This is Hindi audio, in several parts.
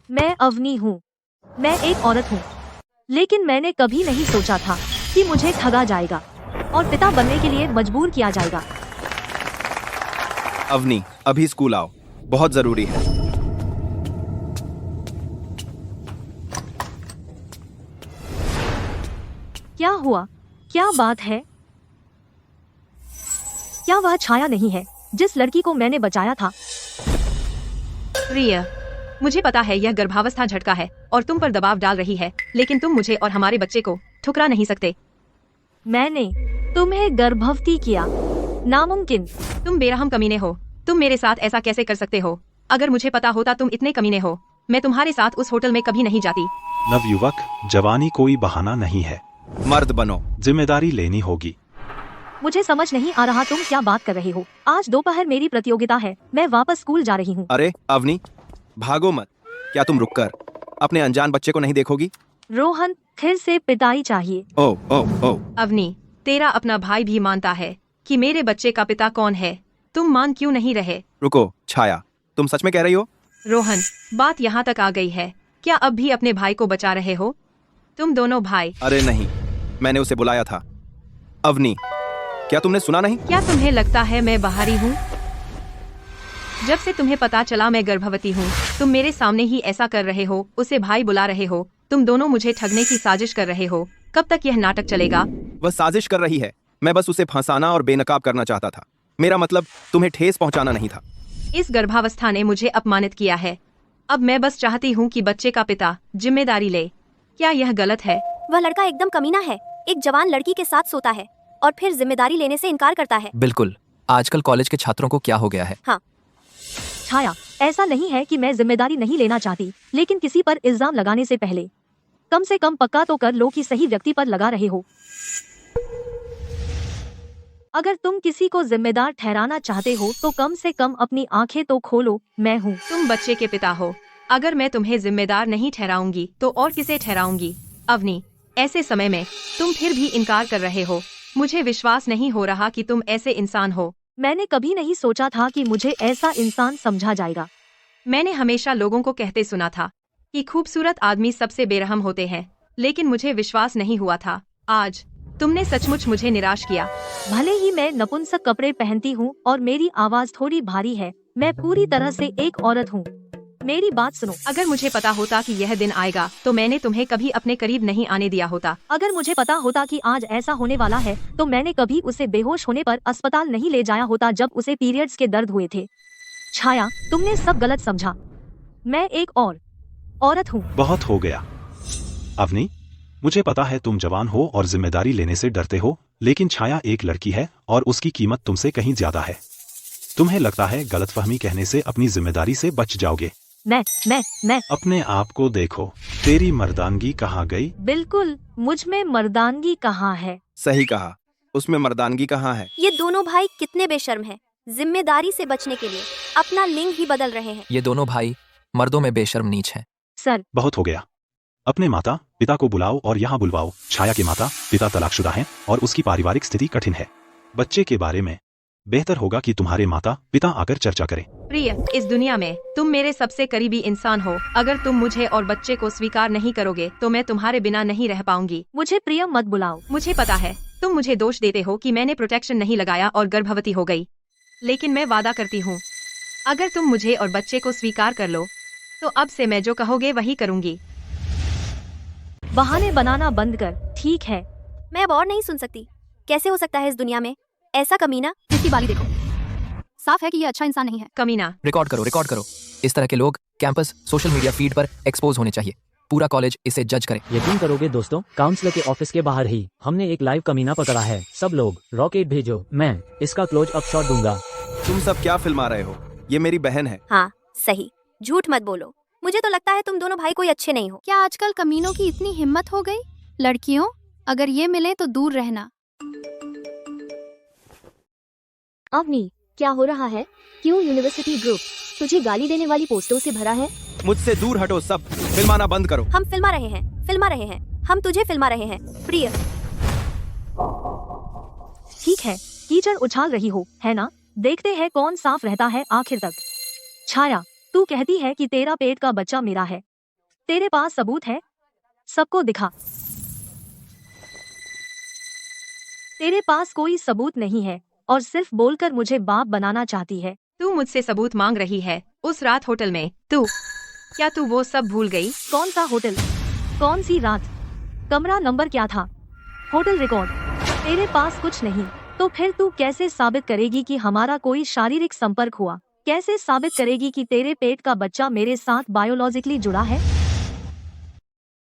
मैं अवनी हूँ। मैं एक औरत हूँ, लेकिन मैंने कभी नहीं सोचा था कि मुझे ठगा जाएगा और पिता बनने के लिए मजबूर किया जाएगा। अवनी, अभी स्कूल आओ, बहुत जरूरी है। क्या हुआ? क्या बात है? क्या वह छाया नहीं है जिस लड़की को मैंने बचाया था? प्रिय, मुझे पता है यह गर्भावस्था झटका है और तुम पर दबाव डाल रही है, लेकिन तुम मुझे और हमारे बच्चे को ठुकरा नहीं सकते। मैंने तुम्हें गर्भवती किया। नामुमकिन। तुम बेरहम कमीने हो। तुम मेरे साथ ऐसा कैसे कर सकते हो? अगर मुझे पता होता तुम इतने कमीने हो, मैं तुम्हारे साथ उस होटल में कभी नहीं जाती। नवयुवक, जवानी कोई बहाना नहीं है। मर्द बनो। जिम्मेदारी लेनी होगी। मुझे समझ नहीं आ रहा तुम क्या बात कर रहे हो। आज दोपहर मेरी प्रतियोगिता है, मैं वापस स्कूल जा रही हूँ। अरे अवनी, भागो मत। क्या तुम रुककर अपने अनजान बच्चे को नहीं देखोगी? रोहन, फिर से पिटाई चाहिए। ओ ओ ओ अवनी, तेरा अपना भाई भी मानता है कि मेरे बच्चे का पिता कौन है। तुम मान क्यों नहीं रहे? रुको छाया, तुम सच में कह रही हो? रोहन, बात यहाँ तक आ गई है, क्या अब भी अपने भाई को बचा रहे हो? तुम दोनों भाई। अरे नहीं, मैंने उसे बुलाया था। अवनी, क्या तुमने सुना नहीं? क्या तुम्हें लगता है मैं बाहरी हूँ? जब से तुम्हें पता चला मैं गर्भवती हूँ, तुम मेरे सामने ही ऐसा कर रहे हो, उसे भाई बुला रहे हो। तुम दोनों मुझे ठगने की साजिश कर रहे हो। कब तक यह नाटक चलेगा? वह साजिश कर रही है। मैं बस उसे फंसाना और बेनकाब करना चाहता था। मेरा मतलब तुम्हें ठेस पहुंचाना नहीं था। इस गर्भावस्था ने मुझे अपमानित किया है। अब मैं बस चाहती हूँ कि बच्चे का पिता जिम्मेदारी ले। क्या यह गलत है? वह लड़का एकदम कमीना है। एक जवान लड़की के साथ सोता है और फिर जिम्मेदारी लेने से इनकार करता है। बिल्कुल। आजकल कॉलेज के छात्रों को क्या हो गया है? हाँ, छाया, ऐसा नहीं है कि मैं जिम्मेदारी नहीं लेना चाहती, लेकिन किसी पर इल्जाम लगाने से पहले कम से कम पक्का तो कर लो कि सही व्यक्ति पर लगा रहे हो। अगर तुम किसी को जिम्मेदार ठहराना चाहते हो तो कम से कम अपनी आंखें तो खोलो। मैं हूँ। तुम बच्चे के पिता हो। अगर मैं तुम्हें जिम्मेदार नहीं ठहराऊंगी तो और किसे ठहराऊंगी? अवनी, ऐसे समय में तुम फिर भी इनकार कर रहे हो। मुझे विश्वास नहीं हो रहा कि तुम ऐसे इंसान हो। मैंने कभी नहीं सोचा था कि मुझे ऐसा इंसान समझा जाएगा। मैंने हमेशा लोगों को कहते सुना था कि खूबसूरत आदमी सबसे बेरहम होते हैं, लेकिन मुझे विश्वास नहीं हुआ था। आज तुमने सचमुच मुझे निराश किया। भले ही मैं नपुंसक कपड़े पहनती हूँ और मेरी आवाज थोड़ी भारी है, मैं पूरी तरह से एक औरत हूँ। मेरी बात सुनो। अगर मुझे पता होता कि यह दिन आएगा तो मैंने तुम्हें कभी अपने करीब नहीं आने दिया होता। अगर मुझे पता होता कि आज ऐसा होने वाला है तो मैंने कभी उसे बेहोश होने पर अस्पताल नहीं ले जाया होता जब उसे पीरियड्स के दर्द हुए थे। छाया, तुमने सब गलत समझा। मैं एक और औरत हूँ। बहुत हो गया। अवनी, मुझे पता है तुम जवान हो और जिम्मेदारी लेने से डरते हो, लेकिन छाया एक लड़की है और उसकी कीमत तुमसे कहीं ज्यादा है। तुम्हें लगता है गलतफहमी कहने से अपनी जिम्मेदारी से बच जाओगे। मैं अपने आप को देखो। तेरी मर्दानगी कहाँ गई? बिल्कुल, मुझ में मर्दानगी कहाँ है? सही कहा, उसमें मर्दानगी कहाँ है? ये दोनों भाई कितने बेशर्म हैं। जिम्मेदारी से बचने के लिए अपना लिंग ही बदल रहे हैं। ये दोनों भाई मर्दों में बेशर्म नीच हैं। सर, बहुत हो गया। अपने माता पिता को बुलाओ और यहाँ बुलवाओ। छाया के माता पिता तलाकशुदा हैं और उसकी पारिवारिक स्थिति कठिन है। बच्चे के बारे में बेहतर होगा कि तुम्हारे माता पिता आकर चर्चा करें। प्रिय, इस दुनिया में तुम मेरे सबसे करीबी इंसान हो। अगर तुम मुझे और बच्चे को स्वीकार नहीं करोगे तो मैं तुम्हारे बिना नहीं रह पाऊंगी। मुझे प्रिय मत बुलाओ। मुझे पता है तुम मुझे दोष देते हो कि मैंने प्रोटेक्शन नहीं लगाया और गर्भवती हो गई, लेकिन मैं वादा करती हूँ अगर तुम मुझे और बच्चे को स्वीकार कर लो तो अब से मैं जो कहोगे वही करूँगी। बहाने बनाना बंद कर, ठीक है? मैं अब और नहीं सुन सकती। कैसे हो सकता है इस दुनिया में ऐसा कमीना? इसकी बाली देखो, साफ है कि ये अच्छा इंसान नहीं है। कमीना। रिकॉर्ड करो। इस तरह के लोग कैंपस सोशल मीडिया फीड पर एक्सपोज होने चाहिए। पूरा कॉलेज इसे जज करे। यकीन करोगे दोस्तों, काउंसलर के ऑफिस के बाहर ही हमने एक लाइव कमीना पकड़ा है। सब लोग रॉकेट भेजो, मैं इसका क्लोज अप शॉट दूंगा। तुम सब क्या फिल्मा रहे हो? ये मेरी बहन है। हाँ सही, झूठ मत बोलो। मुझे तो लगता है तुम दोनों भाई कोई अच्छे नहीं हो। क्या आजकल कमीनों की इतनी हिम्मत हो गई? लड़कियों, अगर ये मिले तो दूर रहना। अवनी, क्या हो रहा है? क्यों यूनिवर्सिटी ग्रुप तुझे गाली देने वाली पोस्टों से भरा है? मुझसे दूर हटो सब, फिल्माना बंद करो। हम फिल्मा रहे हैं। हम तुझे फिल्मा रहे हैं। प्रिय, ठीक है, कीचड़ उछाल रही हो, है ना? देखते हैं कौन साफ रहता है आखिर तक। छाया, तू कहती है कि तेरा पेट का बच्चा मेरा है, तेरे पास सबूत है? सबको दिखा। तेरे पास कोई सबूत नहीं है और सिर्फ बोलकर मुझे बाप बनाना चाहती है। तू मुझसे सबूत मांग रही है। उस रात होटल में क्या तू वो सब भूल गई? कौन सा होटल? कौन सी रात? कमरा नंबर क्या था? Hotel record? तेरे पास कुछ नहीं तो फिर तू कैसे साबित करेगी कि हमारा कोई शारीरिक संपर्क हुआ? कैसे साबित करेगी कि तेरे पेट का बच्चा मेरे साथ बायोलॉजिकली जुड़ा है?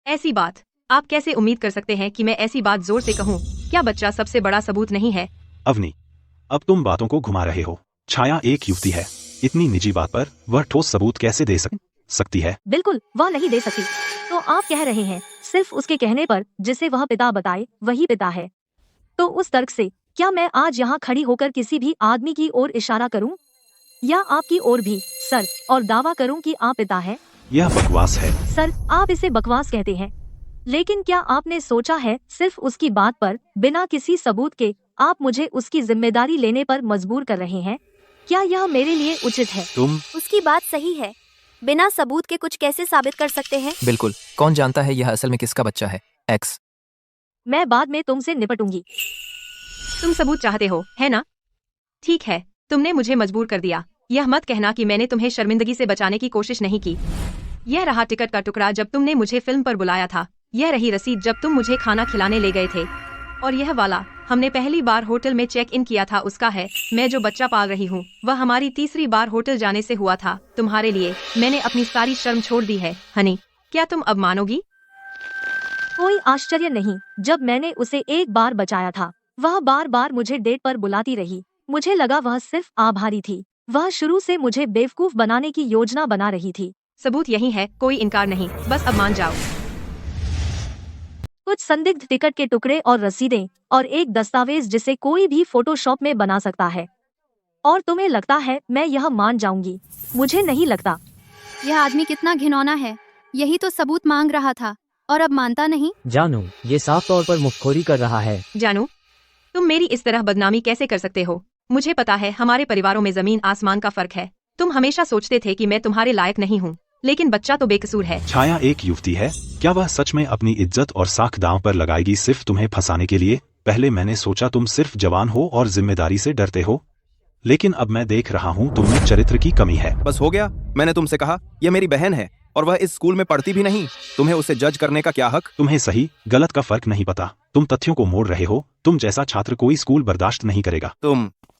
ऐसी बात आप कैसे उम्मीद कर सकते हैं कि मैं ऐसी बात जोर से कहूँ? क्या बच्चा सबसे बड़ा सबूत नहीं है? अवनी, अब तुम बातों को घुमा रहे हो। छाया एक युवती है, इतनी निजी बात पर वह ठोस सबूत कैसे दे सकती है? बिल्कुल वह नहीं दे सकती। तो आप कह रहे हैं सिर्फ उसके कहने पर जिसे वह पिता बताए वही पिता है। तो उस तर्क से क्या मैं आज यहाँ खड़ी होकर किसी भी आदमी की ओर इशारा करूं या आपकी ओर भी सर और दावा करूं कि आप पिता है? यह बकवास है। सर आप इसे बकवास कहते हैं, लेकिन क्या आपने सोचा है सिर्फ उसकी बात पर बिना किसी सबूत के आप मुझे उसकी जिम्मेदारी लेने पर मजबूर कर रहे हैं? क्या यह मेरे लिए उचित है? तुम उसकी बात सही है, बिना सबूत के कुछ कैसे साबित कर सकते हैं? बिल्कुल, कौन जानता है यह असल में किसका बच्चा है? एक्स। मैं बाद में तुमसे निपटूंगी। तुम सबूत चाहते हो, है ना? ठीक है, तुमने मुझे मजबूर कर दिया। यह मत कहना कि मैंने तुम्हें शर्मिंदगी से बचाने की कोशिश नहीं की। यह रहा टिकट का टुकड़ा जब तुमने मुझे फिल्म पर बुलाया था। यह रही रसीद जब तुम मुझे खाना खिलाने ले गए थे। और यह वाला हमने पहली बार होटल में चेक इन किया था उसका है। मैं जो बच्चा पाल रही हूँ वह हमारी तीसरी बार होटल जाने से हुआ था। तुम्हारे लिए मैंने अपनी सारी शर्म छोड़ दी है हनी। क्या तुम अब मानोगी? कोई आश्चर्य नहीं, जब मैंने उसे एक बार बचाया था वह बार बार मुझे डेट पर बुलाती रही। मुझे लगा वह सिर्फ आभारी थी। वह शुरू से मुझे बेवकूफ बनाने की योजना बना रही थी। सबूत यही है, कोई इनकार नहीं, बस अब मान जाओ। कुछ संदिग्ध टिकट के टुकड़े और रसीदें और एक दस्तावेज जिसे कोई भी फोटोशॉप में बना सकता है। और तुम्हें लगता है मैं यह मान जाऊंगी? मुझे नहीं लगता। यह आदमी कितना घिनौना है। यही तो सबूत मांग रहा था और अब मानता नहीं। जानू, ये साफ तौर पर मुफ्तखोरी कर रहा है। जानू, तुम मेरी इस तरह बदनामी कैसे कर सकते हो? मुझे पता है हमारे परिवारों में जमीन आसमान का फर्क है। तुम हमेशा सोचते थे कि मैं तुम्हारे लायक नहीं हूँ, लेकिन बच्चा तो बेकसूर है। छाया एक युवती है, क्या वह सच में अपनी इज्जत और साख दांव पर लगाएगी सिर्फ तुम्हें फंसाने के लिए? पहले मैंने सोचा तुम सिर्फ जवान हो और जिम्मेदारी से डरते हो, लेकिन अब मैं देख रहा हूँ तुम में चरित्र की कमी है। बस हो गया। मैंने तुमसे कहा यह मेरी बहन है और वह इस स्कूल में पढ़ती भी नहीं। तुम्हें उसे जज करने का क्या हक? तुम्हें सही गलत का फर्क नहीं पता। तुम तथ्यों को मोड़ रहे हो। तुम जैसा छात्र कोई स्कूल बर्दाश्त नहीं करेगा।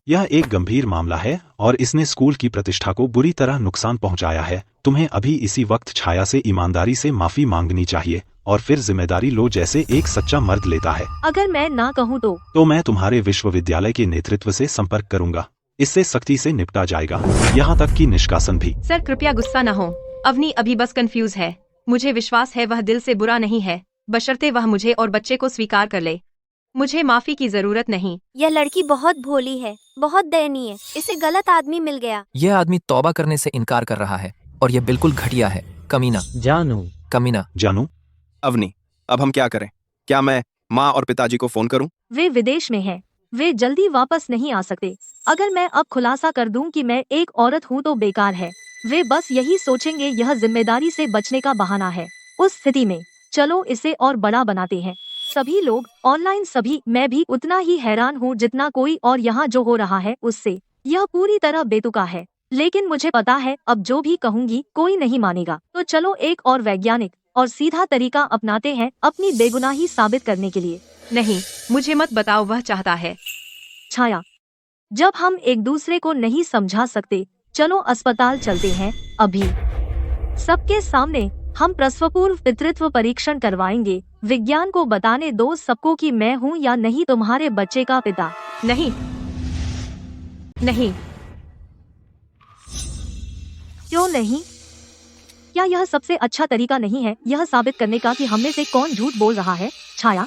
यह एक गंभीर मामला है और इसने स्कूल की प्रतिष्ठा को बुरी तरह नुकसान पहुंचाया है। तुम्हें अभी इसी वक्त छाया से ईमानदारी से माफी मांगनी चाहिए और फिर जिम्मेदारी लो जैसे एक सच्चा मर्द लेता है। अगर मैं ना कहूँ तो मैं तुम्हारे विश्वविद्यालय के नेतृत्व से संपर्क करूंगा। इससे सख्ती से निपटा जाएगा, यहाँ तक कि निष्कासन भी। सर कृपया गुस्सा न हो। अवनी अभी बस कंफ्यूज है। मुझे विश्वास है वह दिल से बुरा नहीं है, बशर्ते वह मुझे और बच्चे को स्वीकार कर ले। मुझे माफी की जरूरत नहीं। यह लड़की बहुत भोली है, बहुत दयनीय। इसे गलत आदमी मिल गया। यह आदमी तौबा करने से इनकार कर रहा है और यह बिल्कुल घटिया है। कमीना। जानू, कमीना। जानू, अवनी, अब हम क्या करें? क्या मैं माँ और पिताजी को फोन करूं? वे विदेश में हैं। वे जल्दी वापस नहीं आ सकते। अगर मैं अब खुलासा कर दूं कि मैं एक औरत हूं तो बेकार है। वे बस यही सोचेंगे यह जिम्मेदारी से बचने का बहाना है। उस स्थिति में चलो इसे और बड़ा बनाते हैं। सभी लोग ऑनलाइन, सभी, मैं भी उतना ही हैरान हूँ जितना कोई और यहाँ जो हो रहा है उससे। यह पूरी तरह बेतुका है, लेकिन मुझे पता है अब जो भी कहूँगी कोई नहीं मानेगा। तो चलो एक और वैज्ञानिक और सीधा तरीका अपनाते हैं अपनी बेगुनाही साबित करने के लिए। नहीं, मुझे मत बताओ वह चाहता है। छाया, जब हम एक दूसरे को नहीं समझा सकते, चलो अस्पताल चलते हैं अभी। सबके सामने हम प्रसवपूर्व पितृत्व परीक्षण करवाएंगे। विज्ञान को बताने दो सबको कि मैं हूँ या नहीं तुम्हारे बच्चे का पिता। नहीं, नहीं। क्यों नहीं? क्या यह सबसे अच्छा तरीका नहीं है यह साबित करने का कि हम में से कौन झूठ बोल रहा है? छाया,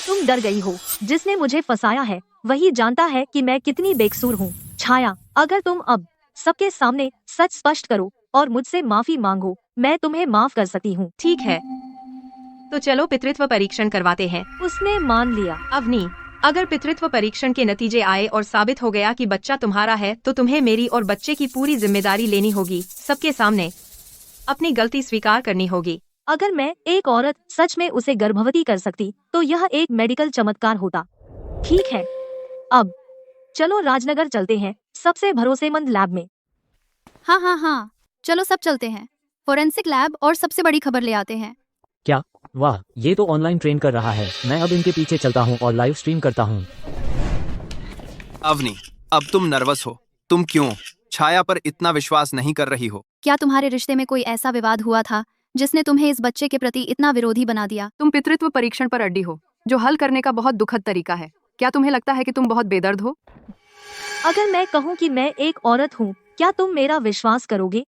तुम डर गई हो। जिसने मुझे फंसाया है वही जानता है कि मैं कितनी बेकसूर हूँ। छाया, अगर तुम अब सबके सामने सच स्पष्ट करो और मुझसे माफी मांगो, मैं तुम्हें माफ कर सकती हूँ। ठीक है, तो चलो पितृत्व परीक्षण करवाते हैं। उसने मान लिया। अवनी, अगर पितृत्व परीक्षण के नतीजे आए और साबित हो गया कि बच्चा तुम्हारा है तो तुम्हें मेरी और बच्चे की पूरी जिम्मेदारी लेनी होगी, सबके सामने। अपनी गलती स्वीकार करनी होगी। अगर मैं एक औरत सच में उसे गर्भवती कर सकती तो यह एक मेडिकल चमत्कार होता। ठीक है, अब चलो राजनगर चलते हैं, सबसे भरोसेमंद लैब में। हाँ हाँ हाँ, चलो सब चलते हैं। फोरेंसिक लैब और सबसे बड़ी खबर ले आते हैं। क्या? वाह, ये तो ऑनलाइन ट्रेन कर रहा है। मैं अब इनके पीछे चलता हूँ और लाइव स्ट्रीम करता हूँ। अवनी, अब तुम नर्वस हो। तुम क्यों छाया पर इतना विश्वास नहीं कर रही हो? क्या तुम्हारे रिश्ते में कोई ऐसा विवाद हुआ था जिसने तुम्हें इस बच्चे के प्रति इतना विरोधी बना दिया? तुम पितृत्व परीक्षण पर अड्डी हो, जो हल करने का बहुत दुखद तरीका है। क्या तुम्हें लगता है कि तुम बहुत बेदर्द हो? अगर मैं कहूँ कि मैं एक औरत हूँ, क्या तुम मेरा विश्वास करोगे?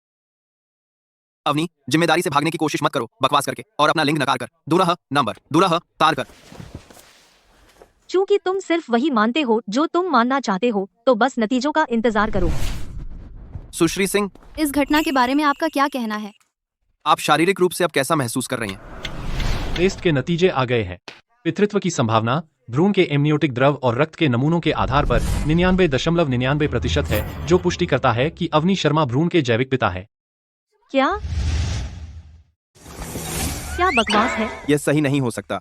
अवनी, जिम्मेदारी से भागने की कोशिश मत करो बकवास करके और अपना लिंग नकार कर। दूल्हा नंबर, दूल्हा तार कर। चूंकि तुम सिर्फ वही मानते हो जो तुम मानना चाहते हो, तो बस नतीजों का इंतजार करो। सुश्री सिंह, इस घटना के बारे में आपका क्या कहना है? आप शारीरिक रूप से अब कैसा महसूस कर रही हैं? टेस्ट के नतीजे आ गए हैं। पितृत्व की संभावना भ्रूण के एमनियोटिक द्रव और रक्त के नमूनों के आधार पर 99.99% है, जो पुष्टि करता है कि अवनी शर्मा भ्रूण के जैविक पिता है। क्या बकवास है? यह सही नहीं हो सकता।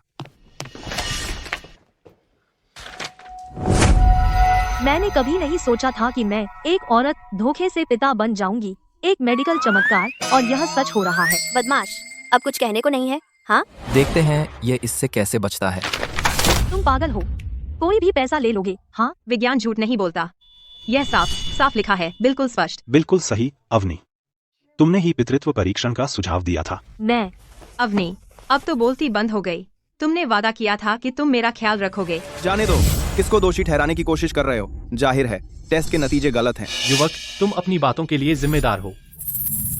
मैंने कभी नहीं सोचा था कि मैं एक औरत धोखे से पिता बन जाऊंगी। एक मेडिकल चमत्कार, और यह सच हो रहा है। बदमाश, अब कुछ कहने को नहीं है? हाँ, देखते हैं ये इससे कैसे बचता है। तुम पागल हो, कोई भी पैसा ले लोगे? हाँ, विज्ञान झूठ नहीं बोलता। यह साफ साफ लिखा है, बिल्कुल स्पष्ट। बिल्कुल सही अवनी, तुमने ही पितृत्व परीक्षण का सुझाव दिया था। मैं अवनी, अब तो बोलती बंद हो गई। तुमने वादा किया था कि तुम मेरा ख्याल रखोगे। जाने दो, किसको दोषी ठहराने की कोशिश कर रहे हो? जाहिर है टेस्ट के नतीजे गलत हैं। युवक, तुम अपनी बातों के लिए जिम्मेदार हो।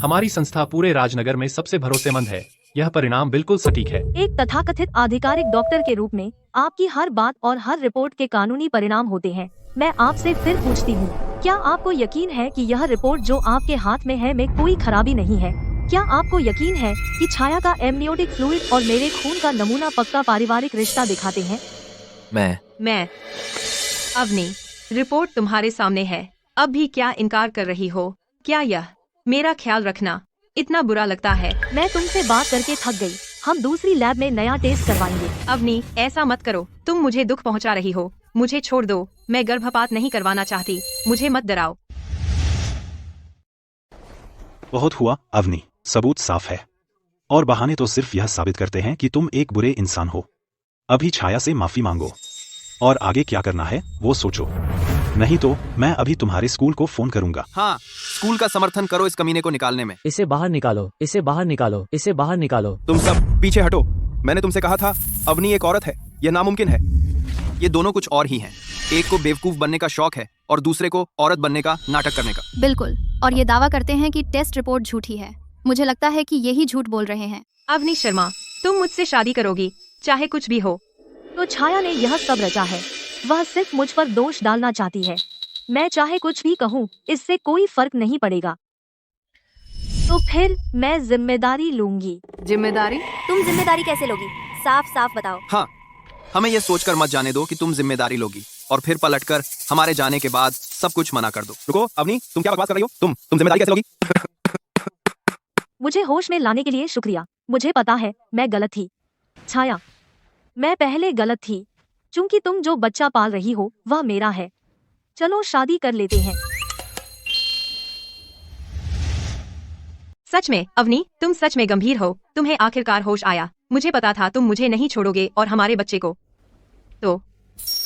हमारी संस्था पूरे राजनगर में सबसे भरोसेमंद है। यह परिणाम बिल्कुल सटीक है। एक तथाकथित आधिकारिक डॉक्टर के रूप में आपकी हर बात और हर रिपोर्ट के कानूनी परिणाम होते हैं। मैं आपसे फिर पूछती हूँ, क्या आपको यकीन है कि यह रिपोर्ट जो आपके हाथ में है में कोई खराबी नहीं है? क्या आपको यकीन है कि छाया का एमनियोटिक फ्लूइड और मेरे खून का नमूना पक्का पारिवारिक रिश्ता दिखाते हैं? मैं अवनी, रिपोर्ट तुम्हारे सामने है। अब भी क्या इनकार कर रही हो? क्या यह मेरा ख्याल रखना इतना बुरा लगता है? मैं तुमसे बात करके थक गई। हम दूसरी लैब में नया टेस्ट करवाएंगे। अवनी, ऐसा मत करो। तुम मुझे दुख पहुंचा रही हो। मुझे छोड़ दो। मैं गर्भपात नहीं करवाना चाहती। मुझे मत डराओ। बहुत हुआ अवनी, सबूत साफ है और बहाने तो सिर्फ यह साबित करते हैं कि तुम एक बुरे इंसान हो। अभी छाया से माफी मांगो और आगे क्या करना है वो सोचो, नहीं तो मैं अभी तुम्हारे स्कूल को फोन करूंगा। हाँ, स्कूल का समर्थन करो इस कमीने को निकालने में। इसे बाहर निकालो, इसे बाहर निकालो, इसे बाहर निकालो। तुम सब पीछे हटो। मैंने तुमसे कहा था अवनी एक औरत है, यह नामुमकिन है। ये दोनों कुछ और ही हैं। एक को बेवकूफ बनने का शौक है और दूसरे को औरत बनने का नाटक करने का। बिल्कुल, और ये दावा करते हैं कि टेस्ट रिपोर्ट झूठी है। मुझे लगता है कि यही झूठ बोल रहे हैं। अवनी शर्मा, तुम मुझसे शादी करोगी चाहे कुछ भी हो। तो छाया ने यह सब रचा है। वह सिर्फ मुझ पर दोष डालना चाहती है। मैं चाहे कुछ भी कहूँ, इससे कोई फर्क नहीं पड़ेगा। तो फिर मैं जिम्मेदारी लूंगी। जिम्मेदारी? तुम जिम्मेदारी कैसे लोगी? साफ साफ बताओ। हाँ, हमें यह सोचकर मत जाने दो कि तुम जिम्मेदारी लोगी और फिर पलटकर हमारे जाने के बाद सब कुछ मना कर दो। रुको अवनी, तुम क्या बकवास कर रही हो? तुम जिम्मेदारी कैसे लोगी? मुझे होश में लाने के लिए शुक्रिया। मुझे पता है मैं गलत थी। छाया, मैं पहले गलत थी। चूंकि तुम जो बच्चा पाल रही हो वह मेरा है। चलो शादी कर लेते हैं। सच में अवनी, तुम सच में गंभीर हो। तुम्हें आखिरकार होश आया। मुझे पता था तुम मुझे नहीं छोड़ोगे और हमारे बच्चे को। तो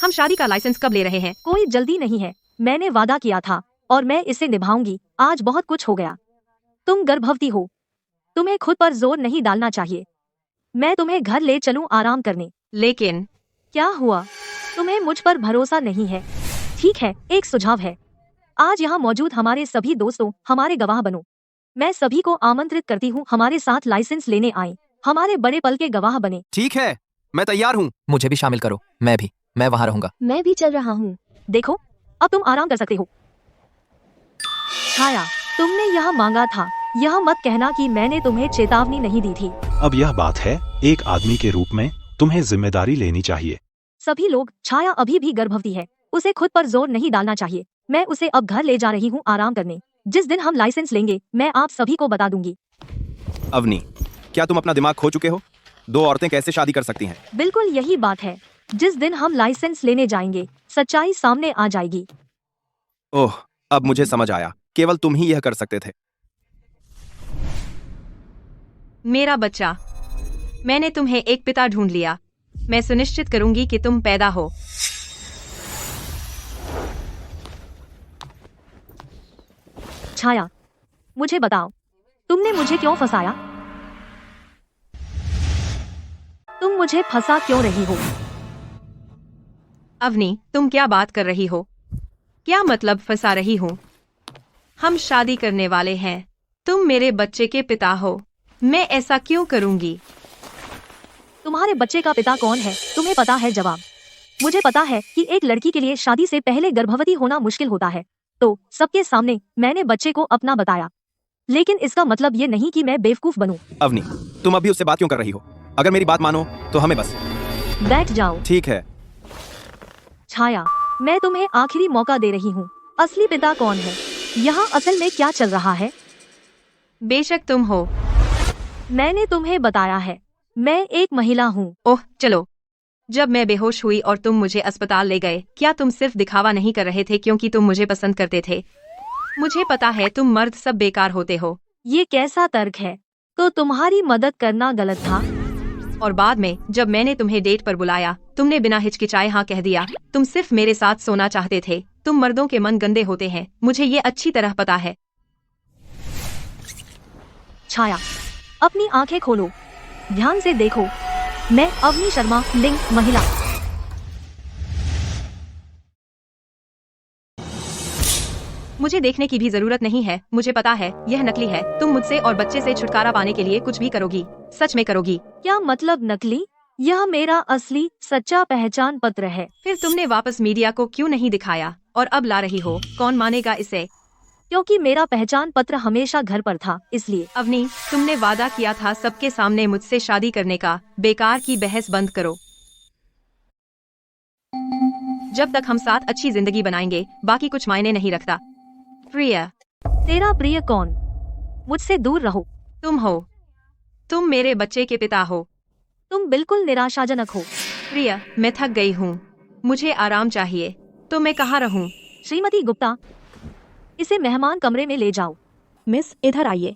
हम शादी का लाइसेंस कब ले रहे हैं? कोई जल्दी नहीं है। मैंने वादा किया था और मैं इसे निभाऊंगी। आज बहुत कुछ हो गया। तुम गर्भवती हो। तुम्हें खुद पर जोर नहीं डालना चाहिए। मैं तुम्हें घर ले चलूं आराम करने। लेकिन क्या हुआ? तुम्हें मुझ पर भरोसा नहीं है? ठीक है, एक सुझाव है। आज यहाँ मौजूद हमारे सभी दोस्तों हमारे गवाह बनो। मैं सभी को आमंत्रित करती हूँ हमारे साथ लाइसेंस लेने आए। हमारे बड़े पल के गवाह बने। ठीक है, मैं तैयार हूँ। मुझे भी शामिल करो। मैं वहां रहूंगा। मैं भी चल रहा हूँ। देखो, अब तुम आराम कर सकते हो। छाया, तुमने यह मांगा था। यह मत कहना कि मैंने तुम्हें चेतावनी नहीं दी थी। अब यह बात है, एक आदमी के रूप में तुम्हें जिम्मेदारी लेनी चाहिए। सभी लोग, छाया अभी भी गर्भवती है। उसे खुद पर जोर नहीं डालना चाहिए। मैं उसे अब घर ले जा रही हूँ आराम करने। जिस दिन हम लाइसेंस लेंगे मैं आप सभी को बता दूंगी। अवनी, क्या तुम अपना दिमाग खो चुके हो? दो औरतें कैसे शादी कर सकती हैं? बिल्कुल यही बात है। जिस दिन हम लाइसेंस लेने जाएंगे सच्चाई सामने आ जाएगी। ओह, अब मुझे समझ आया, केवल तुम ही यह कर सकते थे। मेरा बच्चा, मैंने तुम्हें एक पिता ढूंढ लिया। मैं सुनिश्चित करूंगी कि तुम पैदा हो। छाया, मुझे बताओ, तुमने मुझे क्यों फंसाया? तुम मुझे फंसा क्यों रही हो? अवनी, तुम क्या बात कर रही हो? क्या मतलब फंसा रही हूँ? हम शादी करने वाले हैं। तुम मेरे बच्चे के पिता हो। मैं ऐसा क्यों करूंगी? तुम्हारे बच्चे का पिता कौन है? तुम्हें पता है जवाब। मुझे पता है कि एक लड़की के लिए शादी से पहले गर्भवती होना मुश्किल होता है, तो सबके सामने मैंने बच्चे को अपना बताया। लेकिन इसका मतलब ये नहीं कि मैं बेवकूफ बनूं। अवनी, तुम अभी उससे बात क्यों कर रही हो? अगर मेरी बात मानो तो हमें बस। बैठ जाओ। ठीक है। छाया, मैं तुम्हें आखिरी मौका दे रही हूँ। असली पिता कौन है? यहाँ असल में क्या चल रहा है? बेशक तुम हो। मैंने तुम्हें बताया है, मैं एक महिला हूँ। ओह चलो, जब मैं बेहोश हुई और तुम मुझे अस्पताल ले गए, क्या तुम सिर्फ दिखावा नहीं कर रहे थे क्योंकि तुम मुझे पसंद करते थे? मुझे पता है तुम मर्द सब बेकार होते हो। ये कैसा तर्क है? तो तुम्हारी मदद करना गलत था? और बाद में जब मैंने तुम्हें डेट पर बुलाया, तुमने बिना हिचकिचाए हाँ कह दिया। तुम सिर्फ मेरे साथ सोना चाहते थे। तुम मर्दों के मन गंदे होते हैं, मुझे ये अच्छी तरह पता है। छाया, अपनी आंखें खोलो, ध्यान से देखो। मैं अवनी शर्मा, लिंग महिला। मुझे देखने की भी जरूरत नहीं है, मुझे पता है यह नकली है। तुम मुझसे और बच्चे से छुटकारा पाने के लिए कुछ भी करोगी, सच में करोगी। क्या मतलब नकली? यह मेरा असली सच्चा पहचान पत्र है। फिर तुमने वापस मीडिया को क्यों नहीं दिखाया और अब ला रही हो? कौन मानेगा इसे? क्योंकि मेरा पहचान पत्र हमेशा घर पर था, इसलिए। अवनी, तुमने वादा किया था सबके सामने मुझसे शादी करने का। बेकार की बहस बंद करो। जब तक हम साथ अच्छी जिंदगी बनाएंगे, बाकी कुछ मायने नहीं रखता। प्रिय। तेरा प्रिय कौन? मुझसे दूर रहो। तुम हो। तुम मेरे बच्चे के पिता हो। तुम बिल्कुल निराशाजनक हो। प्रिय, मैं थक गई हूँ, मुझे आराम चाहिए। तो मैं कहाँ रहूँ? श्रीमती गुप्ता, इसे मेहमान कमरे में ले जाओ। मिस, इधर आइए।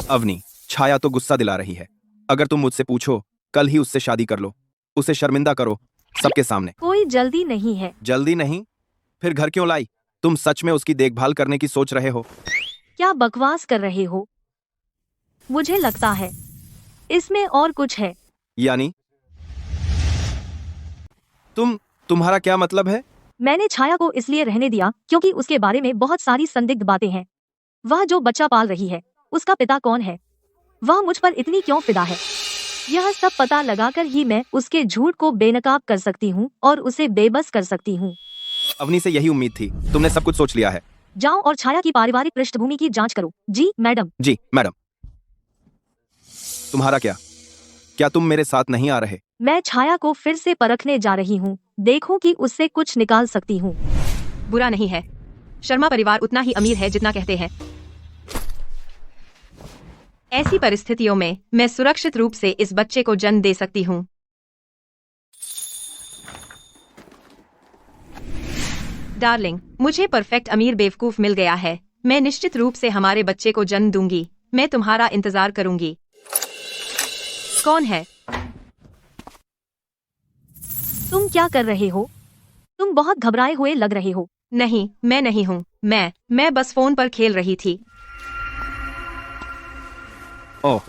अवनी, छाया तो गुस्सा दिला रही है। अगर तुम मुझसे पूछो, कल ही उससे शादी कर लो। उसे शर्मिंदा करो सबके सामने। कोई जल्दी नहीं है। जल्दी नहीं? फिर घर क्यों लाई? तुम सच में उसकी देखभाल करने की सोच रहे हो? क्या बकवास कर रहे हो? मुझे लगता है इसमें और कुछ है। यानी? तुम्हारा क्या मतलब है? मैंने छाया को इसलिए रहने दिया क्योंकि उसके बारे में बहुत सारी संदिग्ध बातें हैं। वह जो बच्चा पाल रही है, उसका पिता कौन है? वह मुझ पर इतनी क्यों फिदा है? यह सब पता लगाकर ही मैं उसके झूठ को बेनकाब कर सकती हूँ और उसे बेबस कर सकती हूँ। अवनी से यही उम्मीद थी। तुमने सब कुछ सोच लिया है। जाओ और छाया की पारिवारिक पृष्ठभूमि की जांच करो। जी मैडम। जी मैडम। तुम्हारा क्या? क्या तुम मेरे साथ नहीं आ रहे? मैं छाया को फिर से परखने जा रही हूँ, देखूं कि उससे कुछ निकाल सकती हूँ। बुरा नहीं है, शर्मा परिवार उतना ही अमीर है जितना कहते हैं। ऐसी परिस्थितियों में मैं सुरक्षित रूप से इस बच्चे को जन्म दे सकती हूँ। डार्लिंग, मुझे परफेक्ट अमीर बेवकूफ मिल गया है। मैं निश्चित रूप से हमारे बच्चे को जन्म दूंगी। मैं तुम्हारा इंतजार करूंगी। कौन है? तुम क्या कर रहे हो? तुम बहुत घबराए हुए लग रहे हो। नहीं, मैं नहीं हूँ। मैं बस फोन पर खेल रही थी। ओह,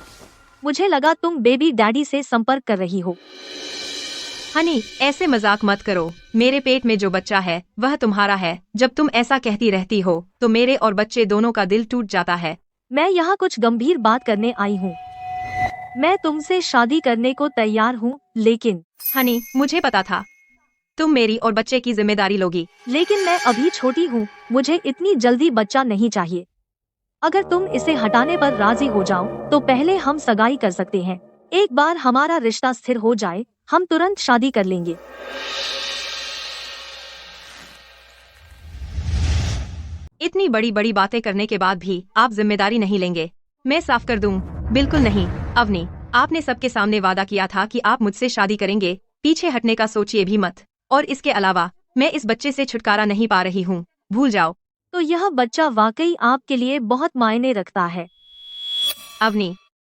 मुझे लगा तुम बेबी डैडी से संपर्क कर रही हो। हनी, ऐसे मजाक मत करो। मेरे पेट में जो बच्चा है वह तुम्हारा है। जब तुम ऐसा कहती रहती हो तो मेरे और बच्चे दोनों का दिल टूट जाता है। मैं यहाँ कुछ गंभीर बात करने आई हूँ। मैं तुमसे शादी करने को तैयार हूँ, लेकिन। हनी, मुझे पता था तुम मेरी और बच्चे की जिम्मेदारी लोगी। लेकिन मैं अभी छोटी हूँ, मुझे इतनी जल्दी बच्चा नहीं चाहिए। अगर तुम इसे हटाने पर राजी हो जाओ तो पहले हम सगाई कर सकते हैं। एक बार हमारा रिश्ता स्थिर हो जाए, हम तुरंत शादी कर लेंगे। इतनी बड़ी बड़ी बातें करने के बाद भी आप जिम्मेदारी नहीं लेंगे? मैं साफ कर दूं, बिल्कुल नहीं। अवनी, आपने सबके सामने वादा किया था कि आप मुझसे शादी करेंगे, पीछे हटने का सोचिए भी मत। और इसके अलावा मैं इस बच्चे से छुटकारा नहीं पा रही हूँ, भूल जाओ। तो यह बच्चा वाकई आपके लिए बहुत मायने रखता है। अवनी,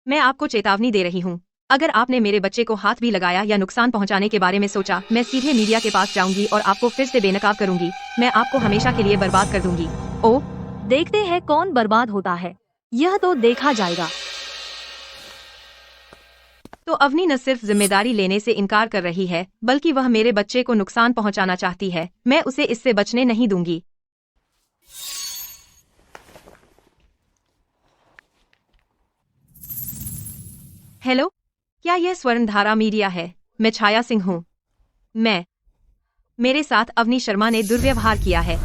मैं आपको चेतावनी दे रही हूँ, अगर आपने मेरे बच्चे को हाथ भी लगाया या नुकसान पहुँचाने के बारे में सोचा, मैं सीधे मीडिया के पास जाऊंगी और आपको फिर से बेनकाब करूंगी। मैं आपको हमेशा के लिए बर्बाद कर दूंगी। ओ, देखते हैं कौन बर्बाद होता है, यह तो देखा जाएगा। तो अवनी न सिर्फ जिम्मेदारी लेने से इनकार कर रही है, बल्कि वह मेरे बच्चे को नुकसान पहुंचाना चाहती है। मैं उसे इससे बचने नहीं दूंगी। हेलो, क्या यह स्वर्णधारा मीडिया है? मैं छाया सिंह हूँ। मेरे साथ अवनी शर्मा ने दुर्व्यवहार किया है।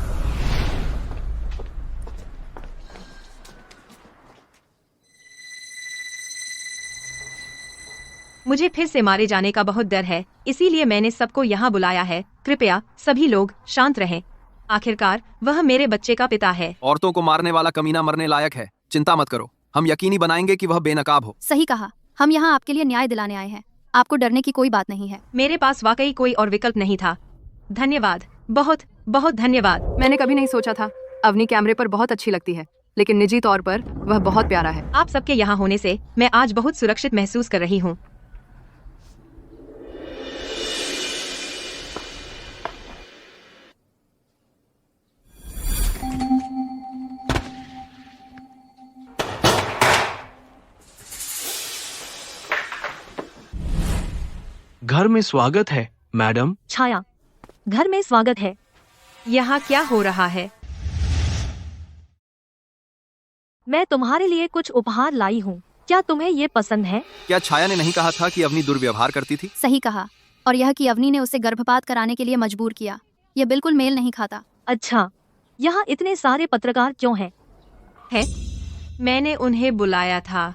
मुझे फिर से मारे जाने का बहुत डर है, इसीलिए मैंने सबको यहाँ बुलाया है। कृपया सभी लोग शांत रहें। आखिरकार वह मेरे बच्चे का पिता है। औरतों को मारने वाला कमीना मरने लायक है। चिंता मत करो, हम यकीनी बनाएंगे कि वह बेनकाब हो। सही कहा, हम यहाँ आपके लिए न्याय दिलाने आए हैं। आपको डरने की कोई बात नहीं है। मेरे पास वाकई कोई और विकल्प नहीं था। धन्यवाद, बहुत बहुत धन्यवाद। मैंने कभी नहीं सोचा था। अवनी कैमरे पर बहुत अच्छी लगती है, लेकिन निजी तौर पर वह बहुत प्यारा है। आप सबके यहाँ होने से मैं आज बहुत सुरक्षित महसूस कर रही हूँ। घर में स्वागत है, मैडम। छाया, घर में स्वागत है। यहाँ क्या हो रहा है? मैं तुम्हारे लिए कुछ उपहार लाई हूँ, क्या तुम्हें ये पसंद है? क्या छाया ने नहीं कहा था कि अवनी दुर्व्यवहार करती थी? सही कहा, और यह कि अवनी ने उसे गर्भपात कराने के लिए मजबूर किया। यह बिल्कुल मेल नहीं खाता। अच्छा, यहाँ इतने सारे पत्रकार क्यों हैं? मैंने उन्हें बुलाया था।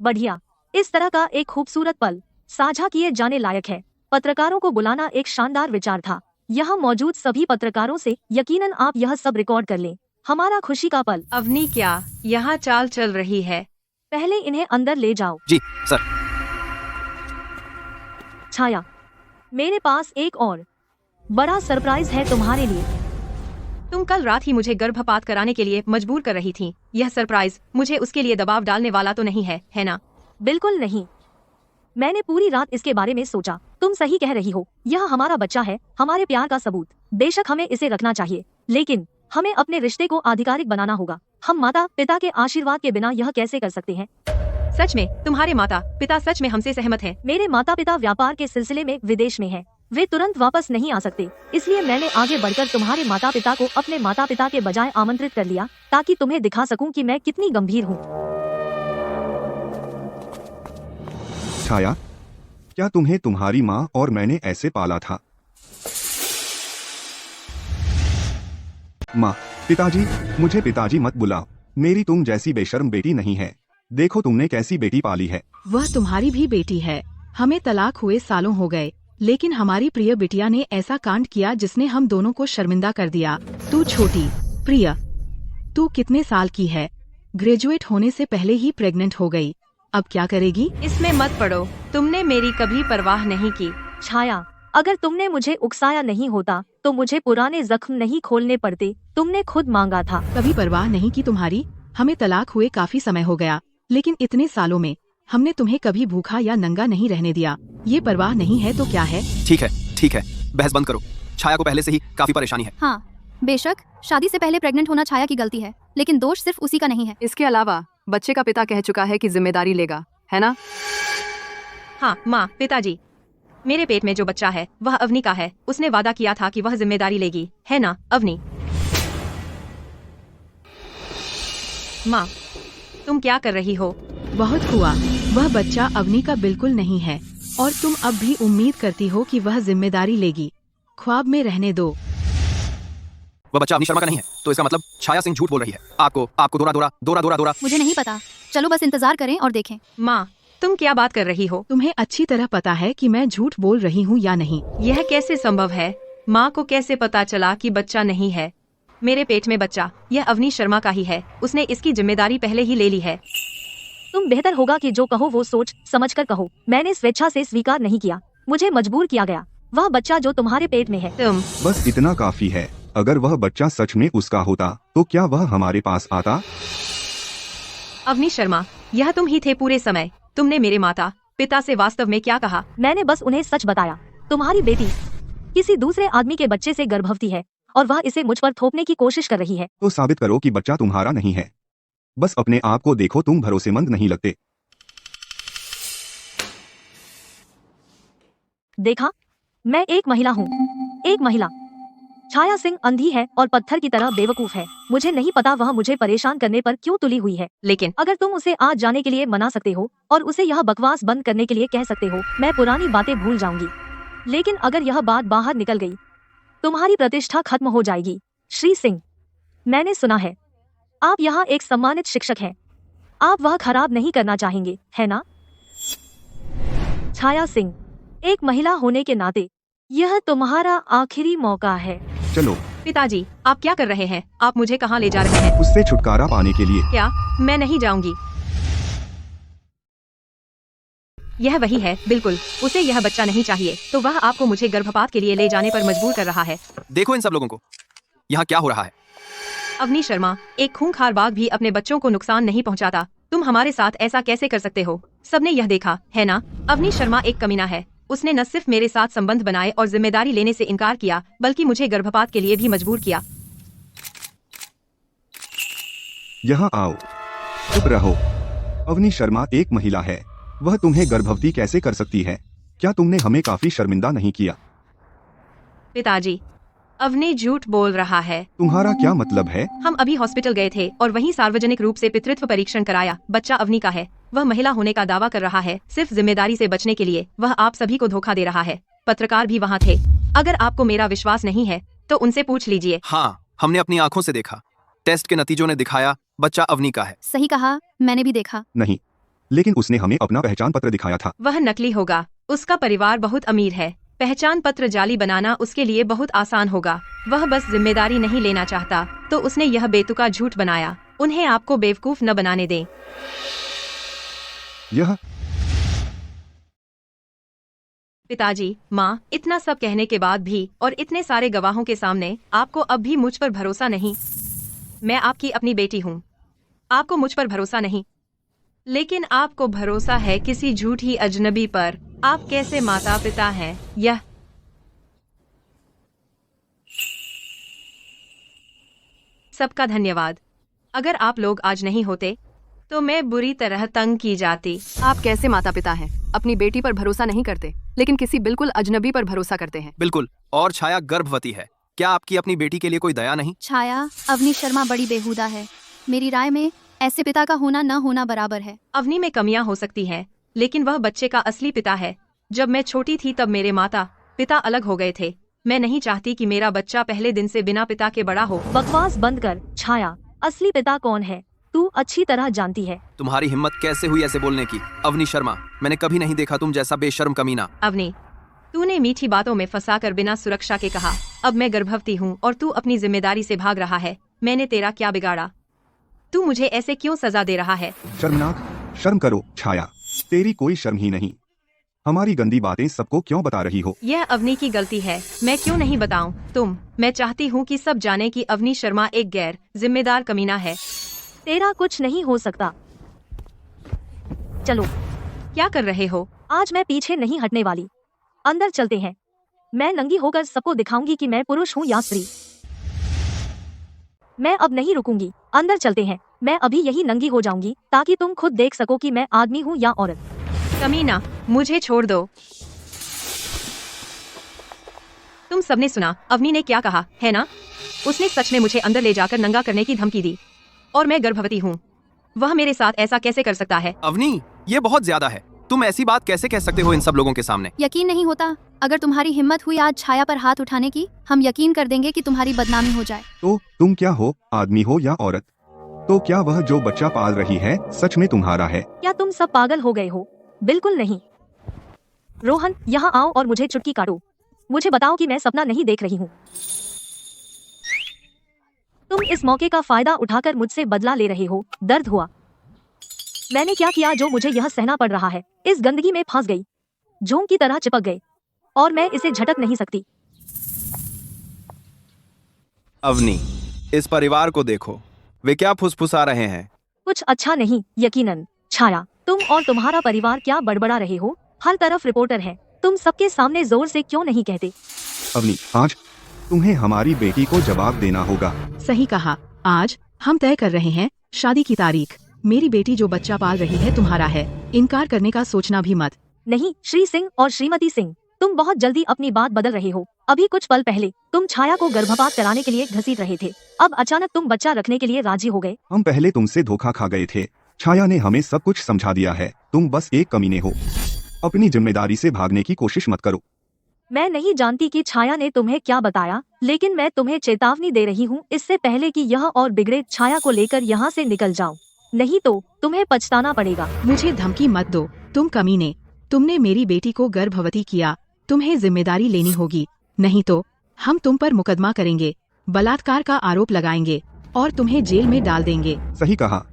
बढ़िया, इस तरह का एक खूबसूरत पल साझा किए जाने लायक है। पत्रकारों को बुलाना एक शानदार विचार था। यहाँ मौजूद सभी पत्रकारों से यकीनन आप यह सब रिकॉर्ड कर लें। हमारा खुशी का पल। अवनी, क्या यहाँ चाल चल रही है? पहले इन्हें अंदर ले जाओ। जी सर। छाया, मेरे पास एक और बड़ा सरप्राइज है तुम्हारे लिए। तुम कल रात ही मुझे गर्भपात कराने के लिए मजबूर कर रही थी। यह सरप्राइज मुझे उसके लिए दबाव डालने वाला तो नहीं है ना? बिल्कुल नहीं, मैंने पूरी रात इसके बारे में सोचा। तुम सही कह रही हो, यह हमारा बच्चा है, हमारे प्यार का सबूत। बेशक हमें इसे रखना चाहिए, लेकिन हमें अपने रिश्ते को आधिकारिक बनाना होगा। हम माता पिता के आशीर्वाद के बिना यह कैसे कर सकते हैं? सच में तुम्हारे माता पिता सच में हमसे सहमत हैं? मेरे माता पिता व्यापार के सिलसिले में विदेश में हैं। वे तुरंत वापस नहीं आ सकते, इसलिए मैंने आगे बढ़कर तुम्हारे माता पिता को अपने माता पिता के बजाय आमंत्रित कर लिया, ताकि तुम्हें दिखा सकूं कि मैं कितनी गंभीर हूँ। छाया, क्या तुम्हें तुम्हारी माँ और मैंने ऐसे पाला था? माँ, पिताजी, मुझे पिताजी मत बुलाओ। मेरी तुम जैसी बेशर्म बेटी नहीं है। देखो तुमने कैसी बेटी पाली है। वह तुम्हारी भी बेटी है। हमें तलाक हुए सालों हो गए, लेकिन हमारी प्रिय बिटिया ने ऐसा कांड किया जिसने हम दोनों को शर्मिंदा कर दिया। तू छोटी, प्रिय, तू कितने साल की है? ग्रेजुएट होने से पहले ही प्रेग्नेंट हो गई। अब क्या करेगी? इसमें मत पड़ो, तुमने मेरी कभी परवाह नहीं की। छाया, अगर तुमने मुझे उकसाया नहीं होता तो मुझे पुराने जख्म नहीं खोलने पड़ते। तुमने खुद मांगा था। कभी परवाह नहीं की तुम्हारी। हमें तलाक हुए काफी समय हो गया, लेकिन इतने सालों में हमने तुम्हें कभी भूखा या नंगा नहीं रहने दिया। ये परवाह नहीं है तो क्या है? ठीक है, बहस बंद करो। छाया को पहले से ही काफी परेशानी है। हाँ, बेशक शादी से पहले प्रेग्नेंट होना छाया की गलती है, लेकिन दोष सिर्फ उसी का नहीं है। इसके अलावा बच्चे का पिता कह चुका है कि जिम्मेदारी लेगा, है ना? हाँ माँ, पिताजी, मेरे पेट में जो बच्चा है वह अवनी का है। उसने वादा किया था कि वह जिम्मेदारी लेगी, है ना अवनी? माँ, तुम क्या कर रही हो? बहुत हुआ, वह बच्चा अवनी का बिल्कुल नहीं है, और तुम अब भी उम्मीद करती हो कि वह जिम्मेदारी लेगी। ख्वाब में रहने दो। वह बच्चा अवनी शर्मा का नहीं है, तो इसका मतलब छाया सिंह झूठ बोल रही है। आपको दोरा। मुझे नहीं पता, चलो बस इंतजार करें और देखें। माँ, तुम क्या बात कर रही हो? तुम्हें अच्छी तरह पता है कि मैं झूठ बोल रही हूँ या नहीं। यह कैसे संभव है? माँ को कैसे पता चला कि बच्चा नहीं है? मेरे पेट में बच्चा यह अवनी शर्मा का ही है। उसने इसकी जिम्मेदारी पहले ही ले ली है। तुम बेहतर होगा कि जो कहो वो सोच समझ कर कहो। मैंने स्वेच्छा से स्वीकार नहीं किया, मुझे मजबूर किया गया। वह बच्चा जो तुम्हारे पेट में है। तुम बस इतना काफी है। अगर वह बच्चा सच में उसका होता तो क्या वह हमारे पास आता? अवनी शर्मा, यह तुम ही थे पूरे समय। तुमने मेरे माता पिता से वास्तव में क्या कहा? मैंने बस उन्हें सच बताया। तुम्हारी बेटी किसी दूसरे आदमी के बच्चे से गर्भवती है और वह इसे मुझ पर थोपने की कोशिश कर रही है। तो साबित करो कि बच्चा तुम्हारा नहीं है। बस अपने आप को देखो, तुम भरोसेमंद नहीं लगते। देखा, मैं एक महिला हूँ, एक महिला। छाया सिंह अंधी है और पत्थर की तरह बेवकूफ है। मुझे नहीं पता वह मुझे परेशान करने पर क्यों तुली हुई है। लेकिन अगर तुम उसे आज जाने के लिए मना सकते हो और उसे यह बकवास बंद करने के लिए कह सकते हो, मैं पुरानी बातें भूल जाऊंगी। लेकिन अगर यह बात बाहर निकल गई, तुम्हारी प्रतिष्ठा खत्म हो जाएगी। श्री सिंह, मैंने सुना है आप यहाँ एक सम्मानित शिक्षक हैं। आप वह खराब नहीं करना चाहेंगे, है ना? छाया सिंह, एक महिला होने के नाते यह तुम्हारा आखिरी मौका है। चलो। पिताजी, आप क्या कर रहे हैं? आप मुझे कहाँ ले जा रहे हैं? उससे छुटकारा पाने के लिए। क्या? मैं नहीं जाऊंगी। यह वही है, बिल्कुल। उसे यह बच्चा नहीं चाहिए, तो वह आपको मुझे गर्भपात के लिए ले जाने पर मजबूर कर रहा है। देखो इन सब लोगों को, यहाँ क्या हो रहा है? अवनी शर्मा, एक खूंखार बाघ भी अपने बच्चों को नुकसान नहीं पहुँचाता। तुम हमारे साथ ऐसा कैसे कर सकते हो? सबने यह देखा है ना? अवनी शर्मा एक कमीना है। उसने न सिर्फ मेरे साथ संबंध बनाए और जिम्मेदारी लेने से इनकार किया, बल्कि मुझे गर्भपात के लिए भी मजबूर किया। यहाँ आओ। चुप रहो। अवनी शर्मा एक महिला है। वह तुम्हें गर्भवती कैसे कर सकती है? क्या तुमने हमें काफी शर्मिंदा नहीं किया? पिताजी, अवनी झूठ बोल रहा है। तुम्हारा क्या मतलब है? हम अभी हॉस्पिटल गए थे और वहीं सार्वजनिक रूप से पितृत्व परीक्षण कराया। बच्चा अवनी का है। वह महिला होने का दावा कर रहा है, सिर्फ जिम्मेदारी से बचने के लिए। वह आप सभी को धोखा दे रहा है। पत्रकार भी वहाँ थे। अगर आपको मेरा विश्वास नहीं है तो उनसे पूछ लीजिए। हाँ, हमने अपनी आंखों से देखा। टेस्ट के नतीजों ने दिखाया बच्चा अवनी का है। सही कहा, मैंने भी देखा। नहीं, लेकिन उसने हमें अपना पहचान पत्र दिखाया था। वह नकली होगा। उसका परिवार बहुत अमीर है। पहचान पत्र जाली बनाना उसके लिए बहुत आसान होगा। वह बस जिम्मेदारी नहीं लेना चाहता, तो उसने यह बेतुका झूठ बनाया। उन्हें आपको बेवकूफ न बनाने दें। यह पिताजी, माँ, इतना सब कहने के बाद भी और इतने सारे गवाहों के सामने आपको अब भी मुझ पर भरोसा नहीं? मैं आपकी अपनी बेटी हूँ। आपको मुझ पर भरोसा नहीं, लेकिन आपको भरोसा है किसी झूठी अजनबी पर। आप कैसे माता पिता हैं? यह सबका धन्यवाद। अगर आप लोग आज नहीं होते तो मैं बुरी तरह तंग की जाती। आप कैसे माता पिता हैं? अपनी बेटी पर भरोसा नहीं करते, लेकिन किसी बिल्कुल अजनबी पर भरोसा करते हैं। बिल्कुल। और छाया गर्भवती है। क्या आपकी अपनी बेटी के लिए कोई दया नहीं? छाया, अवनी शर्मा बड़ी बेहुदा है। मेरी राय में ऐसे पिता का होना न होना बराबर है। अवनी में कमियां हो सकती हैं, लेकिन वह बच्चे का असली पिता है। जब मैं छोटी थी तब मेरे माता पिता अलग हो गए थे। मैं नहीं चाहती कि मेरा बच्चा पहले दिन से बिना पिता के बड़ा हो। बकवास बंद कर। छाया, असली पिता कौन है तू अच्छी तरह जानती है। तुम्हारी हिम्मत कैसे हुई ऐसे बोलने की? अवनी शर्मा, मैंने कभी नहीं देखा तुम जैसा बेशर्म कमीना। अवनी, तूने मीठी बातों में फंसाकर बिना सुरक्षा के कहा अब मैं गर्भवती हूँ और तू अपनी जिम्मेदारी से भाग रहा है। मैंने तेरा क्या बिगाड़ा? तू मुझे ऐसे क्यों सजा दे रहा है? शर्मनाक। शर्म करो छाया, तेरी कोई शर्म ही नहीं। हमारी गंदी बातें सबको क्यों बता रही हो? यह अवनी की गलती है। मैं क्यों नहीं बताऊं? मैं चाहती हूँ कि सब जाने कि अवनी शर्मा एक गैर जिम्मेदार कमीना है। तेरा कुछ नहीं हो सकता। चलो। क्या कर रहे हो? आज मैं पीछे नहीं हटने वाली। अंदर चलते हैं। मैं नंगी होकर सबको दिखाऊंगी कि मैं पुरुष हूँ या स्त्री। मैं अब नहीं रुकूंगी। अंदर चलते हैं। मैं अभी यही नंगी हो जाऊंगी ताकि तुम खुद देख सको कि मैं आदमी हूँ या औरत। कमीना, मुझे छोड़ दो। तुम सबने सुना अवनी ने क्या कहा, है ना? उसने सच में मुझे अंदर ले जाकर नंगा करने की धमकी दी और मैं गर्भवती हूँ। वह मेरे साथ ऐसा कैसे कर सकता है? अवनी, ये बहुत ज्यादा है। तुम ऐसी बात कैसे कह सकते हो इन सब लोगों के सामने? यकीन नहीं होता? अगर तुम्हारी हिम्मत हुई आज छाया पर हाथ उठाने की, हम यकीन कर देंगे कि तुम्हारी बदनामी हो जाए। तो तुम क्या हो, आदमी हो या औरत? तो क्या वह जो बच्चा पाल रही है सच में तुम्हारा है? क्या तुम सब पागल हो गए हो? बिल्कुल नहीं। रोहन, यहाँ आओ और मुझे चुटकी काटो। मुझे बताओ कि मैं सपना नहीं देख रही हूँ। तुम इस मौके का फायदा उठाकर मुझसे बदला ले रहे हो। दर्द हुआ। मैंने क्या किया जो मुझे यह सहना पड़ रहा है? इस गंदगी में फंस गई, झोंक की तरह चिपक गए और मैं इसे झटक नहीं सकती। अवनी, इस परिवार को देखो, वे क्या फुसफुसा रहे हैं। कुछ अच्छा नहीं, यकीनन। छाया, तुम और तुम्हारा परिवार क्या बड़बड़ा रहे हो? हर तरफ रिपोर्टर है, तुम सबके सामने जोर से क्यों नहीं कहते? अवनी, आज तुम्हें हमारी बेटी को जवाब देना होगा। सही कहा। आज हम तय कर रहे हैं शादी की तारीख। मेरी बेटी जो बच्चा पाल रही है तुम्हारा है, इनकार करने का सोचना भी मत। नहीं श्री सिंह और श्रीमती सिंह, तुम बहुत जल्दी अपनी बात बदल रहे हो। अभी कुछ पल पहले तुम छाया को गर्भपात कराने के लिए घसीट रहे थे, अब अचानक तुम बच्चा रखने के लिए राजी हो गए। हम पहले तुमसे धोखा खा गए थे। छाया ने हमें सब कुछ समझा दिया है। तुम बस एक कमीने हो। अपनी जिम्मेदारी से भागने की कोशिश मत करो। मैं नहीं जानती कि छाया ने तुम्हें क्या बताया, लेकिन मैं तुम्हें चेतावनी दे रही हूँ, इससे पहले कि यह और बिगड़े। छाया को लेकर यहाँ से निकल जाओ, नहीं तो तुम्हें पछताना पड़ेगा। मुझे धमकी मत दो, तुम कमीने। तुमने मेरी बेटी को गर्भवती किया, तुम्हें जिम्मेदारी लेनी होगी, नहीं तो हम तुम पर मुकदमा करेंगे, बलात्कार का आरोप लगाएंगे और तुम्हें जेल में डाल देंगे। सही कहा।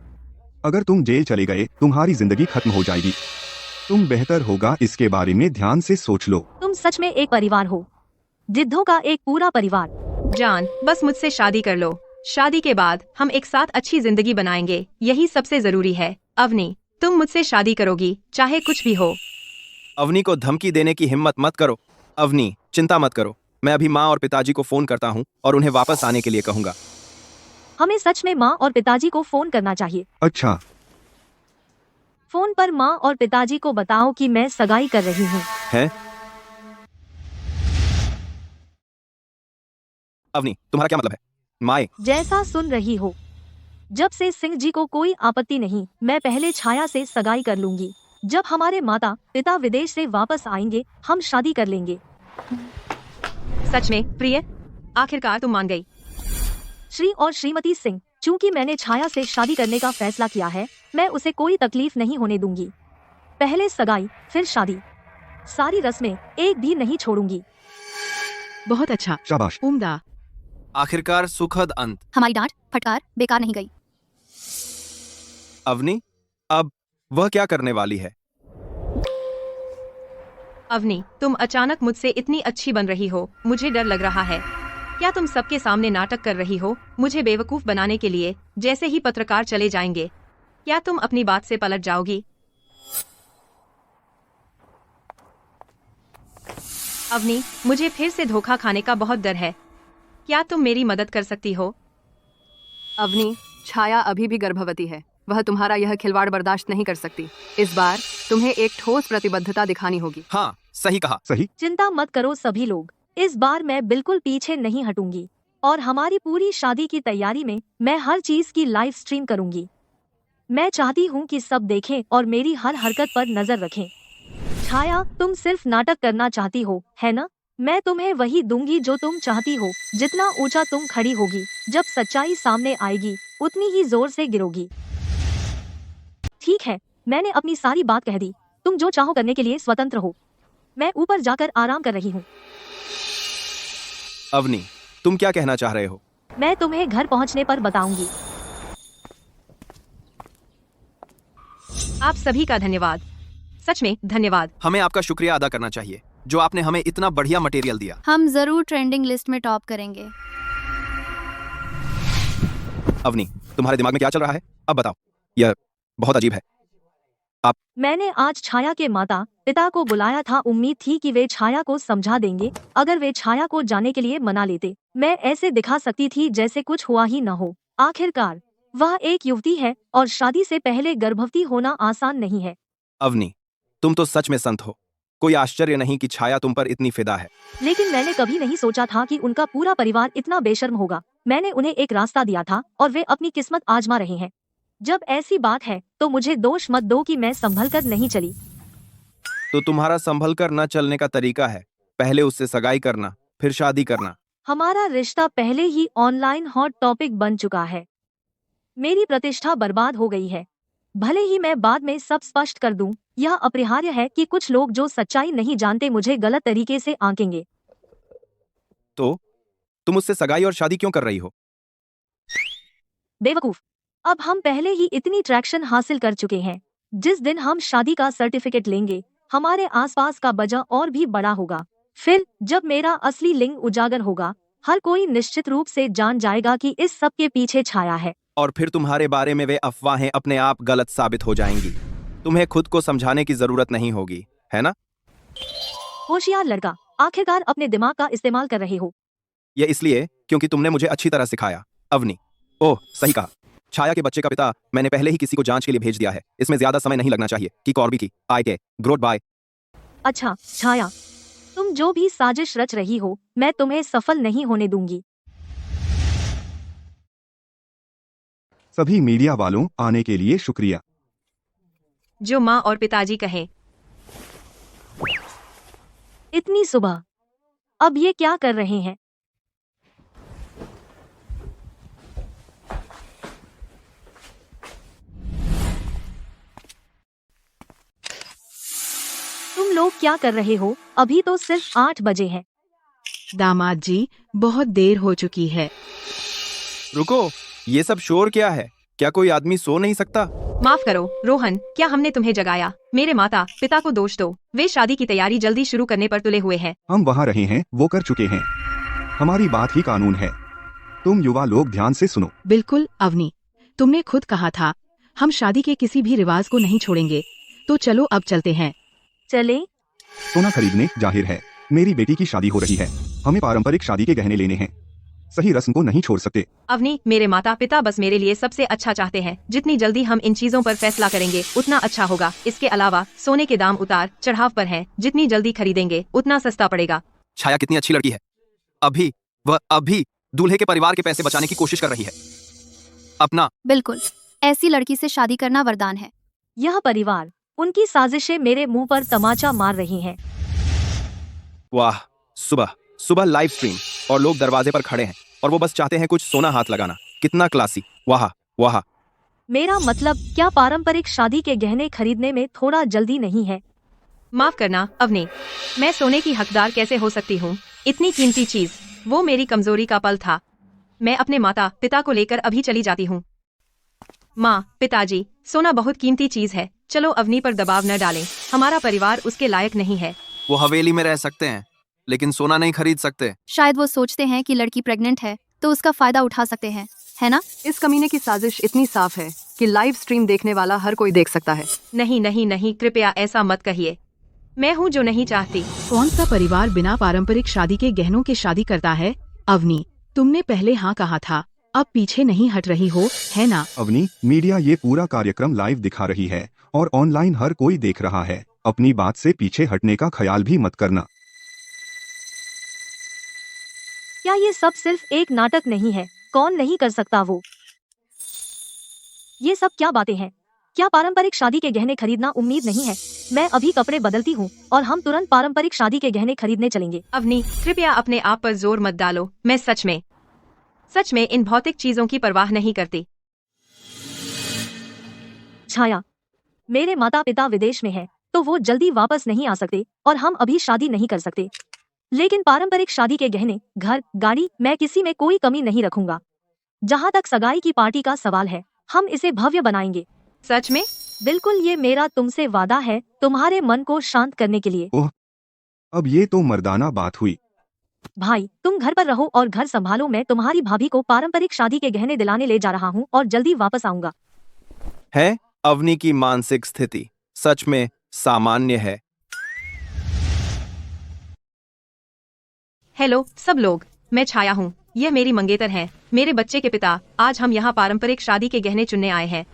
अगर तुम जेल चले गए तुम्हारी जिंदगी खत्म हो जाएगी। तुम बेहतर होगा इसके बारे में ध्यान से सोच लो। तुम सच में एक परिवार हो, जिद्दों का एक पूरा परिवार। जान, बस मुझसे शादी कर लो। शादी के बाद हम एक साथ अच्छी जिंदगी बनाएंगे, यही सबसे जरूरी है। अवनी, तुम मुझसे शादी करोगी चाहे कुछ भी हो। अवनी को धमकी देने की हिम्मत मत करो। अवनी, चिंता मत करो, मैं अभी माँ और पिताजी को फोन करता हूँ और उन्हें वापस आने के लिए कहूँगा। हमें सच में माँ और पिताजी को फोन करना चाहिए। अच्छा, फोन पर माँ और पिताजी को बताओ कि मैं सगाई कर रही हूँ। हैं? अवनी, तुम्हारा क्या मतलब है? माए, जैसा सुन रही हो, जब से सिंह जी को कोई आपत्ति नहीं, मैं पहले छाया से सगाई कर लूंगी। जब हमारे माता पिता विदेश से वापस आएंगे, हम शादी कर लेंगे। सच में प्रिय, आखिरकार तुम मान गई। श्री और श्रीमती सिंह, चूंकि मैंने छाया से शादी करने का फैसला किया है, मैं उसे कोई तकलीफ नहीं होने दूंगी। पहले सगाई फिर शादी, सारी रस्में एक भी नहीं छोड़ूंगी। बहुत अच्छा, शाबाश। उम्दा। आखिरकार सुखद अंत। हमारी डांट फटकार बेकार नहीं गई। अवनी, अब वह क्या करने वाली है? अवनी, तुम अचानक मुझसे इतनी अच्छी बन रही हो, मुझे डर लग रहा है। क्या तुम सबके सामने नाटक कर रही हो, मुझे बेवकूफ बनाने के लिए? जैसे ही पत्रकार चले जाएंगे, क्या तुम अपनी बात से पलट जाओगी? अवनी, मुझे फिर से धोखा खाने का बहुत डर है। क्या तुम मेरी मदद कर सकती हो? अवनी, छाया अभी भी गर्भवती है। वह तुम्हारा यह खिलवाड़ बर्दाश्त नहीं कर सकती। इस बार तुम्हें एक ठोस प्रतिबद्धता दिखानी होगी। हाँ, सही कहा। सही। चिंता मत करो सभी लोग, इस बार मैं बिल्कुल पीछे नहीं हटूंगी और हमारी पूरी शादी की तैयारी में मैं हर चीज की लाइव स्ट्रीम करूंगी। मैं चाहती हूँ कि सब देखें और मेरी हर हरकत पर नजर रखें। छाया, तुम सिर्फ नाटक करना चाहती हो, है ना? मैं तुम्हें वही दूंगी जो तुम चाहती हो। जितना ऊंचा तुम खड़ी होगी, जब सच्चाई सामने आएगी, उतनी ही जोर से गिरोगी। ठीक है, मैंने अपनी सारी बात कह दी। तुम जो चाहो करने के लिए स्वतंत्र हो। मैं ऊपर जाकर आराम कर रही हूँ। अवनी, तुम क्या कहना चाह रहे हो? मैं तुम्हें घर पहुँचने पर बताऊंगी। आप सभी का धन्यवाद, सच में धन्यवाद। हमें आपका शुक्रिया अदा करना चाहिए जो आपने हमें इतना बढ़िया मटेरियल दिया। हम जरूर ट्रेंडिंग लिस्ट में टॉप करेंगे। अवनी, तुम्हारे दिमाग में क्या चल रहा है? अब बताओ, यह बहुत अजीब है। मैंने आज छाया के माता पिता को बुलाया था। उम्मीद थी कि वे छाया को समझा देंगे। अगर वे छाया को जाने के लिए मना लेते, मैं ऐसे दिखा सकती थी जैसे कुछ हुआ ही न हो। आखिरकार वह एक युवती है और शादी से पहले गर्भवती होना आसान नहीं है। अवनी, तुम तो सच में संत हो। कोई आश्चर्य नहीं कि छाया तुम पर इतनी फिदा है। लेकिन मैंने कभी नहीं सोचा था कि उनका पूरा परिवार इतना बेशर्म होगा। मैंने उन्हें एक रास्ता दिया था और वे अपनी किस्मत आजमा रहे हैं। जब ऐसी बात है तो मुझे दोष मत दो कि मैं संभल कर नहीं चली। तो तुम्हारा संभल कर न चलने का तरीका है पहले उससे सगाई करना, फिर शादी करना। हमारा रिश्ता पहले ही ऑनलाइन हॉट टॉपिक बन चुका है। मेरी प्रतिष्ठा बर्बाद हो गई है। भले ही मैं बाद में सब स्पष्ट कर दूं, यह अपरिहार्य है कि कुछ लोग जो सच्चाई नहीं जानते मुझे गलत तरीके से आंकेंगे। तो तुम उससे सगाई और शादी क्यों कर रही हो? बेवकूफ, अब हम पहले ही इतनी ट्रैक्शन हासिल कर चुके हैं। जिस दिन हम शादी का सर्टिफिकेट लेंगे, हमारे आसपास का बजा और भी बड़ा होगा। फिर जब मेरा असली लिंग उजागर होगा, हर कोई निश्चित रूप से जान जाएगा कि इस सब के पीछे छाया है। और फिर तुम्हारे बारे में वे अफवाहें अपने आप गलत साबित हो जाएंगी। तुम्हें खुद को समझाने की जरूरत नहीं होगी, है ना? होशियार लड़का, आखिरकार अपने दिमाग का इस्तेमाल कर रहे हो। ये इसलिए क्योंकि तुमने मुझे अच्छी तरह सिखाया, अवनी। ओह, सही कहा। छाया के बच्चे का पिता मैंने पहले ही किसी को जांच के लिए भेज दिया है। इसमें ज्यादा समय नहीं लगना चाहिए। की कॉर्बी की आई के ग्रोथ बाय। अच्छा छाया, तुम जो भी साजिश रच रही हो, मैं तुम्हें सफल नहीं होने दूंगी। सभी मीडिया वालों आने के लिए शुक्रिया। जो माँ और पिताजी कहें। इतनी सुबह, अब ये क्या कर रहे हैं? तुम लोग क्या कर रहे हो? अभी तो सिर्फ 8 बजे हैं। दामाद जी, बहुत देर हो चुकी है। रुको, ये सब शोर क्या है? क्या कोई आदमी सो नहीं सकता? माफ करो रोहन, क्या हमने तुम्हें जगाया? मेरे माता पिता को दोष दो, वे शादी की तैयारी जल्दी शुरू करने पर तुले हुए हैं। हम वहाँ रहे हैं, वो कर चुके हैं। हमारी बात ही कानून है। तुम युवा लोग ध्यान से सुनो। बिल्कुल अवनी, तुमने खुद कहा था हम शादी के किसी भी रिवाज को नहीं छोड़ेंगे। तो चलो अब चलते हैं। चले? सोना खरीदने जाहिर है। मेरी बेटी की शादी हो रही है, हमें पारंपरिक शादी के गहने लेने हैं। सही रस्म को नहीं छोड़ सकते। अवनी, मेरे माता पिता बस मेरे लिए सबसे अच्छा चाहते हैं। जितनी जल्दी हम इन चीजों पर फैसला करेंगे उतना अच्छा होगा। इसके अलावा सोने के दाम उतार चढ़ाव पर हैं। जितनी जल्दी खरीदेंगे उतना सस्ता पड़ेगा। छाया कितनी अच्छी लड़की है। वह अभी दूल्हे के परिवार के पैसे बचाने की कोशिश कर रही है। अपना बिल्कुल, ऐसी लड़की से शादी करना वरदान है। यह परिवार, उनकी साजिशें मेरे मुंह पर तमाचा मार रही हैं। वाह, सुबह सुबह लाइव स्ट्रीम और लोग दरवाजे पर खड़े हैं और वो बस चाहते हैं कुछ सोना हाथ लगाना। कितना क्लासी। वाह वाह। मेरा मतलब, क्या पारंपरिक शादी के गहने खरीदने में थोड़ा जल्दी नहीं है? माफ करना अवनी, मैं सोने की हकदार कैसे हो सकती हूँ? इतनी कीमती चीज, वो मेरी कमजोरी का पल था। मैं अपने माता पिता को लेकर अभी चली जाती हूँ। माँ पिताजी, सोना बहुत कीमती चीज है। चलो अवनी पर दबाव न डालें, हमारा परिवार उसके लायक नहीं है। वो हवेली में रह सकते हैं लेकिन सोना नहीं खरीद सकते। शायद वो सोचते हैं कि लड़की प्रेग्नेंट है तो उसका फायदा उठा सकते हैं, है ना? इस कमीने की साजिश इतनी साफ है कि लाइव स्ट्रीम देखने वाला हर कोई देख सकता है। नहीं नहीं नहीं, कृपया ऐसा मत कहिए। मैं हूँ जो नहीं चाहती। कौन सा परिवार बिना पारंपरिक शादी के गहनों के शादी करता है? अवनी, तुमने पहले हाँ कहा था, अब पीछे नहीं हट रही हो, है ना? अवनी, मीडिया ये पूरा कार्यक्रम लाइव दिखा रही है और ऑनलाइन हर कोई देख रहा है। अपनी बात से पीछे हटने का ख्याल भी मत करना। क्या ये सब सिर्फ एक नाटक नहीं है? कौन नहीं कर सकता वो? ये सब क्या बातें हैं? क्या पारंपरिक शादी के गहने खरीदना उम्मीद नहीं है? मैं अभी कपड़े बदलती हूँ और हम तुरंत पारंपरिक शादी के गहने खरीदने चलेंगे। अवनी, कृपया अपने आप पर जोर मत डालो। मैं सच में इन भौतिक चीजों की परवाह नहीं करती। छाया, मेरे माता पिता विदेश में हैं, तो वो जल्दी वापस नहीं आ सकते और हम अभी शादी नहीं कर सकते। लेकिन पारंपरिक शादी के गहने, घर, गाड़ी, मैं किसी में कोई कमी नहीं रखूंगा। जहाँ तक सगाई की पार्टी का सवाल है, हम इसे भव्य बनाएंगे। सच में? बिल्कुल, ये मेरा तुमसे वादा है, तुम्हारे मन को शांत करने के लिए। ओह, अब ये तो मर्दाना बात हुई। भाई, तुम घर पर रहो और घर संभालो। मैं तुम्हारी भाभी को पारंपरिक शादी के गहने दिलाने ले जा रहा हूँ और जल्दी वापस आऊंगा। है, अवनी की मानसिक स्थिति सच में सामान्य है। हेलो सब लोग, मैं छाया हूँ। यह मेरी मंगेतर है, मेरे बच्चे के पिता। आज हम यहाँ पारंपरिक शादी के गहने चुनने आए हैं।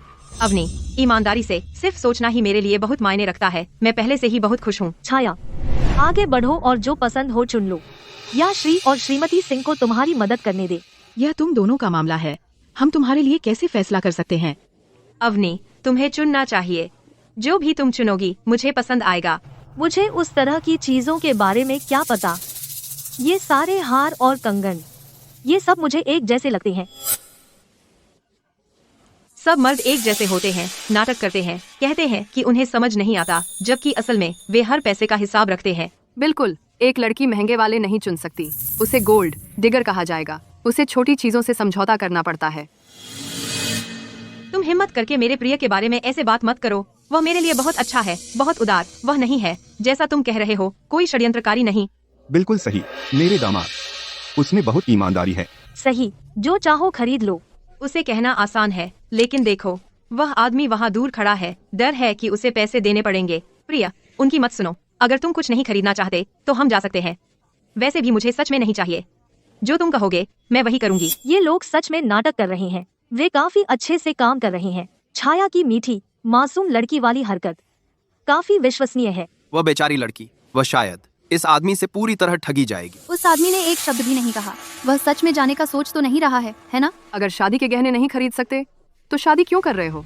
अवनी, ईमानदारी से सिर्फ सोचना ही मेरे लिए बहुत मायने रखता है। मैं पहले से ही बहुत खुश हूँ। छाया, आगे बढ़ो और जो पसंद हो चुन लो। या श्री और श्रीमती सिंह को तुम्हारी मदद करने दे। यह तुम दोनों का मामला है, हम तुम्हारे लिए कैसे फैसला कर सकते हैं? अवनी, तुम्हें चुनना चाहिए। जो भी तुम चुनोगी मुझे पसंद आएगा। मुझे उस तरह की चीजों के बारे में क्या पता। ये सारे हार और कंगन, ये सब मुझे एक जैसे लगते हैं। सब मर्द एक जैसे होते हैं, नाटक करते हैं, कहते हैं कि उन्हें समझ नहीं आता, जबकि असल में वे हर पैसे का हिसाब रखते हैं। बिल्कुल, एक लड़की महंगे वाले नहीं चुन सकती। उसे गोल्ड डिगर कहा जाएगा। उसे छोटी चीजों से समझौता करना पड़ता है। तुम हिम्मत करके मेरे प्रिय के बारे में ऐसे बात मत करो। वह मेरे लिए बहुत अच्छा है, बहुत उदार। वह नहीं है जैसा तुम कह रहे हो, कोई षड्यंत्रकारी नहीं। बिल्कुल सही मेरे दामाद, उसमें बहुत ईमानदारी है। सही, जो चाहो खरीद लो। उसे कहना आसान है, लेकिन देखो वह आदमी वहाँ दूर खड़ा है। डर है कि उसे पैसे देने पड़ेंगे। प्रिया, उनकी मत सुनो। अगर तुम कुछ नहीं खरीदना चाहते तो हम जा सकते हैं। वैसे भी मुझे सच में नहीं चाहिए। जो तुम कहोगे मैं वही करूँगी। ये लोग सच में नाटक कर रहे हैं। वे काफी अच्छे से काम कर रहे हैं। छाया की मीठी मासूम लड़की वाली हरकत काफी विश्वसनीय है। वह बेचारी लड़की, वह शायद इस आदमी से पूरी तरह ठगी जाएगी। उस आदमी ने एक शब्द भी नहीं कहा। वह सच में जाने का सोच तो नहीं रहा है ना? अगर शादी के गहने नहीं खरीद सकते तो शादी क्यों कर रहे हो?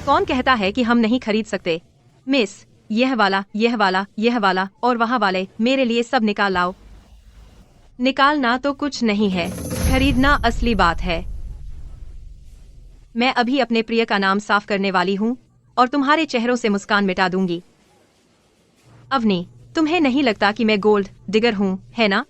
कौन कहता है कि हम नहीं खरीद सकते? मिस, यह वाला, यह वाला, यह वाला और वहाँ वाले, मेरे लिए सब निकाल लाओ। निकालना तो कुछ नहीं है, खरीदना असली बात है। मैं अभी अपने प्रिय का नाम साफ करने वाली हूँ और तुम्हारे चेहरों से मुस्कान मिटा दूंगी। अवनी, तुम्हें नहीं लगता कि मैं गोल्ड डिगर हूँ, है ना?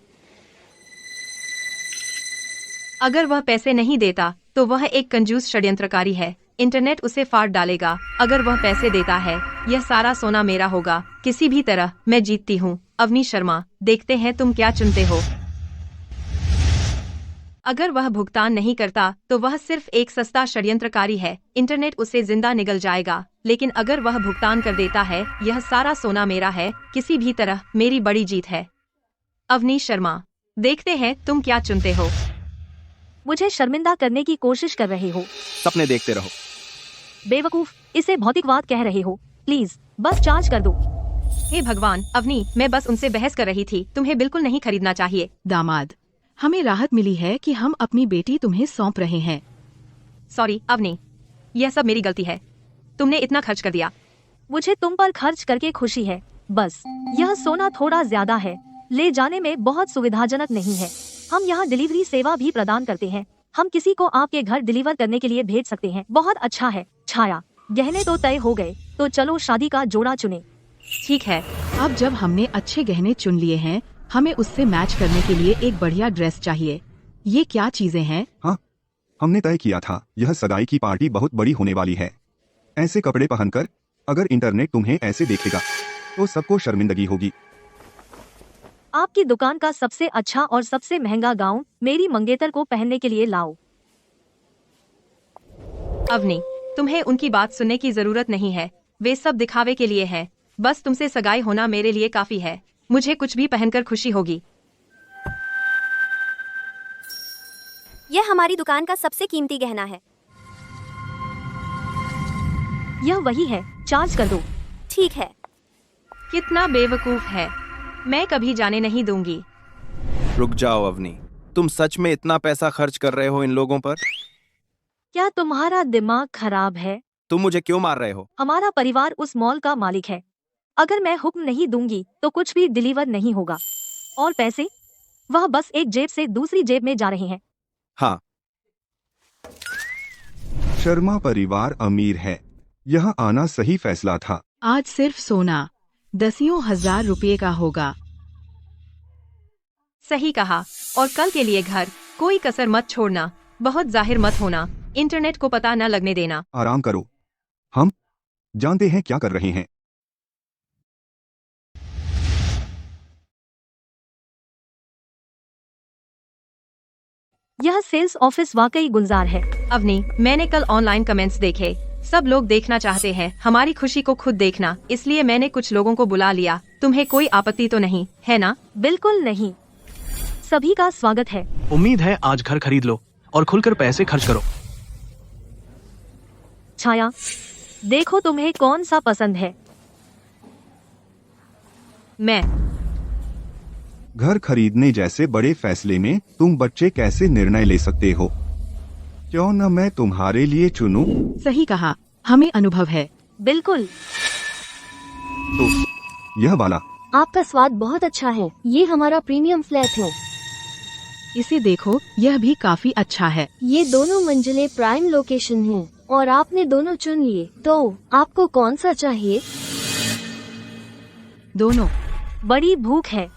अगर वह पैसे नहीं देता तो वह एक कंजूस षड्यंत्रकारी है। इंटरनेट उसे फाड़ डालेगा। अगर वह पैसे देता है, यह सारा सोना मेरा होगा। किसी भी तरह मैं जीतती हूँ। अवनी शर्मा, देखते हैं तुम क्या चुनते हो। अगर वह भुगतान नहीं करता तो वह सिर्फ एक सस्ता षड्यंत्रकारी है। इंटरनेट उसे जिंदा निगल जाएगा। लेकिन अगर वह भुगतान कर देता है, यह सारा सोना मेरा है। किसी भी तरह मेरी बड़ी जीत है। अवनी शर्मा, देखते हैं तुम क्या चुनते हो। मुझे शर्मिंदा करने की कोशिश कर रहे हो। सपने देखते रहो। बेवकूफ, इसे भौतिकवाद कह रहे हो। प्लीज बस चार्ज कर दो। हे भगवान, अवनी, मैं बस उनसे बहस कर रही थी। तुम्हें बिल्कुल नहीं खरीदना चाहिए। दामाद, हमें राहत मिली है कि हम अपनी बेटी तुम्हें सौंप रहे हैं। सॉरी अवनी, यह सब मेरी गलती है। तुमने इतना खर्च कर दिया। मुझे तुम पर खर्च करके खुशी है। बस यह सोना थोड़ा ज्यादा है। ले जाने में बहुत सुविधाजनक नहीं है। हम यहाँ डिलीवरी सेवा भी प्रदान करते हैं। हम किसी को आपके घर डिलीवर करने के लिए भेज सकते हैं। बहुत अच्छा है। छाया, गहने तो तय हो गए, तो चलो शादी का जोड़ा चुने। ठीक है। अब जब हमने अच्छे गहने चुन लिए हैं, हमें उससे मैच करने के लिए एक बढ़िया ड्रेस चाहिए। ये क्या चीजें हैं? हाँ, हमने तय किया था यह सगाई की पार्टी बहुत बड़ी होने वाली है। ऐसे कपड़े पहनकर अगर इंटरनेट तुम्हें ऐसे देखेगा तो सबको शर्मिंदगी होगी। आपकी दुकान का सबसे अच्छा और सबसे महंगा गाउन मेरी मंगेतर को पहनने के लिए लाओ। अवनी, तुम्हें उनकी बात सुनने की जरूरत नहीं है। वे सब दिखावे के लिए है। बस तुमसे सगाई होना मेरे लिए काफी है। मुझे कुछ भी पहनकर खुशी होगी। यह हमारी दुकान का सबसे कीमती गहना है। यह वही है, चार्ज कर दो। ठीक है। कितना बेवकूफ है। मैं कभी जाने नहीं दूंगी। रुक जाओ अवनी, तुम सच में इतना पैसा खर्च कर रहे हो इन लोगों पर? क्या तुम्हारा दिमाग खराब है? तुम मुझे क्यों मार रहे हो? हमारा परिवार उस मॉल का मालिक है। अगर मैं हुक्म नहीं दूंगी तो कुछ भी डिलीवर नहीं होगा। और पैसे, वह बस एक जेब से दूसरी जेब में जा रहे हैं। हाँ, शर्मा परिवार अमीर है। यहाँ आना सही फैसला था। आज सिर्फ सोना 10,000 रुपये का होगा। सही कहा। और कल के लिए घर, कोई कसर मत छोड़ना। बहुत जाहिर मत होना। इंटरनेट को पता न लगने देना। आराम करो, हम जानते हैं क्या कर रहे हैं। यह सेल्स ऑफिस वाकई गुलजार है। अवनी, मैंने कल ऑनलाइन कमेंट्स देखे। सब लोग देखना चाहते हैं हमारी खुशी को खुद देखना, इसलिए मैंने कुछ लोगों को बुला लिया। तुम्हें कोई आपत्ति तो नहीं है ना? बिल्कुल नहीं, सभी का स्वागत है। उम्मीद है आज घर खरीद लो और खुलकर पैसे खर्च करो। छाया, देखो तुम्हें कौन सा पसंद है। मैं घर खरीदने जैसे बड़े फैसले में तुम बच्चे कैसे निर्णय ले सकते हो? क्यों न मैं तुम्हारे लिए चुनूं? सही कहा, हमें अनुभव है। बिल्कुल। तो यह वाला। आपका स्वाद बहुत अच्छा है। ये हमारा प्रीमियम फ्लैट है। इसे देखो, यह भी काफी अच्छा है। ये दोनों मंजिलें प्राइम लोकेशन हैं और आपने दोनों चुन लिए। तो आपको कौन सा चाहिए? दोनों। बड़ी भूख है।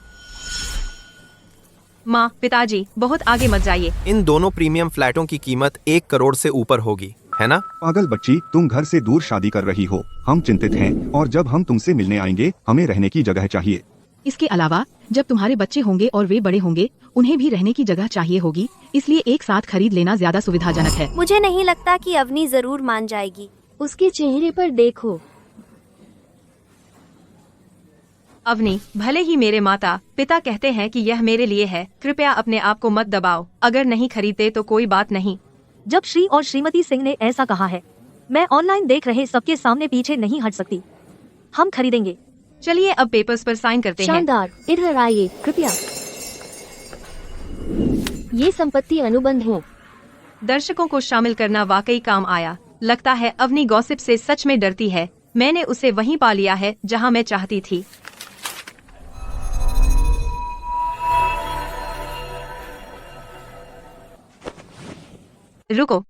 माँ, पिताजी, बहुत आगे मत जाइए। इन दोनों प्रीमियम फ्लैटों की कीमत 1 करोड़ से ऊपर होगी। है ना? पागल बच्ची, तुम घर से दूर शादी कर रही हो। हम चिंतित हैं और जब हम तुमसे मिलने आएंगे हमें रहने की जगह चाहिए। इसके अलावा जब तुम्हारे बच्चे होंगे और वे बड़े होंगे उन्हें भी रहने की जगह चाहिए होगी, इसलिए एक साथ खरीद लेना ज्यादा सुविधाजनक है। मुझे नहीं लगता कि अवनी जरूर मान जाएगी। उसके चेहरे पर देखो। अवनी, भले ही मेरे माता पिता कहते हैं कि यह मेरे लिए है, कृपया अपने आप को मत दबाओ। अगर नहीं खरीदते तो कोई बात नहीं। जब श्री और श्रीमती सिंह ने ऐसा कहा है, मैं ऑनलाइन देख रहे सबके सामने पीछे नहीं हट सकती। हम खरीदेंगे। चलिए अब पेपर्स पर साइन करते हैं। शानदार, इधर आइए कृपया। ये संपत्ति अनुबंध हो। दर्शकों को शामिल करना वाकई काम आया। लगता है अवनी गॉसिप से सच में डरती है। मैंने उसे वहीं पा लिया है जहां मैं चाहती थी। रुको,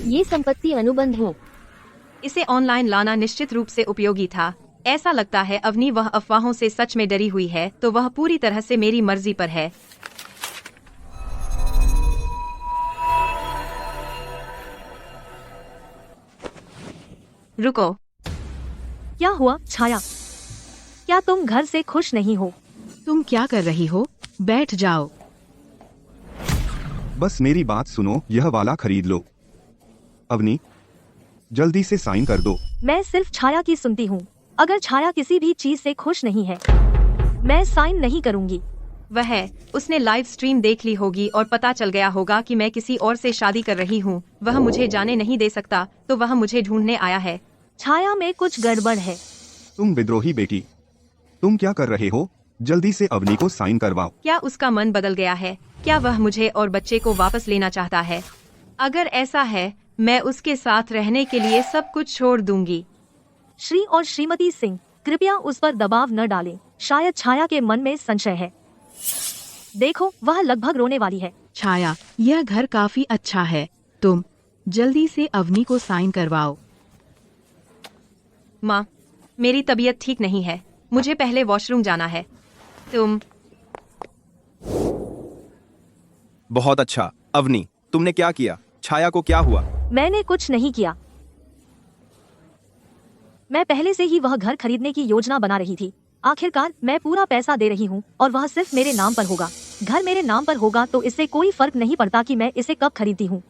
ये संपत्ति अनुबंध हो। इसे ऑनलाइन लाना निश्चित रूप से उपयोगी था। ऐसा लगता है अवनी वह अफवाहों से सच में डरी हुई है, तो वह पूरी तरह से मेरी मर्जी पर है। रुको, क्या हुआ छाया? क्या तुम घर से खुश नहीं हो? तुम क्या कर रही हो? बैठ जाओ। बस मेरी बात सुनो, यह वाला खरीद लो। अवनी, जल्दी से साइन कर दो। मैं सिर्फ छाया की सुनती हूँ। अगर छाया किसी भी चीज से खुश नहीं है, मैं साइन नहीं करूँगी। उसने लाइव स्ट्रीम देख ली होगी और पता चल गया होगा कि मैं किसी और से शादी कर रही हूँ। वह मुझे जाने नहीं दे सकता, तो वह मुझे ढूंढने आया है। छाया में कुछ गड़बड़ है। तुम विद्रोही बेटी, तुम क्या कर रहे हो? जल्दी से अवनी को साइन करवाओ। क्या उसका मन बदल गया है? क्या वह मुझे और बच्चे को वापस लेना चाहता है? अगर ऐसा है, मैं उसके साथ रहने के लिए सब कुछ छोड़ दूंगी। श्री और श्रीमती सिंह, कृपया उस पर दबाव न डालें। शायद छाया के मन में संशय है। देखो, वह लगभग रोने वाली है। छाया, यह घर काफी अच्छा है। तुम जल्दी से अवनी को साइन करवाओ। माँ, मेरी तबीयत ठीक नहीं है। मुझे पहले वॉशरूम जाना है। तुम बहुत अच्छा। अवनी, तुमने क्या किया? छाया को क्या हुआ? मैंने कुछ नहीं किया। मैं पहले से ही वह घर खरीदने की योजना बना रही थी। आखिरकार मैं पूरा पैसा दे रही हूँ और वह सिर्फ मेरे नाम पर होगा। घर मेरे नाम पर होगा तो इससे कोई फर्क नहीं पड़ता कि मैं इसे कब खरीदती हूँ।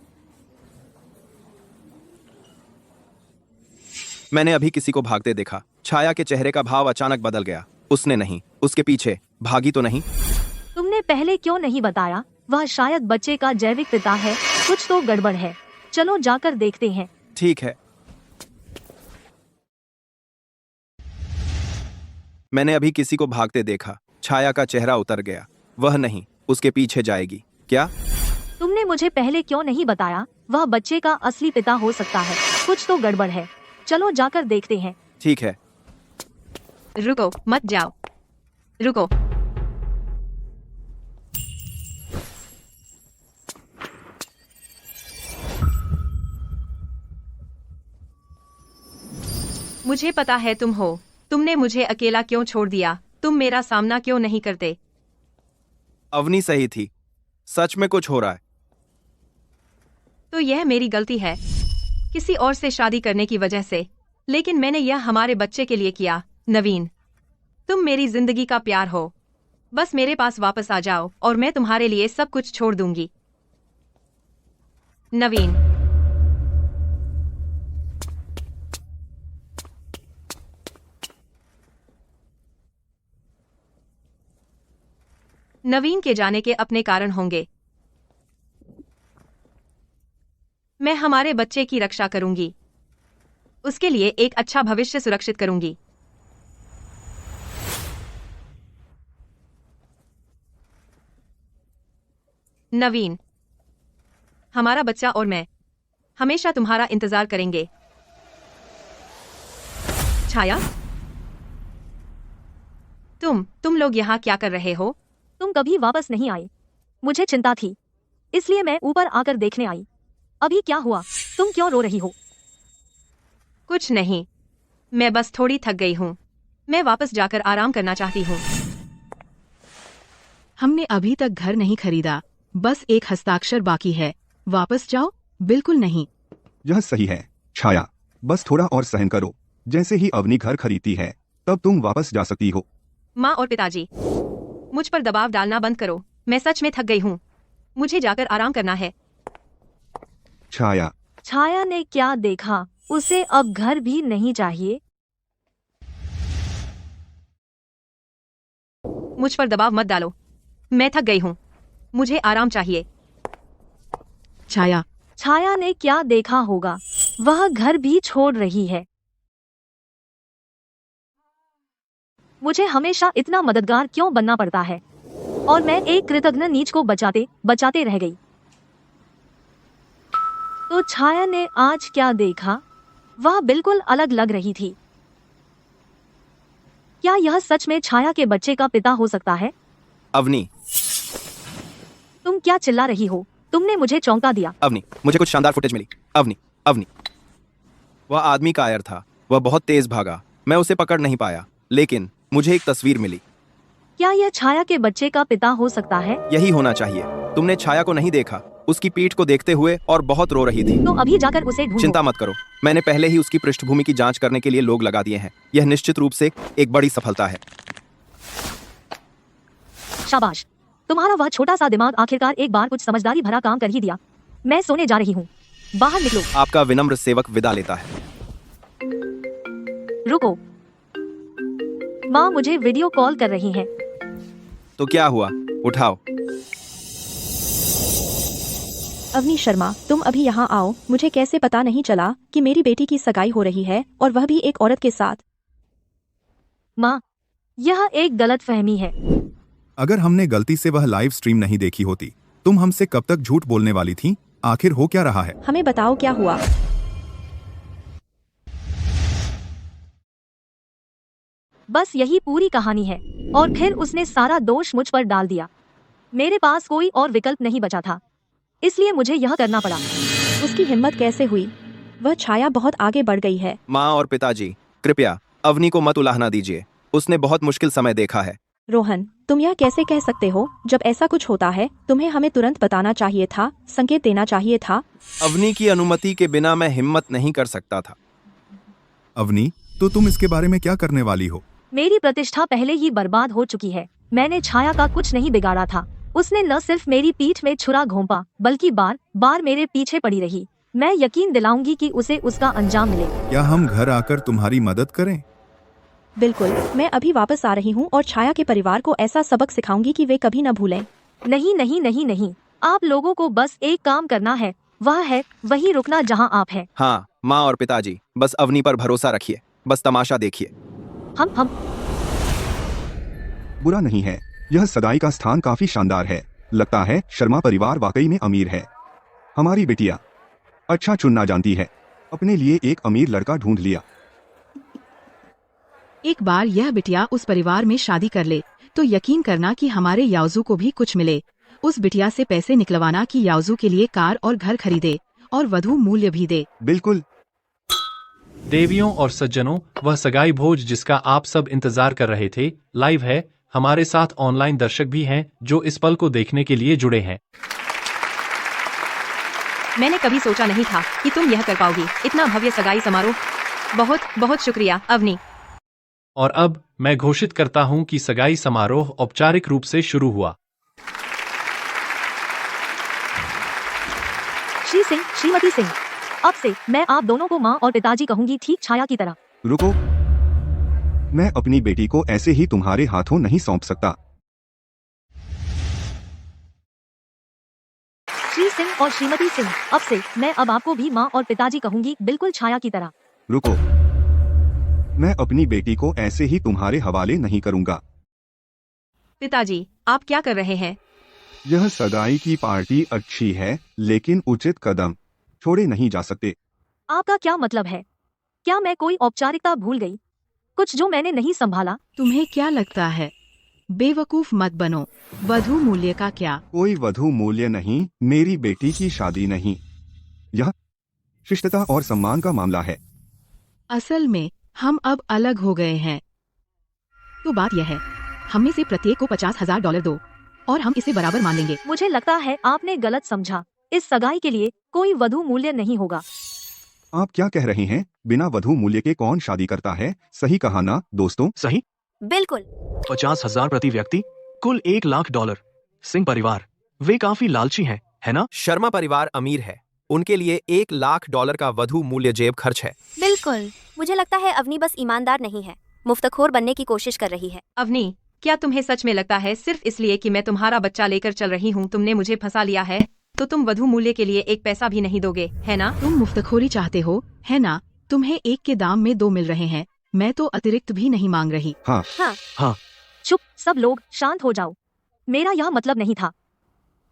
मैंने अभी किसी को भागते देखा। छाया के चेहरे का भाव अचानक बदल गया। उसने नहीं, उसके पीछे भागी तो नहीं? तुमने पहले क्यों नहीं बताया? वह शायद बच्चे का जैविक पिता है। कुछ तो गड़बड़ है। चलो जाकर देखते हैं। ठीक है। मैंने अभी किसी को भागते देखा। छाया का चेहरा उतर गया। वह नहीं, उसके पीछे जाएगी क्या? तुमने मुझे पहले क्यों नहीं बताया? वह बच्चे का असली पिता हो सकता है। कुछ तो गड़बड़ है। चलो जाकर देखते हैं। ठीक है। रुको, मत जाओ। रुको। मुझे पता है तुम हो। तुमने मुझे अकेला क्यों छोड़ दिया? तुम मेरा सामना क्यों नहीं करते? अवनी सही थी। सच में कुछ हो रहा है। तो यह मेरी गलती है, किसी और से शादी करने की वजह से। लेकिन मैंने यह हमारे बच्चे के लिए किया। नवीन, तुम मेरी जिंदगी का प्यार हो। बस मेरे पास वापस आ जाओ और मैं तुम्हारे लिए सब कुछ छोड़ दूंगी। नवीन, नवीन के जाने के अपने कारण होंगे। मैं हमारे बच्चे की रक्षा करूंगी। उसके लिए एक अच्छा भविष्य सुरक्षित करूंगी। नवीन, हमारा बच्चा और मैं हमेशा तुम्हारा इंतजार करेंगे। छाया, तुम लोग यहाँ क्या कर रहे हो? तुम कभी वापस नहीं आई। मुझे चिंता थी, इसलिए मैं ऊपर आकर देखने आई। अभी क्या हुआ? तुम क्यों रो रही हो? कुछ नहीं, मैं बस थोड़ी थक गई हूँ। मैं वापस जाकर आराम करना चाहती हूँ। हमने अभी तक घर नहीं खरीदा, बस एक हस्ताक्षर बाकी है। वापस जाओ? बिल्कुल नहीं। यह सही है छाया, बस थोड़ा और सहन करो। जैसे ही अवनी घर खरीदती है तब तुम वापस जा सकती हो। माँ और पिताजी, मुझ पर दबाव डालना बंद करो। मैं सच में थक गई हूँ। मुझे जाकर आराम करना है। छाया, छाया ने क्या देखा? उसे अब घर भी नहीं चाहिए। मुझ पर दबाव मत डालो। मैं थक गई हूँ। मुझे आराम चाहिए। छाया, छाया ने क्या देखा होगा? वह घर भी छोड़ रही है। मुझे हमेशा इतना मददगार क्यों बनना पड़ता है? और मैं एक कृतघ्न नीच को बचाते बचाते रह गई। तो छाया ने आज क्या देखा? वह बिल्कुल अलग लग रही थी। क्या यह सच में छाया के बच्चे का पिता हो सकता है? अवनी, तुम क्या चिल्ला रही हो? तुमने मुझे चौंका दिया। अवनी, मुझे कुछ शानदार फुटेज मिली। अवनी, अवनी, वह आदमी कायर था। वह बहुत तेज भागा। मैं उसे पकड़ नहीं पाया, लेकिन मुझे एक तस्वीर मिली। क्या यह छाया के बच्चे का पिता हो सकता है? यही होना चाहिए। तुमने छाया को नहीं देखा? उसकी पीठ को देखते हुए और बहुत रो रही थी। तो अभी जाकर उसे ढूंढो। चिंता मत करो, मैंने पहले ही उसकी पृष्ठभूमि की जांच करने के लिए लोग लगा दिए हैं। यह निश्चित रूप से एक बड़ी सफलता है। शाबाश, तुम्हारा वह छोटा सा दिमाग आखिरकार एक बार कुछ समझदारी भरा काम कर ही दिया। मैं सोने जा रही हूँ। बाहर निकलो। आपका विनम्र सेवक विदा लेता है। रुको, माँ मुझे वीडियो कॉल कर रही हैं। तो क्या हुआ? उठाओ। अवनी शर्मा, तुम अभी यहाँ आओ। मुझे कैसे पता नहीं चला कि मेरी बेटी की सगाई हो रही है, और वह भी एक औरत के साथ? माँ, यह एक गलतफहमी है। अगर हमने गलती से वह लाइव स्ट्रीम नहीं देखी होती, तुम हमसे कब तक झूठ बोलने वाली थी? आखिर हो क्या रहा है? हमें बताओ क्या हुआ। बस यही पूरी कहानी है। और फिर उसने सारा दोष मुझ पर डाल दिया। मेरे पास कोई और विकल्प नहीं बचा था, इसलिए मुझे यह करना पड़ा। उसकी हिम्मत कैसे हुई? वह छाया बहुत आगे बढ़ गई है। माँ और पिताजी, कृपया अवनी को मत उलाहना दीजिए। उसने बहुत मुश्किल समय देखा है। रोहन, तुम यह कैसे कह सकते हो? जब ऐसा कुछ होता है तुम्हें हमें तुरंत बताना चाहिए था, संकेत देना चाहिए था। अवनी की अनुमति के बिना मैं हिम्मत नहीं कर सकता था। अवनी, तो तुम इसके बारे में क्या करने वाली हो? मेरी प्रतिष्ठा पहले ही बर्बाद हो चुकी है। मैंने छाया का कुछ नहीं बिगाड़ा था। उसने न सिर्फ मेरी पीठ में छुरा घोंपा, बल्कि बार बार मेरे पीछे पड़ी रही। मैं यकीन दिलाऊंगी कि उसे उसका अंजाम मिले। क्या हम घर आकर तुम्हारी मदद करें? बिल्कुल, मैं अभी वापस आ रही हूँ और छाया के परिवार को ऐसा सबक सिखाऊंगी कि वे कभी न भूलें। नहीं नहीं नहीं नहीं, आप लोगों को बस एक काम करना है, वह है वही रुकना जहाँ आप हैं। हाँ माँ और पिताजी, बस अवनी पर भरोसा रखिए। बस तमाशा देखिए। हम बुरा नहीं है। यह सगाई का स्थान काफी शानदार है। लगता है शर्मा परिवार वाकई में अमीर है। हमारी बिटिया अच्छा चुनना जानती है। अपने लिए एक अमीर लड़का ढूंढ लिया। एक बार यह बिटिया उस परिवार में शादी कर ले तो यकीन करना कि हमारे यावजू को भी कुछ मिले। उस बिटिया से पैसे निकलवाना कि यावजू के लिए कार और घर खरीदे और वधू मूल्य भी दे। बिल्कुल। देवियों और सज्जनों, वह सगाई भोज जिसका आप सब इंतजार कर रहे थे लाइव है। हमारे साथ ऑनलाइन दर्शक भी हैं जो इस पल को देखने के लिए जुड़े हैं। मैंने कभी सोचा नहीं था कि तुम यह कर पाओगी। इतना भव्य सगाई समारोह। बहुत बहुत शुक्रिया अवनी। और अब मैं घोषित करता हूं कि सगाई समारोह औपचारिक रूप से शुरू हुआ। श्री सिंह, श्रीमती सिंह, अब से मैं आप दोनों को माँ और पिताजी कहूंगी, ठीक छाया की तरह। रुको, मैं अपनी बेटी को ऐसे ही तुम्हारे हाथों नहीं सौंप सकता। श्री सिंह और श्रीमती सिंह, अब से मैं अब आपको भी माँ और पिताजी कहूंगी, बिल्कुल छाया की तरह। रुको, मैं अपनी बेटी को ऐसे ही तुम्हारे हवाले नहीं करूंगा। पिताजी, आप क्या कर रहे हैं? यह सगाई की पार्टी अच्छी है, लेकिन उचित कदम छोड़े नहीं जा सकते। आपका क्या मतलब है? क्या मैं कोई औपचारिकता भूल गई? कुछ जो मैंने नहीं संभाला? तुम्हें क्या लगता है? बेवकूफ मत बनो। वधू मूल्य का क्या? कोई वधू मूल्य नहीं, मेरी बेटी की शादी नहीं। यह शिष्टता और सम्मान का मामला है। असल में हम अब अलग हो गए हैं। तो बात यह है, हम में से प्रत्येक को $50,000 दो और हम इसे बराबर मान लेंगे। मुझे लगता है आपने गलत समझा। इस सगाई के लिए कोई वधू मूल्य नहीं होगा। आप क्या कह रहे हैं? बिना वधू मूल्य के कौन शादी करता है? सही कहा ना दोस्तों? सही। बिल्कुल। 50,000 प्रति व्यक्ति, कुल $1,00,000। सिंह परिवार, वे काफी लालची हैं, है ना? शर्मा परिवार अमीर है, उनके लिए $1,00,000 का वधू मूल्य जेब खर्च है। बिल्कुल। मुझे लगता है अवनी बस ईमानदार नहीं है, मुफ्तखोर बनने की कोशिश कर रही है। अवनी, क्या तुम्हें सच में लगता है सिर्फ इसलिए कि मैं तुम्हारा बच्चा लेकर चल रही हूँ तुमने मुझे फंसा लिया है, तो तुम वधू मूल्य के लिए एक पैसा भी नहीं दोगे, है ना? तुम मुफ्तखोरी चाहते हो, है ना? तुम्हें एक के दाम में 2 मिल रहे हैं, मैं तो अतिरिक्त भी नहीं मांग रही। हाँ हाँ। चुप, सब लोग शांत हो जाओ। मेरा यह मतलब नहीं था।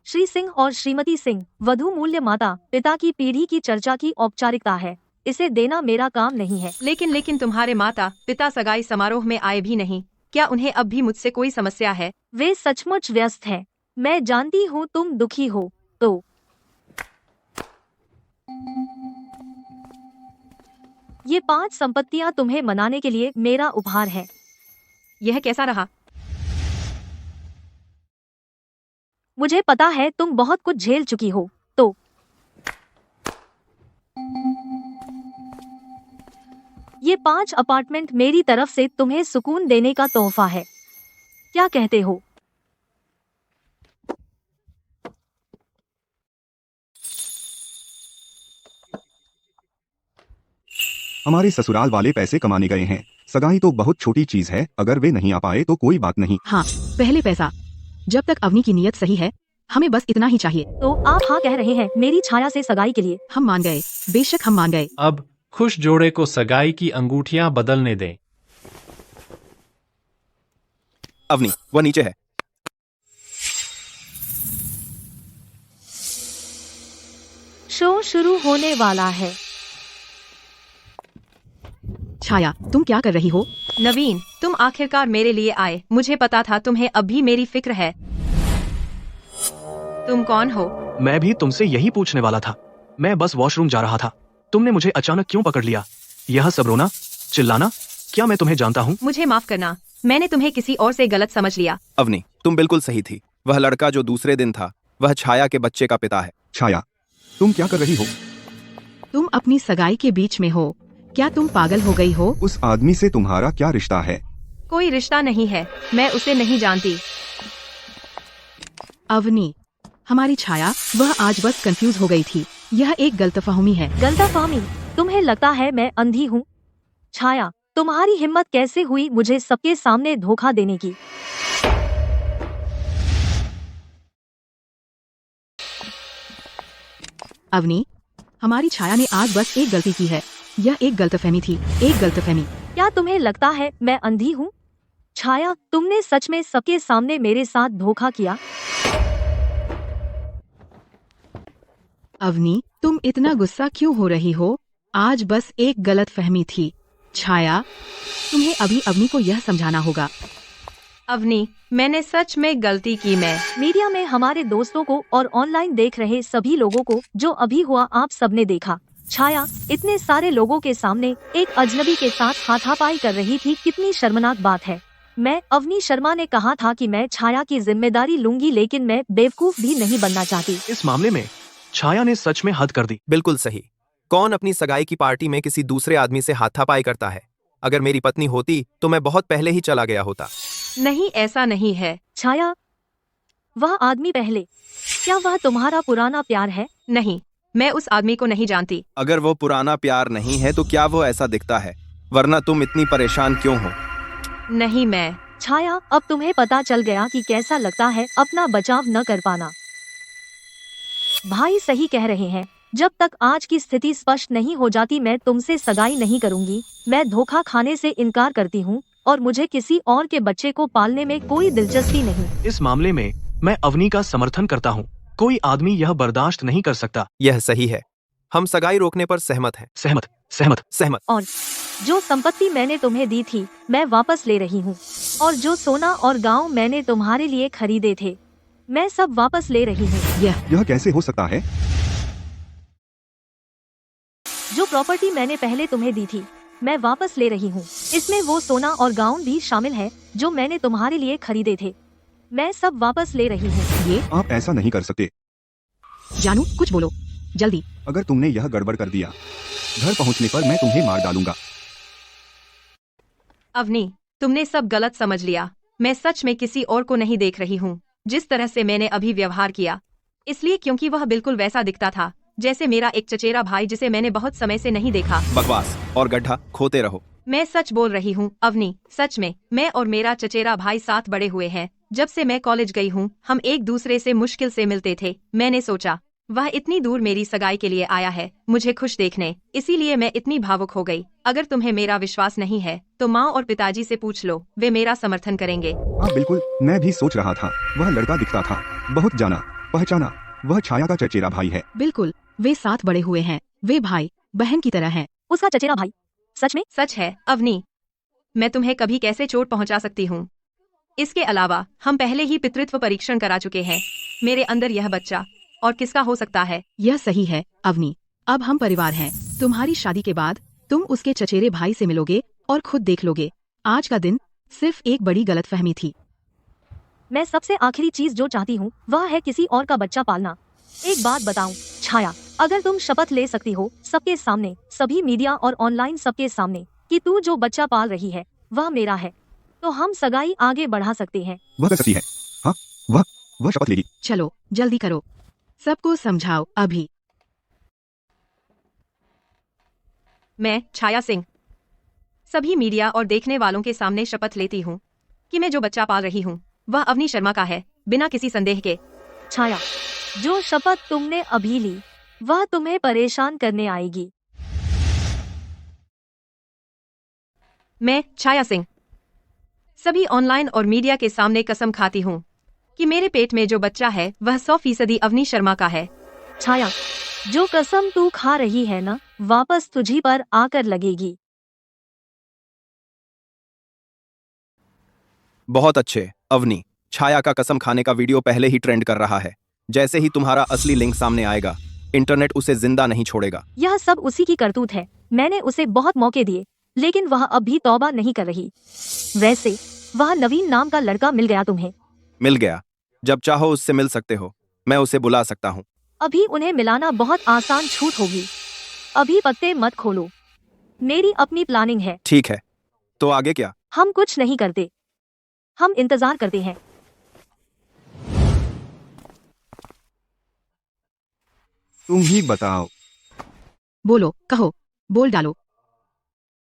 श्री सिंह और श्रीमती सिंह, वधू मूल्य माता पिता की पीढ़ी की चर्चा की औपचारिकता है, इसे देना मेरा काम नहीं है। लेकिन तुम्हारे माता पिता सगाई समारोह में आए भी नहीं, क्या उन्हें अब भी मुझसे कोई समस्या है? वे सचमुच व्यस्त हैं। मैं जानती हूँ तुम दुखी हो, तो ये 5 संपत्तियाँ तुम्हें मनाने के लिए मेरा उपहार है। यह कैसा रहा? मुझे पता है तुम बहुत कुछ झेल चुकी हो, तो ये 5 अपार्टमेंट मेरी तरफ से तुम्हें सुकून देने का तोहफा है। क्या कहते हो? हमारे ससुराल वाले पैसे कमाने गए हैं, सगाई तो बहुत छोटी चीज है, अगर वे नहीं आ पाए तो कोई बात नहीं। हाँ, पहले पैसा। जब तक अवनी की नीयत सही है, हमें बस इतना ही चाहिए। तो आप हाँ कह रहे हैं मेरी छाया से सगाई के लिए? हम मान गए, बेशक हम मान गए। अब खुश जोड़े को सगाई की अंगूठियां बदलने दें। अवनी, वह नीचे है। शो शुरू होने वाला है। छाया, तुम क्या कर रही हो? नवीन, तुम आखिरकार मेरे लिए आए। मुझे पता था तुम्हें अब भी मेरी फिक्र है। तुम कौन हो? मैं भी तुमसे यही पूछने वाला था। मैं बस वॉशरूम जा रहा था, तुमने मुझे अचानक क्यों पकड़ लिया? यह सब रोना, चिल्लाना, क्या मैं तुम्हें जानता हूँ? मुझे माफ करना, मैंने तुम्हें किसी और से गलत समझ लिया। अवनी, तुम बिल्कुल सही थी। वह लड़का जो दूसरे दिन था, वह छाया के बच्चे का पिता है। छाया, तुम क्या कर रही हो? तुम अपनी सगाई के बीच में हो, क्या तुम पागल हो गई हो? उस आदमी से तुम्हारा क्या रिश्ता है? कोई रिश्ता नहीं है, मैं उसे नहीं जानती। अवनी, हमारी छाया, वह आज बस कंफ्यूज हो गई थी। यह एक गलतफहमी है। गलतफहमी? तुम्हें लगता है मैं अंधी हूँ? छाया, तुम्हारी हिम्मत कैसे हुई मुझे सबके सामने धोखा देने की? अवनी, हमारी छाया ने आज बस एक गलती की है। यह एक गलतफहमी थी, एक गलतफहमी। क्या तुम्हें लगता है मैं अंधी हूँ? छाया, तुमने सच में सबके सामने मेरे साथ धोखा किया। अवनी, तुम इतना गुस्सा क्यों हो रही हो? आज बस एक गलतफहमी थी। छाया, तुम्हें अभी अवनी को यह समझाना होगा। अवनी, मैंने सच में गलती की। मैं मीडिया में हमारे दोस्तों को और ऑनलाइन देख रहे सभी लोगों को जो अभी हुआ आप सबने देखा। छाया इतने सारे लोगों के सामने एक अजनबी के साथ हाथापाई कर रही थी, कितनी शर्मनाक बात है। मैं अवनी शर्मा ने कहा था कि मैं छाया की जिम्मेदारी लूंगी, लेकिन मैं बेवकूफ भी नहीं बनना चाहती। इस मामले में छाया ने सच में हद कर दी। बिल्कुल सही। कौन अपनी सगाई की पार्टी में किसी दूसरे आदमी से हाथापाई करता है? अगर मेरी पत्नी होती तो मैं बहुत पहले ही चला गया होता। नहीं, ऐसा नहीं है। छाया, वह आदमी पहले, क्या वह तुम्हारा पुराना प्यार है? नहीं, मैं उस आदमी को नहीं जानती। अगर वो पुराना प्यार नहीं है तो क्या वो ऐसा दिखता है? वरना तुम इतनी परेशान क्यों हो? नहीं, मैं। छाया, अब तुम्हें पता चल गया कि कैसा लगता है अपना बचाव न कर पाना। भाई सही कह रहे हैं, जब तक आज की स्थिति स्पष्ट नहीं हो जाती मैं तुमसे सगाई नहीं करूंगी। मैं धोखा खाने से इनकार करती हूँ और मुझे किसी और के बच्चे को पालने में कोई दिलचस्पी नहीं। इस मामले में मैं अवनी का समर्थन करता हूँ। कोई आदमी यह बर्दाश्त नहीं कर सकता। यह सही है। हम सगाई रोकने पर सहमत हैं। सहमत, सहमत, सहमत। और जो संपत्ति मैंने तुम्हें दी थी मैं वापस ले रही हूँ, और जो सोना और गांव मैंने तुम्हारे लिए खरीदे थे मैं सब वापस ले रही हूँ। यह कैसे हो सकता है? जो प्रॉपर्टी मैंने पहले तुम्हें दी थी मैं वापस ले रही हूँ। इसमें वो सोना और गाउन भी शामिल है जो मैंने तुम्हारे लिए खरीदे थे। मैं सब वापस ले रही हूँ। आप ऐसा नहीं कर सकते। जानू कुछ बोलो जल्दी। अगर तुमने यह गड़बड़ कर दिया, घर पहुंचने पर मैं तुम्हें मार डालूंगा। अवनी, तुमने सब गलत समझ लिया। मैं सच में किसी और को नहीं देख रही हूँ। जिस तरह से मैंने अभी व्यवहार किया, इसलिए क्योंकि वह बिल्कुल वैसा दिखता था जैसे मेरा एक चचेरा भाई जिसे मैंने बहुत समय से नहीं देखा। बकवास और गड्ढा खोते रहो। मैं सच बोल रही हूँ अवनी, सच में। मैं और मेरा चचेरा भाई साथ बड़े हुए हैं। जब से मैं कॉलेज गई हूँ हम एक दूसरे से मुश्किल से मिलते थे। मैंने सोचा वह इतनी दूर मेरी सगाई के लिए आया है मुझे खुश देखने, इसीलिए मैं इतनी भावुक हो गई। अगर तुम्हें मेरा विश्वास नहीं है तो माँ और पिताजी से पूछ लो, वे मेरा समर्थन करेंगे। हाँ बिल्कुल, मैं भी सोच रहा था। वह लड़का दिखता था, बहुत जाना पहचाना। वह छाया का चचेरा भाई है। बिल्कुल, वे साथ बड़े हुए हैं। वे भाई बहन की तरह हैं। उसका चचेरा भाई? सच में? सच है अवनी। मैं तुम्हें कभी कैसे चोट पहुंचा सकती हूँ। इसके अलावा हम पहले ही पितृत्व परीक्षण करा चुके हैं। मेरे अंदर यह बच्चा और किसका हो सकता है? यह सही है अवनी, अब हम परिवार हैं। तुम्हारी शादी के बाद तुम उसके चचेरे भाई से मिलोगे और खुद देख लोगे। आज का दिन सिर्फ एक बड़ी गलतफहमी थी। मैं सबसे आखिरी चीज जो चाहती हूँ वह है किसी और का बच्चा पालना। एक बात बताऊं छाया, अगर तुम शपथ ले सकती हो सबके सामने, सभी मीडिया और ऑनलाइन सबके सामने, कि तू जो बच्चा पाल रही है वह मेरा है, तो हम सगाई आगे बढ़ा सकते हैं। वह कर सकती है। हाँ, वह शपथ लेगी। चलो जल्दी करो, सबको समझाओ अभी। मैं छाया सिंह सभी मीडिया और देखने वालों के सामने शपथ लेती हूँ कि मैं जो बच्चा पाल रही हूँ वह अवनी शर्मा का है, बिना किसी संदेह के। छाया, जो शपथ तुमने अभी ली वह तुम्हें परेशान करने आएगी। मैं छाया सिंह सभी ऑनलाइन और मीडिया के सामने कसम खाती हूँ कि मेरे पेट में जो बच्चा है वह 100% अवनी शर्मा का है। छाया, जो कसम तू खा रही है ना, वापस तुझी पर आकर लगेगी। बहुत अच्छे अवनी, छाया का कसम खाने का वीडियो पहले ही ट्रेंड कर रहा है। जैसे ही तुम्हारा असली लिंक सामने आएगा इंटरनेट उसे जिंदा नहीं छोड़ेगा। यह सब उसी की करतूत है। मैंने उसे बहुत मौके दिए लेकिन वह अब भी तौबा नहीं कर रही। वैसे वह नवीन नाम का लड़का मिल गया तुम्हें? मिल गया, जब चाहो उससे मिल सकते हो। मैं उसे बुला सकता हूँ। अभी उन्हें मिलाना बहुत आसान छूट होगी। अभी पत्ते मत खोलो, मेरी अपनी प्लानिंग है। ठीक है, तो आगे क्या? हम कुछ नहीं करते, हम इंतजार करते हैं। तुम ही बताओ। बोलो, कहो, बोल डालो।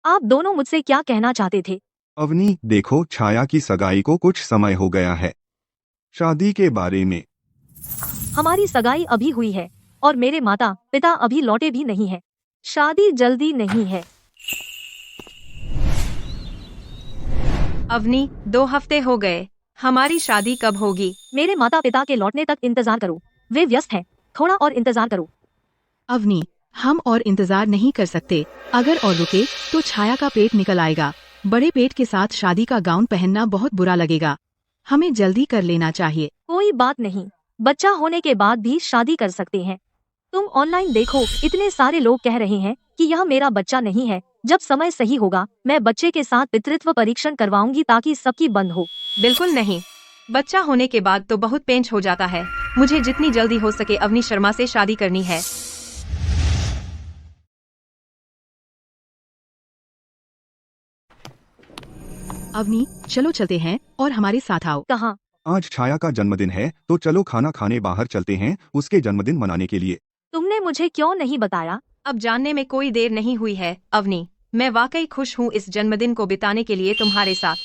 आप दोनों मुझसे क्या कहना चाहते थे? अवनी देखो, छाया की सगाई को कुछ समय हो गया है। शादी के बारे में हमारी सगाई अभी हुई है और मेरे माता पिता अभी लौटे भी नहीं हैं। शादी जल्दी नहीं है। अवनी, 2 हफ्ते हो गए, हमारी शादी कब होगी? मेरे माता पिता के लौटने तक इंतजार करो, वे व्यस्त हैं, थोड़ा और इंतजार करो। अवनी, हम और इंतजार नहीं कर सकते। अगर और रुके तो छाया का पेट निकल आएगा। बड़े पेट के साथ शादी का गाउन पहनना बहुत बुरा लगेगा। हमें जल्दी कर लेना चाहिए। कोई बात नहीं, बच्चा होने के बाद भी शादी कर सकते हैं। तुम ऑनलाइन देखो, इतने सारे लोग कह रहे हैं कि यह मेरा बच्चा नहीं है। जब समय सही होगा मैं बच्चे के साथ पितृत्व परीक्षण करवाऊंगी ताकि सबकी बंद हो। बिल्कुल नहीं, बच्चा होने के बाद तो बहुत पेंच हो जाता है। मुझे जितनी जल्दी हो सके अवनी शर्मा से शादी करनी है। अवनी, चलो चलते हैं और हमारे साथ आओ। कहाँ? आज छाया का जन्मदिन है तो चलो खाना खाने बाहर चलते हैं उसके जन्मदिन मनाने के लिए। तुमने मुझे क्यों नहीं बताया? अब जानने में कोई देर नहीं हुई है अवनी। मैं वाकई खुश हूँ इस जन्मदिन को बिताने के लिए तुम्हारे साथ।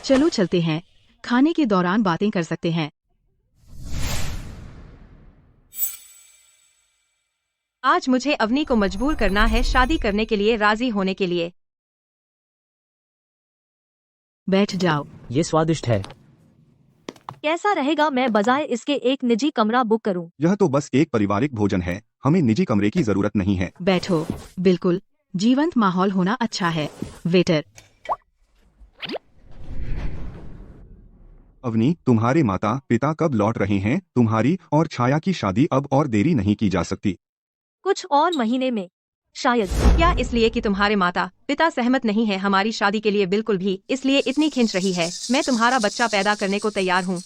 चलो चलते हैं, खाने के दौरान बातें कर सकते हैं। आज मुझे अवनी को मजबूर करना है शादी करने के लिए, राजी होने के लिए। बैठ जाओ। ये स्वादिष्ट है। कैसा रहेगा मैं बजाय इसके एक निजी कमरा बुक करूं? यह तो बस एक पारिवारिक भोजन है, हमें निजी कमरे की जरूरत नहीं है। बैठो, बिल्कुल जीवंत माहौल होना अच्छा है। वेटर। अवनी, तुम्हारे माता पिता कब लौट रहे हैं? तुम्हारी और छाया की शादी अब और देरी नहीं की जा सकती। कुछ और महीने में शायद। क्या इसलिए कि तुम्हारे माता पिता सहमत नहीं है हमारी शादी के लिए? बिल्कुल भी, इसलिए इतनी खिंच रही है। मैं तुम्हारा बच्चा पैदा करने को तैयार हूँ।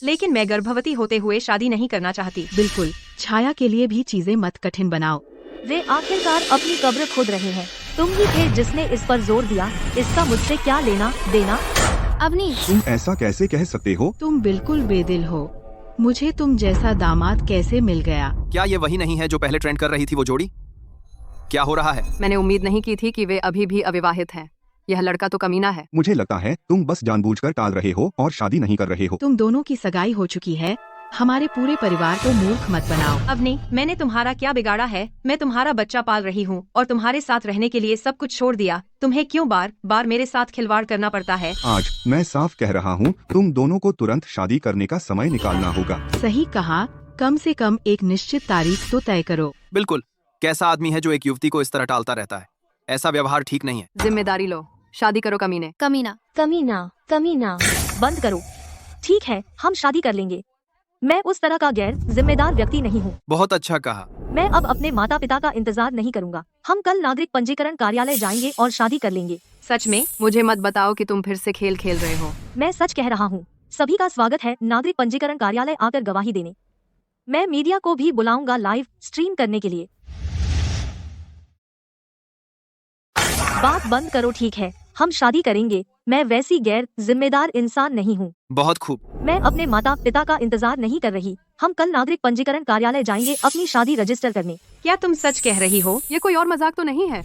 लेकिन मैं गर्भवती होते हुए शादी नहीं करना चाहती। बिल्कुल, छाया के लिए भी चीजें मत कठिन बनाओ। वे आखिरकार अपनी कब्र खोद रहे हैं। तुम ही थे जिसने इस पर जोर दिया। इसका मुझसे क्या लेना देना? अवनी, तुम ऐसा कैसे कह सकते हो? तुम बिल्कुल बेदिल हो। मुझे तुम जैसा दामाद कैसे मिल गया? क्या ये वही नहीं है जो पहले ट्रेंड कर रही थी वो जोड़ी? क्या हो रहा है? मैंने उम्मीद नहीं की थी कि वे अभी भी अविवाहित हैं। यह लड़का तो कमीना है। मुझे लगता है तुम बस जानबूझकर टाल रहे हो और शादी नहीं कर रहे हो। तुम दोनों की सगाई हो चुकी है। हमारे पूरे परिवार को मूर्ख मत बनाओ। अवनी, मैंने तुम्हारा क्या बिगाड़ा है? मैं तुम्हारा बच्चा पाल रही हूँ और तुम्हारे साथ रहने के लिए सब कुछ छोड़ दिया। तुम्हें क्यों बार बार मेरे साथ खिलवाड़ करना पड़ता है? आज मैं साफ कह रहा हूँ, तुम दोनों को तुरंत शादी करने का समय निकालना होगा। सही कहा, कम से कम एक निश्चित तारीख तो तय करो। बिल्कुल। कैसा आदमी है जो एक युवती को इस तरह टालता रहता है? ऐसा व्यवहार ठीक नहीं है। जिम्मेदारी लो, शादी करो कमीने। कमीना। कमीना, कमीना। बंद करो। ठीक है, हम शादी कर लेंगे। मैं उस तरह का गैर जिम्मेदार व्यक्ति नहीं हूँ। बहुत अच्छा कहा। मैं अब अपने माता पिता का इंतजार नहीं करूँगा। हम कल नागरिक पंजीकरण कार्यालय जाएंगे और शादी कर लेंगे। सच में? मुझे मत बताओ कि तुम फिर से खेल खेल रहे हो। मैं सच कह रहा हूँ। सभी का स्वागत है नागरिक पंजीकरण कार्यालय आकर गवाही देने। मैं मीडिया को भी बुलाऊंगा लाइव स्ट्रीम करने के लिए। बात बंद करो। ठीक है, हम शादी करेंगे। मैं वैसी गैर जिम्मेदार इंसान नहीं हूँ। बहुत खूब। मैं अपने माता पिता का इंतजार नहीं कर रही। हम कल नागरिक पंजीकरण कार्यालय जाएंगे अपनी शादी रजिस्टर करने। क्या तुम सच कह रही हो? ये कोई और मजाक तो नहीं है।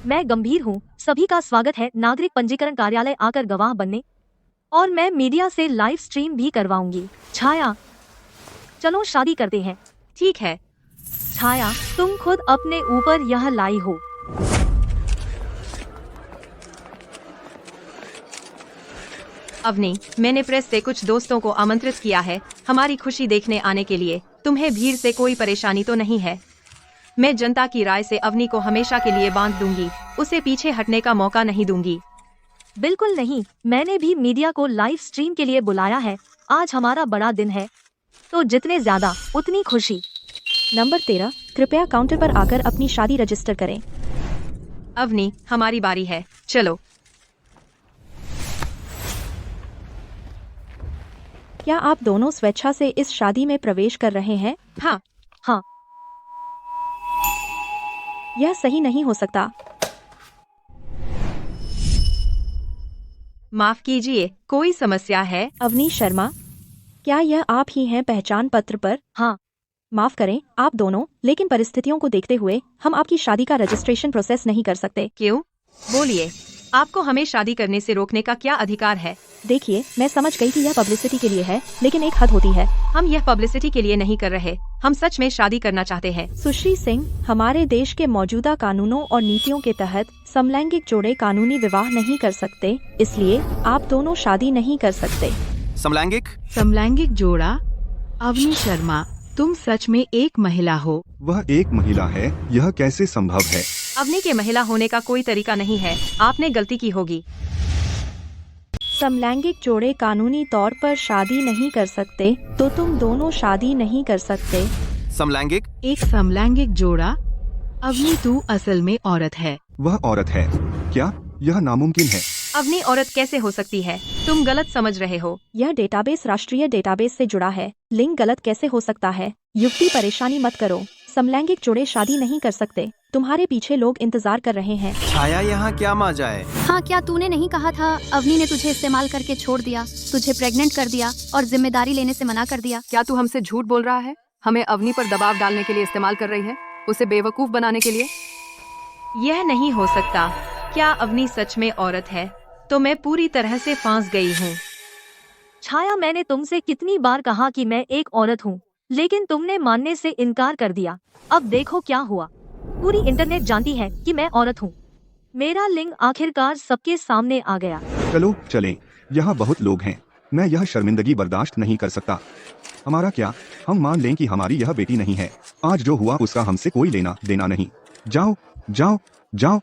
मैं गंभीर हूँ। सभी का स्वागत है नागरिक पंजीकरण कार्यालय आकर गवाह बनने। और मैं मीडिया से लाइव स्ट्रीम भी करवाऊंगी। छाया, चलो शादी करते हैं। ठीक है। छाया, तुम खुद अपने ऊपर यह लाई हो। अवनी, मैंने प्रेस से कुछ दोस्तों को आमंत्रित किया है हमारी खुशी देखने आने के लिए। तुम्हें भीड़ से कोई परेशानी तो नहीं है? मैं जनता की राय से अवनी को हमेशा के लिए बांध दूंगी। उसे पीछे हटने का मौका नहीं दूंगी। बिल्कुल नहीं। मैंने भी मीडिया को लाइव स्ट्रीम के लिए बुलाया है। आज हमारा बड़ा दिन है, तो जितने ज्यादा उतनी खुशी। नंबर 13, कृपया काउंटर पर आकर अपनी शादी रजिस्टर करें। अवनी, हमारी बारी है, चलो। क्या आप दोनों स्वेच्छा से इस शादी में प्रवेश कर रहे हैं? हाँ। हाँ। यह सही नहीं हो सकता। माफ कीजिए, कोई समस्या है? अवनी शर्मा, क्या यह आप ही हैं पहचान पत्र पर? हाँ। माफ करें आप दोनों, लेकिन परिस्थितियों को देखते हुए हम आपकी शादी का रजिस्ट्रेशन प्रोसेस नहीं कर सकते। क्यों? बोलिए, आपको हमें शादी करने से रोकने का क्या अधिकार है? देखिए, मैं समझ गई कि यह पब्लिसिटी के लिए है, लेकिन एक हद होती है। हम यह पब्लिसिटी के लिए नहीं कर रहे। हम सच में शादी करना चाहते हैं। सुश्री सिंह, हमारे देश के मौजूदा कानूनों और नीतियों के तहत समलैंगिक जोड़े कानूनी विवाह नहीं कर सकते, इसलिए आप दोनों शादी नहीं कर सकते। समलैंगिक जोड़ा? अवनी शर्मा, तुम सच में एक महिला हो? वह एक महिला है, यह कैसे संभव है? अवनी के महिला होने का कोई तरीका नहीं है। आपने गलती की होगी। समलैंगिक जोड़े कानूनी तौर पर शादी नहीं कर सकते, तो तुम दोनों शादी नहीं कर सकते। समलैंगिक? एक समलैंगिक जोड़ा? अवनी, तू असल में औरत है। वह औरत है क्या? यह नामुमकिन है। अवनी औरत कैसे हो सकती है? तुम गलत समझ रहे हो। यह डेटाबेस राष्ट्रीय डेटाबेस से जुड़ा है। लिंक गलत कैसे हो सकता है? युक्ति, परेशानी मत करो। समलैंगिक जोड़े शादी नहीं कर सकते। तुम्हारे पीछे लोग इंतजार कर रहे हैं। छाया, यहाँ क्या मजा है? हाँ, क्या तूने नहीं कहा था अवनी ने तुझे इस्तेमाल करके छोड़ दिया, तुझे प्रेग्नेंट कर दिया और जिम्मेदारी लेने से मना कर दिया? क्या तू हमसे झूठ बोल रहा है? हमें अवनी पर दबाव डालने के लिए इस्तेमाल कर रही है, उसे बेवकूफ बनाने के लिए? यह नहीं हो सकता। क्या अवनी सच में औरत है? तो मैं पूरी तरह से फंस गई हूँ। छाया, मैंने तुमसे कितनी बार कहा कि मैं एक औरत हूँ, लेकिन तुमने मानने से इनकार कर दिया। अब देखो क्या हुआ। पूरी इंटरनेट जानती है कि मैं औरत हूँ। मेरा लिंग आखिरकार सबके सामने आ गया। चलो चलें, यहाँ बहुत लोग हैं। मैं यह शर्मिंदगी बर्दाश्त नहीं कर सकता। हमारा क्या, हम मान लें कि हमारी यह बेटी नहीं है। आज जो हुआ उसका हमसे कोई लेना देना नहीं। जाओ जाओ जाओ,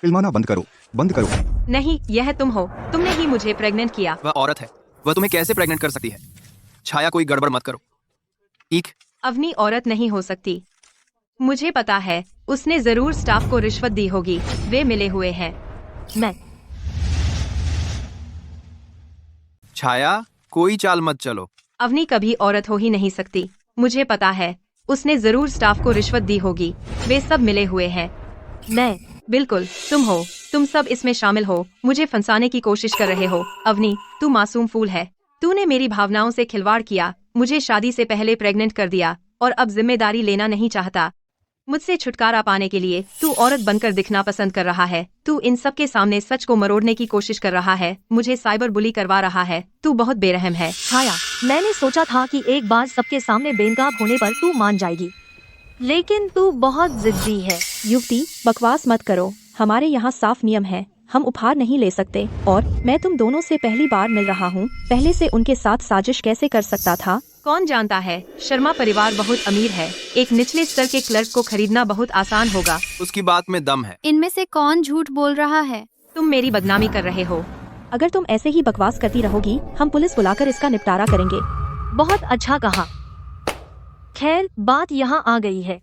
फिल्माना बंद करो, बंद करो। नहीं, यह तुम हो। तुमने ही मुझे प्रेग्नेंट किया। वह औरत है, वह तुम्हें कैसे प्रेग्नेंट कर सकती है? छाया, कोई गड़बड़ मत करो। ठीक? अवनी औरत नहीं हो सकती। मुझे पता है, उसने जरूर स्टाफ को रिश्वत दी होगी। वे मिले हुए हैं। मैं छाया, कोई चाल मत चलो। अवनी कभी औरत हो ही नहीं सकती। मुझे पता है, उसने जरूर स्टाफ को रिश्वत दी होगी। वे सब मिले हुए हैं। मैं बिल्कुल, तुम हो। तुम सब इसमें शामिल हो, मुझे फंसाने की कोशिश कर रहे हो। अवनी, तू मासूम फूल है। तूने मेरी भावनाओं से खिलवाड़ किया, मुझे शादी से पहले प्रेग्नेंट कर दिया और अब जिम्मेदारी लेना नहीं चाहता। मुझसे छुटकारा पाने के लिए तू औरत बनकर दिखना पसंद कर रहा है। तू इन सब के सामने सच को मरोड़ने की कोशिश कर रहा है, मुझे साइबर बुली करवा रहा है। तू बहुत बेरहम है। छाया, मैंने सोचा था कि एक बार सबके सामने बेनकाब होने पर तू मान जाएगी, लेकिन तू बहुत जिद्दी है। युवती, बकवास मत करो। हमारे यहाँ साफ नियम है, हम उपहार नहीं ले सकते। और मैं तुम दोनों से पहली बार मिल रहा हूँ, पहले से उनके साथ साजिश कैसे कर सकता था? कौन जानता है, शर्मा परिवार बहुत अमीर है। एक निचले स्तर के क्लर्क को खरीदना बहुत आसान होगा। उसकी बात में दम है। इनमें से कौन झूठ बोल रहा है? तुम मेरी बदनामी कर रहे हो। अगर तुम ऐसे ही बकवास करती रहोगी, हम पुलिस बुलाकर इसका निपटारा करेंगे। बहुत अच्छा कहा। खैर, बात यहाँ आ गई है।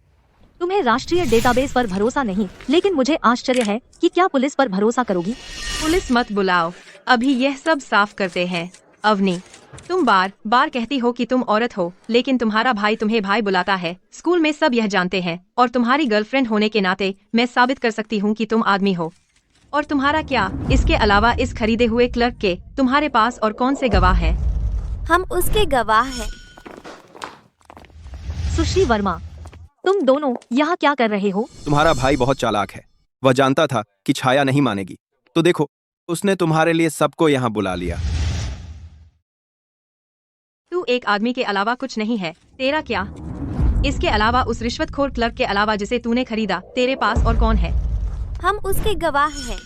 तुम्हें राष्ट्रीय डेटाबेस पर भरोसा नहीं, लेकिन मुझे आश्चर्य है कि क्या पुलिस पर भरोसा करोगी? पुलिस मत बुलाओ, अभी यह सब साफ करते हैं। अवनी, तुम बार बार कहती हो कि तुम औरत हो, लेकिन तुम्हारा भाई तुम्हें भाई बुलाता है। स्कूल में सब यह जानते हैं, और तुम्हारी गर्लफ्रेंड होने के नाते मैं साबित कर सकती हूँ कि तुम आदमी हो। और तुम्हारा क्या, इसके अलावा इस खरीदे हुए क्लर्क के तुम्हारे पास और कौन से गवाह हैं? हम उसके गवाह हैं। सुश्री वर्मा, तुम दोनों यहाँ क्या कर रहे हो? तुम्हारा भाई बहुत चालाक है। वह जानता था कि छाया नहीं मानेगी, तो देखो, उसने तुम्हारे लिए सबको यहाँ बुला लिया। तू एक आदमी के अलावा कुछ नहीं है। तेरा क्या? इसके अलावा उस रिश्वतखोर क्लर्क के अलावा जिसे तूने खरीदा, तेरे पास और कौन है? हम उसके गवाह हैं।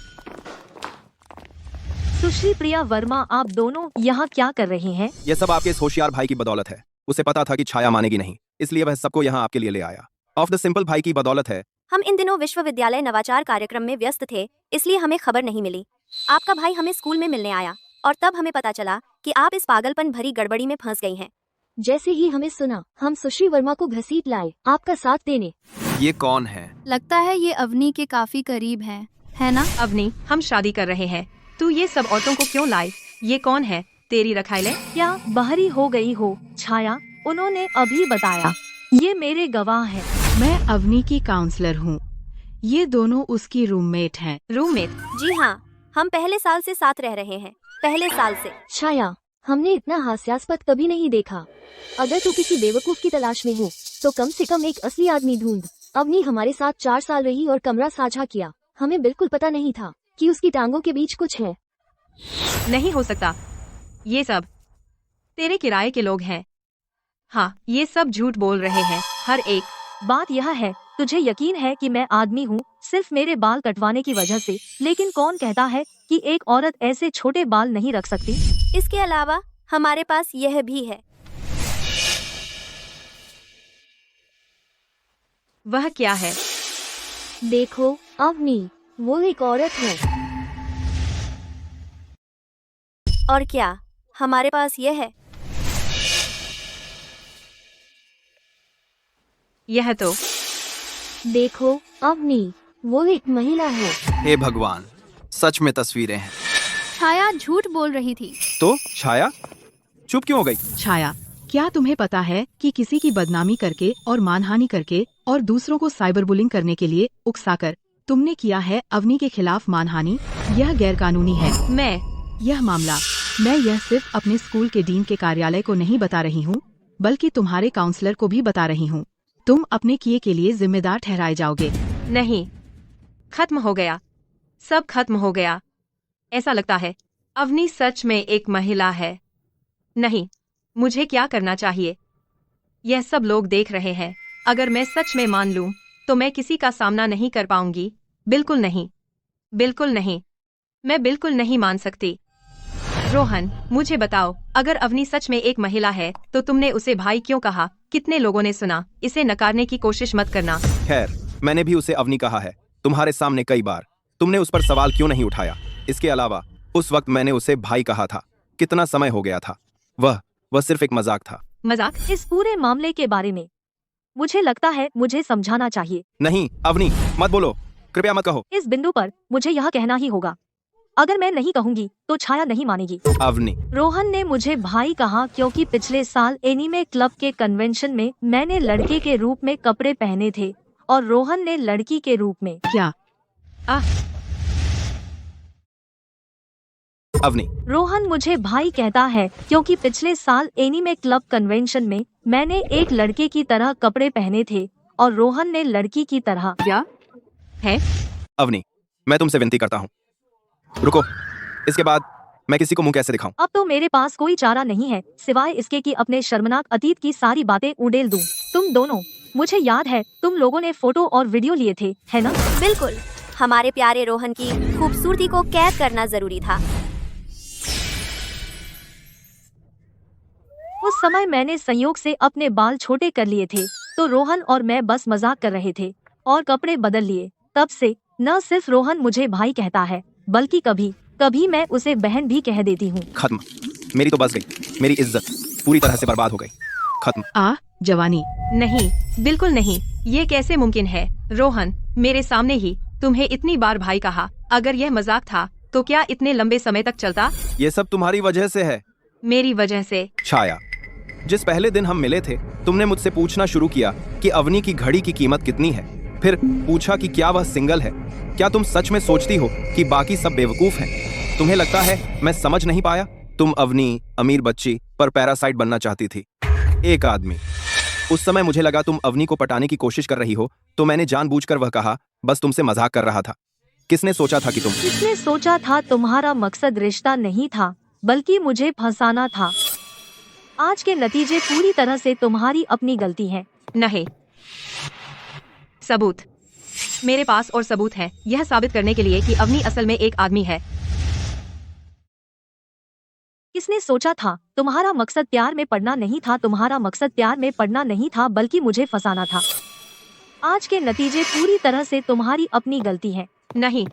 सुश्री प्रिया वर्मा, आप दोनों यहाँ क्या कर रहे हैं? यह सब आपके इस होशियार भाई की बदौलत है। उसे पता था कि छाया मानेगी नहीं, इसलिए वह सबको यहाँ आपके लिए ले आया। ऑफ द सिंपल भाई की बदौलत है। हम इन दिनों विश्वविद्यालय नवाचार कार्यक्रम में व्यस्त थे, इसलिए हमें खबर नहीं मिली। आपका भाई हमें स्कूल में मिलने आया और तब हमें पता चला कि आप इस पागलपन भरी गड़बड़ी में फंस गई हैं। जैसे ही हमें सुना, हम सुश्री वर्मा को घसीट लाए आपका साथ देने। ये कौन है? लगता है ये अवनी के काफी करीब है ना? अवनी, हम शादी कर रहे हैं। तू ये सब औरतों को क्यों लाई? ये कौन है? तेरी रखाइले? क्या बाहरी हो गई हो? छाया, उन्होंने अभी बताया। ये मेरे गवाह हैं। मैं अवनी की काउंसलर हूँ। ये दोनों उसकी रूममेट हैं। रूममेट? जी हाँ, हम पहले साल से साथ रह रहे हैं। पहले साल से। छाया, हमने इतना हास्यास्पद कभी नहीं देखा। अगर तू किसी बेवकूफ की तलाश में हो, तो कम से कम एक असली आदमी ढूंढ। अवनी हमारे साथ 4 साल रही और कमरा साझा किया। हमें बिल्कुल पता नहीं था कि उसकी टांगों के बीच कुछ है। नहीं हो सकता। ये सब तेरे किराए के लोग हैं। हाँ, ये सब झूठ बोल रहे हैं, हर एक। बात यह है, तुझे यकीन है कि मैं आदमी हूँ सिर्फ मेरे बाल कटवाने की वजह से, लेकिन कौन कहता है कि एक औरत ऐसे छोटे बाल नहीं रख सकती? इसके अलावा हमारे पास यह भी है। वह क्या है? देखो अवनी, वो एक औरत है। और क्या हमारे पास यह है? यह तो देखो अवनी, वो एक महिला है। हे भगवान, सच में तस्वीरें हैं। छाया झूठ बोल रही थी। तो छाया चुप क्यों हो गई? छाया, क्या तुम्हें पता है कि किसी की बदनामी करके और मानहानि करके और दूसरों को साइबर बुलिंग करने के लिए उकसाकर तुमने किया है अवनी के खिलाफ मानहानि? यह गैरकानूनी है। यह मामला मैं यह सिर्फ अपने स्कूल के डीन के कार्यालय को नहीं बता रही हूँ, बल्कि तुम्हारे काउंसलर को भी बता रही हूँ। तुम अपने किए के लिए जिम्मेदार ठहराए जाओगे। नहीं, खत्म हो गया, सब खत्म हो गया। ऐसा लगता है अवनी सच में एक महिला है। नहीं, मुझे क्या करना चाहिए? यह सब लोग देख रहे हैं। अगर मैं सच में मान लूं, तो मैं किसी का सामना नहीं कर पाऊंगी। बिल्कुल नहीं, बिल्कुल नहीं, मैं बिल्कुल नहीं मान सकती। रोहन, मुझे बताओ, अगर अवनी सच में एक महिला है, तो तुमने उसे भाई क्यों कहा? कितने लोगों ने सुना? इसे नकारने की कोशिश मत करना। खैर, मैंने भी उसे अवनी कहा है, तुम्हारे सामने कई बार। तुमने उस पर सवाल क्यों नहीं उठाया? इसके अलावा उस वक्त मैंने उसे भाई कहा था। कितना समय हो गया था। वह सिर्फ एक मजाक था। मजाक? इस पूरे मामले के बारे में मुझे लगता है मुझे समझाना चाहिए। नहीं अवनी, मत बोलो, कृपया मत कहो। इस बिंदु पर मुझे यह कहना ही होगा, अगर मैं नहीं कहूँगी तो छाया नहीं मानेगी। अवनी, रोहन ने मुझे भाई कहा क्योंकि पिछले साल एनीमे क्लब के कन्वेंशन में मैंने लड़के के रूप में कपड़े पहने थे और रोहन ने लड़की के रूप में। क्या? अवनी, रोहन मुझे भाई कहता है क्योंकि पिछले साल एनीमे क्लब कन्वेंशन में मैंने एक लड़के की तरह कपड़े पहने थे और रोहन ने लड़की की तरह। क्या है? अवनी, मैं तुमसे विनती करता हूँ, रुको। इसके बाद मैं किसी को मुंह कैसे दिखाऊं? अब तो मेरे पास कोई चारा नहीं है सिवाय इसके कि अपने शर्मनाक अतीत की सारी बातें उड़ेल दूं। तुम दोनों, मुझे याद है तुम लोगों ने फोटो और वीडियो लिए थे, है ना? बिल्कुल, हमारे प्यारे रोहन की खूबसूरती को कैद करना जरूरी था। उस समय मैंने संयोग से अपने बाल छोटे कर लिए थे तो रोहन और मैं बस मजाक कर रहे थे और कपड़े बदल लिए। तब से न सिर्फ रोहन मुझे भाई कहता है बल्कि कभी कभी मैं उसे बहन भी कह देती हूँ। खत्म, मेरी तो बस गई, मेरी इज्जत पूरी तरह से बर्बाद हो गई। खत्म। जवानी। नहीं, बिल्कुल नहीं, ये कैसे मुमकिन है? रोहन, मेरे सामने ही तुम्हें इतनी बार भाई कहा। अगर यह मजाक था तो क्या इतने लंबे समय तक चलता? ये सब तुम्हारी वजह से है। मेरी वजह से? छाया, जिस पहले दिन हम मिले थे तुमने मुझसे पूछना शुरू किया कि अवनी की घड़ी की कीमत कितनी है। फिर पूछा कि क्या वह सिंगल है। क्या तुम सच में सोचती हो कि बाकी सब बेवकूफ हैं? तुम्हें लगता है मैं समझ नहीं पाया? तुम अवनी अमीर बच्ची पर पैरासाइट बनना चाहती थी, एक आदमी। उस समय मुझे लगा तुम अवनी को पटाने की कोशिश कर रही हो तो मैंने जानबूझकर वह कहा, बस तुमसे मजाक कर रहा था। किसने सोचा था कि तुम? किसने सोचा था तुम्हारा मकसद रिश्ता नहीं था बल्कि मुझे फंसाना था। आज के नतीजे पूरी तरह से तुम्हारी अपनी गलती है। नहीं, सबूत मेरे पास और सबूत है यह साबित करने के लिए कि अवनी असल में एक आदमी है। किसने सोचा था? तुम्हारा मकसद प्यार में पड़ना नहीं था, तुम्हारा मकसद प्यार में पड़ना नहीं था बल्कि मुझे फंसाना था। आज के नतीजे पूरी तरह से तुम्हारी अपनी गलती है। नहीं,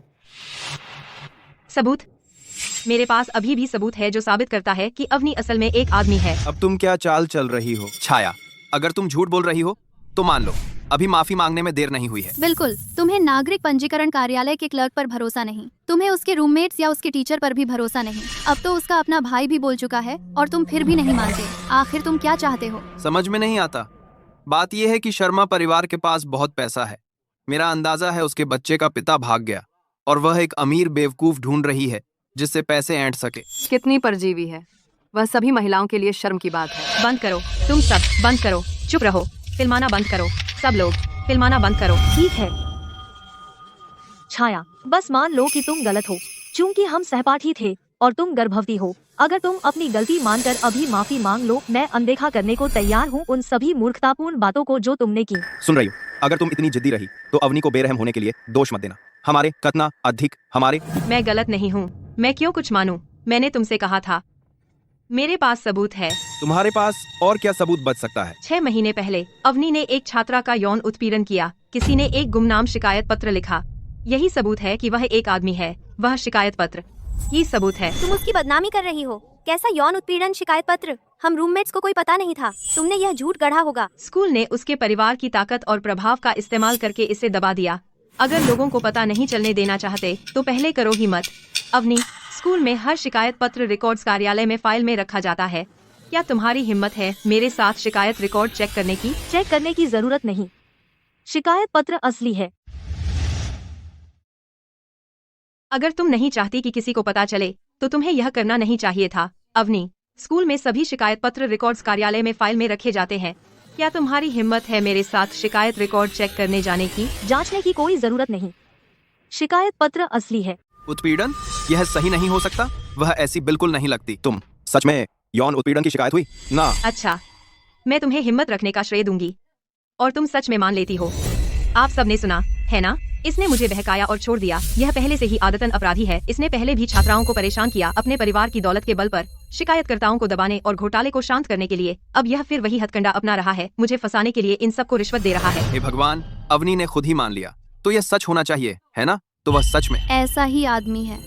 सबूत मेरे पास अभी भी सबूत है जो साबित करता है कि अवनी असल में एक आदमी है। अब तुम क्या चाल चल रही हो? छाया, अगर तुम झूठ बोल रही हो तो मान लो, अभी माफी मांगने में देर नहीं हुई है। बिल्कुल, तुम्हें नागरिक पंजीकरण कार्यालय के क्लर्क पर भरोसा नहीं, तुम्हें उसके रूममेट्स या उसके टीचर पर भी भरोसा नहीं। अब तो उसका अपना भाई भी बोल चुका है और तुम फिर भी नहीं मानते। आखिर तुम क्या चाहते हो? समझ में नहीं आता। बात यह है कि शर्मा परिवार के पास बहुत पैसा है। मेरा अंदाजा है उसके बच्चे का पिता भाग गया और वह एक अमीर बेवकूफ ढूंढ रही है जिससे पैसे ऐंठ सके। कितनी परजीवी है। वह सभी महिलाओं के लिए शर्म की बात है। बंद करो, तुम सब बंद करो, चुप रहो, फिल्माना बंद करो, सब लोग फिल्माना बंद करो। ठीक है छाया, बस मान लो कि तुम गलत हो। चूंकि हम सहपाठी थे और तुम गर्भवती हो, अगर तुम अपनी गलती मानकर अभी माफी मांग लो, मैं अनदेखा करने को तैयार हूँ उन सभी मूर्खतापूर्ण बातों को जो तुमने की। सुन रही हो? अगर तुम इतनी जिद्दी रही तो अवनी को बेरहम होने के लिए दोष मत देना। हमारे कितना अधिक हमारे। मैं गलत नहीं हूँ, मैं क्यों कुछ मानूं? मैंने तुमसे कहा था, मेरे पास सबूत है। तुम्हारे पास और क्या सबूत बच सकता है? 6 महीने पहले अवनी ने एक छात्रा का यौन उत्पीड़न किया। किसी ने एक गुमनाम शिकायत पत्र लिखा। यही सबूत है कि वह एक आदमी है। वह शिकायत पत्र ही सबूत है। तुम उसकी बदनामी कर रही हो। कैसा यौन उत्पीड़न शिकायत पत्र? हम रूममेट्स को कोई पता नहीं था। तुमने यह झूठ गढ़ा होगा। स्कूल ने उसके परिवार की ताकत और प्रभाव का इस्तेमाल करके इसे दबा दिया। अगर लोगों को पता नहीं चलने देना चाहते तो पहले करो ही मत। अवनी, स्कूल में हर शिकायत पत्र रिकॉर्ड्स कार्यालय में फाइल में रखा जाता है। क्या तुम्हारी हिम्मत है मेरे साथ शिकायत रिकॉर्ड चेक करने की? चेक करने की जरूरत नहीं, शिकायत पत्र असली है। अगर तुम नहीं चाहती कि किसी को पता चले तो तुम्हें यह करना नहीं चाहिए था। अवनी, स्कूल में सभी शिकायत पत्र रिकॉर्ड्स कार्यालय में फाइल में रखे जाते हैं। क्या तुम्हारी हिम्मत है मेरे साथ शिकायत रिकॉर्ड चेक करने जाने की? जांचने की कोई जरूरत नहीं, शिकायत पत्र असली है। उत्पीड़न? यह सही नहीं हो सकता। वह ऐसी बिल्कुल नहीं लगती। तुम सच में यौन उत्पीड़न की शिकायत हुई ना? अच्छा, मैं तुम्हें हिम्मत रखने का श्रेय दूंगी और तुम सच में मान लेती हो। आप सबने सुना है ना? इसने मुझे बहकाया और छोड़ दिया। यह पहले से ही आदतन अपराधी है। इसने पहले भी छात्राओं को परेशान किया अपने परिवार की दौलत के बल पर, शिकायतकर्ताओं को दबाने और घोटाले को शांत करने के लिए। अब यह फिर वही हथकंडा अपना रहा है। मुझे फंसाने के लिए इन सबको रिश्वत दे रहा है। हे भगवान, अवनी ने खुद ही मान लिया तो यह सच होना चाहिए, है ना? तो वह सच में ऐसा ही आदमी है।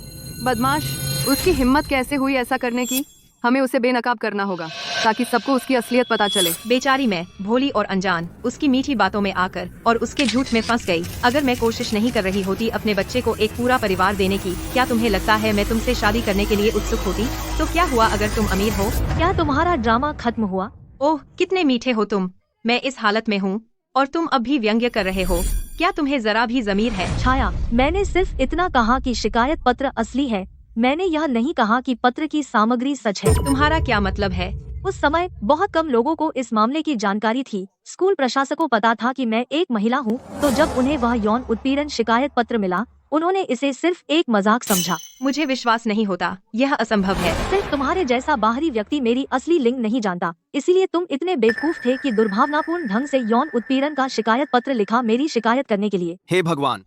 बदमाश, उसकी हिम्मत कैसे हुई ऐसा करने की? हमें उसे बेनकाब करना होगा। ताकि सबको उसकी असलियत पता चले। बेचारी मैं, भोली और अनजान, उसकी मीठी बातों में आकर और उसके झूठ में फंस गई। अगर मैं कोशिश नहीं कर रही होती अपने बच्चे को एक पूरा परिवार देने की, क्या तुम्हें लगता है मैं तुमसे शादी करने के लिए उत्सुक होती? तो क्या हुआ अगर तुम अमीर हो? क्या तुम्हारा ड्रामा खत्म हुआ? ओह, कितने मीठे हो तुम। मैं इस हालत में हूँ और तुम अब भी व्यंग्य कर रहे हो। क्या तुम्हें जरा भी ज़मीर है? छाया, मैंने सिर्फ इतना कहा कि शिकायत पत्र असली है। मैंने यह नहीं कहा कि पत्र की सामग्री सच है। तुम्हारा क्या मतलब है? उस समय बहुत कम लोगों को इस मामले की जानकारी थी। स्कूल प्रशासक को पता था कि मैं एक महिला हूँ, तो जब उन्हें वह यौन उत्पीड़न शिकायत पत्र मिला, उन्होंने इसे सिर्फ एक मजाक समझा। मुझे विश्वास नहीं होता, यह असंभव है। सिर्फ तुम्हारे जैसा बाहरी व्यक्ति मेरी असली लिंग नहीं जानता, इसीलिए तुम इतने बेवकूफ थे कि दुर्भावनापूर्ण ढंग से यौन उत्पीड़न का शिकायत पत्र लिखा मेरी शिकायत करने के लिए। हे भगवान,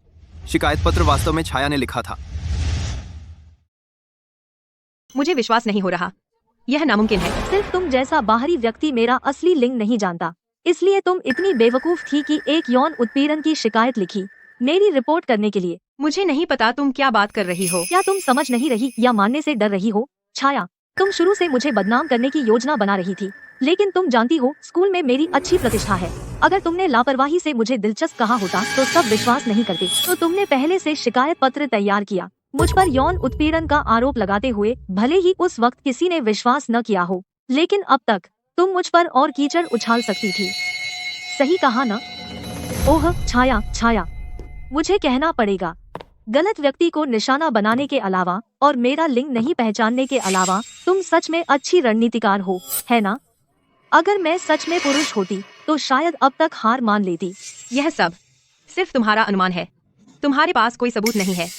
शिकायत पत्र वास्तव में छाया ने लिखा था। मुझे विश्वास नहीं हो रहा, यह नामुमकिन है। सिर्फ तुम जैसा बाहरी व्यक्ति मेरा असली लिंग नहीं जानता, इसलिए तुम इतनी बेवकूफ थी कि एक यौन उत्पीड़न की शिकायत लिखी मेरी रिपोर्ट करने के लिए। मुझे नहीं पता तुम क्या बात कर रही हो। क्या तुम समझ नहीं रही या मानने से डर रही हो? छाया, तुम शुरू से मुझे बदनाम करने की योजना बना रही थी, लेकिन तुम जानती हो स्कूल में मेरी अच्छी प्रतिष्ठा है। अगर तुमने लापरवाही से मुझे दिलचस्प कहा होता तो सब विश्वास नहीं करते। तो तुमने पहले से शिकायत पत्र तैयार किया मुझ पर यौन उत्पीड़न का आरोप लगाते हुए, भले ही उस वक्त किसी ने विश्वास न किया हो, लेकिन अब तक तुम मुझ पर और कीचड़ उछाल सकती थी। सही कहा ना? ओह छाया, छाया, मुझे कहना पड़ेगा, गलत व्यक्ति को निशाना बनाने के अलावा और मेरा लिंग नहीं पहचानने के अलावा तुम सच में अच्छी रणनीतिकार हो, है ना? अगर मैं सच में पुरुष होती तो शायद अब तक हार मान लेती। यह सब सिर्फ तुम्हारा अनुमान है, तुम्हारे पास कोई सबूत नहीं है।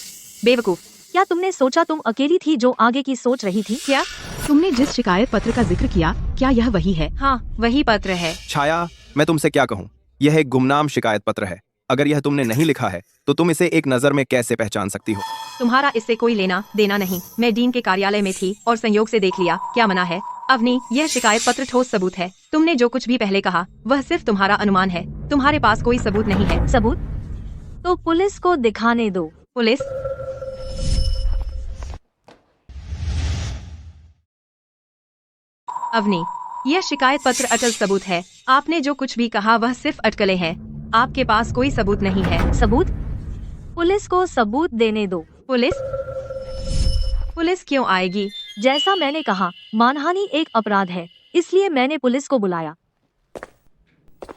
बेवकूफ। क्या तुमने सोचा तुम अकेली थी जो आगे की सोच रही थी? क्या तुमने जिस शिकायत पत्र का जिक्र किया, क्या यह वही है? हाँ, वही पत्र है। छाया, मैं तुमसे क्या कहूँ, यह एक गुमनाम शिकायत पत्र है। अगर यह तुमने नहीं लिखा है तो तुम इसे एक नजर में कैसे पहचान सकती हो? तुम्हारा इससे कोई लेना देना नहीं। मैं डीन के कार्यालय में थी और संयोग से देख लिया। क्या मना है? अवनी, यह शिकायत पत्र ठोस सबूत है। तुमने जो कुछ भी पहले कहा वह सिर्फ तुम्हारा अनुमान है, तुम्हारे पास कोई सबूत नहीं है। सबूत? तो पुलिस को दिखाने दो। पुलिस? अवनी, यह शिकायत पत्र अटल सबूत है। आपने जो कुछ भी कहा वह सिर्फ अटकलें हैं, आपके पास कोई सबूत नहीं है। सबूत? पुलिस को सबूत देने दो। पुलिस? पुलिस क्यों आएगी? जैसा मैंने कहा, मानहानि एक अपराध है, इसलिए मैंने पुलिस को बुलाया।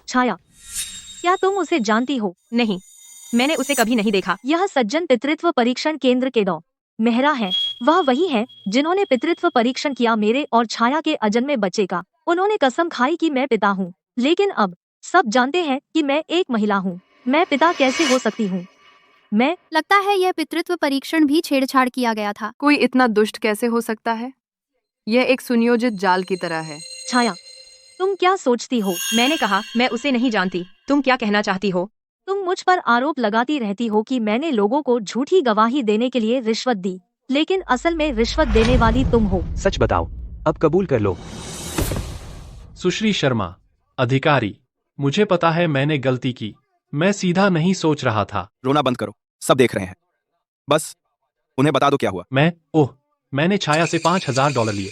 छाया, क्या तुम उसे जानती हो? नहीं, मैंने उसे कभी नहीं देखा। यह सज्जन पितृत्व परीक्षण केंद्र के डॉ. मेहरा है। वह वही है जिन्होंने पितृत्व परीक्षण किया मेरे और छाया के अजन्मे बच्चे का। उन्होंने कसम खाई कि मैं पिता हूँ, लेकिन अब सब जानते हैं कि मैं एक महिला हूँ। मैं पिता कैसे हो सकती हूँ? मैं लगता है यह पितृत्व परीक्षण भी छेड़छाड़ किया गया था। कोई इतना दुष्ट कैसे हो सकता है? यह एक सुनियोजित जाल की तरह है। छाया, तुम क्या सोचती हो? मैंने कहा मैं उसे नहीं जानती। तुम क्या कहना चाहती हो? तुम मुझ पर आरोप लगाती रहती हो कि मैंने लोगों को झूठी गवाही देने के लिए रिश्वत दी, लेकिन असल में रिश्वत देने वाली तुम हो। सच बताओ, अब कबूल कर लो। सुश्री शर्मा, अधिकारी, मुझे पता है मैंने गलती की। मैं सीधा नहीं सोच रहा था। रोना बंद करो, सब देख रहे हैं। बस उन्हें बता दो क्या हुआ। मैंने छाया से $5000 लिए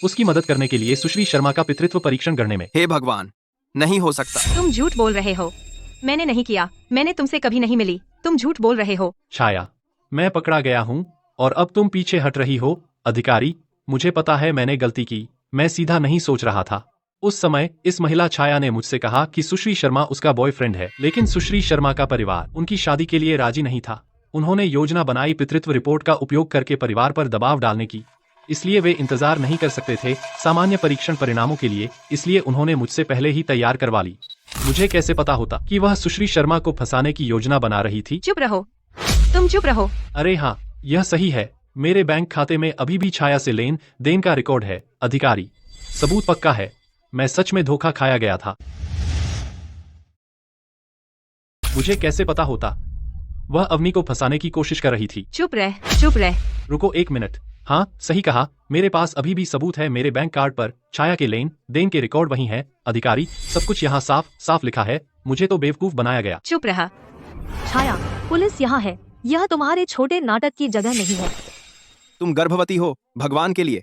उसकी मदद करने के लिए सुश्री शर्मा का पितृत्व परीक्षण करने में। हे भगवान, नहीं हो सकता। तुम झूठ बोल रहे हो। मैंने नहीं किया। मैंने तुमसे कभी नहीं मिली। तुम झूठ बोल रहे हो। छाया, मैं पकड़ा गया हूँ और अब तुम पीछे हट रही हो। अधिकारी, मुझे पता है मैंने गलती की। मैं सीधा नहीं सोच रहा था। उस समय इस महिला छाया ने मुझसे कहा कि सुश्री शर्मा उसका बॉयफ्रेंड है, लेकिन सुश्री शर्मा का परिवार उनकी शादी के लिए राजी नहीं था। उन्होंने योजना बनाई पितृत्व रिपोर्ट का उपयोग करके परिवार पर दबाव डालने की, इसलिए वे इंतजार नहीं कर सकते थे सामान्य परीक्षण परिणामों के लिए, इसलिए उन्होंने मुझसे पहले ही तैयार करवा ली। मुझे कैसे पता होता कि वह सुश्री शर्मा को फंसाने की योजना बना रही थी? चुप रहो, तुम चुप रहो। अरे हाँ, यह सही है। मेरे बैंक खाते में अभी भी छाया से लेन देन का रिकॉर्ड है। अधिकारी, सबूत पक्का है। मैं सच में धोखा खाया गया था। मुझे कैसे पता होता? वह अवनी को फंसाने की कोशिश कर रही थी। चुप रह, चुप रह। रुको एक मिनट। हाँ, सही कहा। मेरे पास अभी भी सबूत है। मेरे बैंक कार्ड पर छाया के लेन देन के रिकॉर्ड वही है। अधिकारी, सब कुछ यहाँ साफ साफ लिखा है। मुझे तो बेवकूफ बनाया गया। चुप रहा। छाया, पुलिस यहाँ है। यह तुम्हारे छोटे नाटक की जगह नहीं है। तुम गर्भवती हो। भगवान के लिए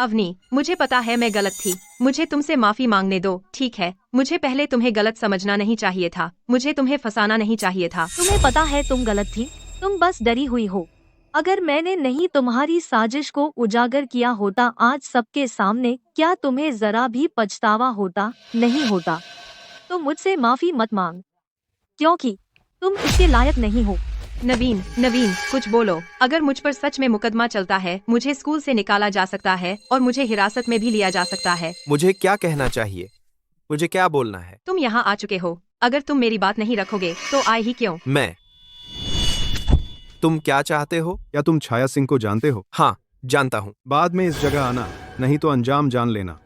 अवनी, मुझे पता है मैं गलत थी, मुझे तुमसे माफी मांगने दो, ठीक है? मुझे पहले तुम्हें गलत समझना नहीं चाहिए था, मुझे तुम्हें फंसाना नहीं चाहिए था। तुम्हें पता है तुम गलत थी, तुम बस डरी हुई हो। अगर मैंने नहीं तुम्हारी साजिश को उजागर किया होता आज सबके सामने, क्या तुम्हें जरा भी पछतावा होता? नहीं होता। तो मुझसे माफी मत मांग, क्योंकि तुम इसके लायक नहीं हो। नवीन, नवीन, कुछ बोलो। अगर मुझ पर सच में मुकदमा चलता है, मुझे स्कूल से निकाला जा सकता है और मुझे हिरासत में भी लिया जा सकता है। मुझे क्या कहना चाहिए? मुझे क्या बोलना है? तुम यहाँ आ चुके हो, अगर तुम मेरी बात नहीं रखोगे तो आए ही क्यों? तुम क्या चाहते हो? क्या तुम छाया सिंह को जानते हो? हाँ, जानता हूँ। बाद में इस जगह आना, नहीं तो अंजाम जान लेना।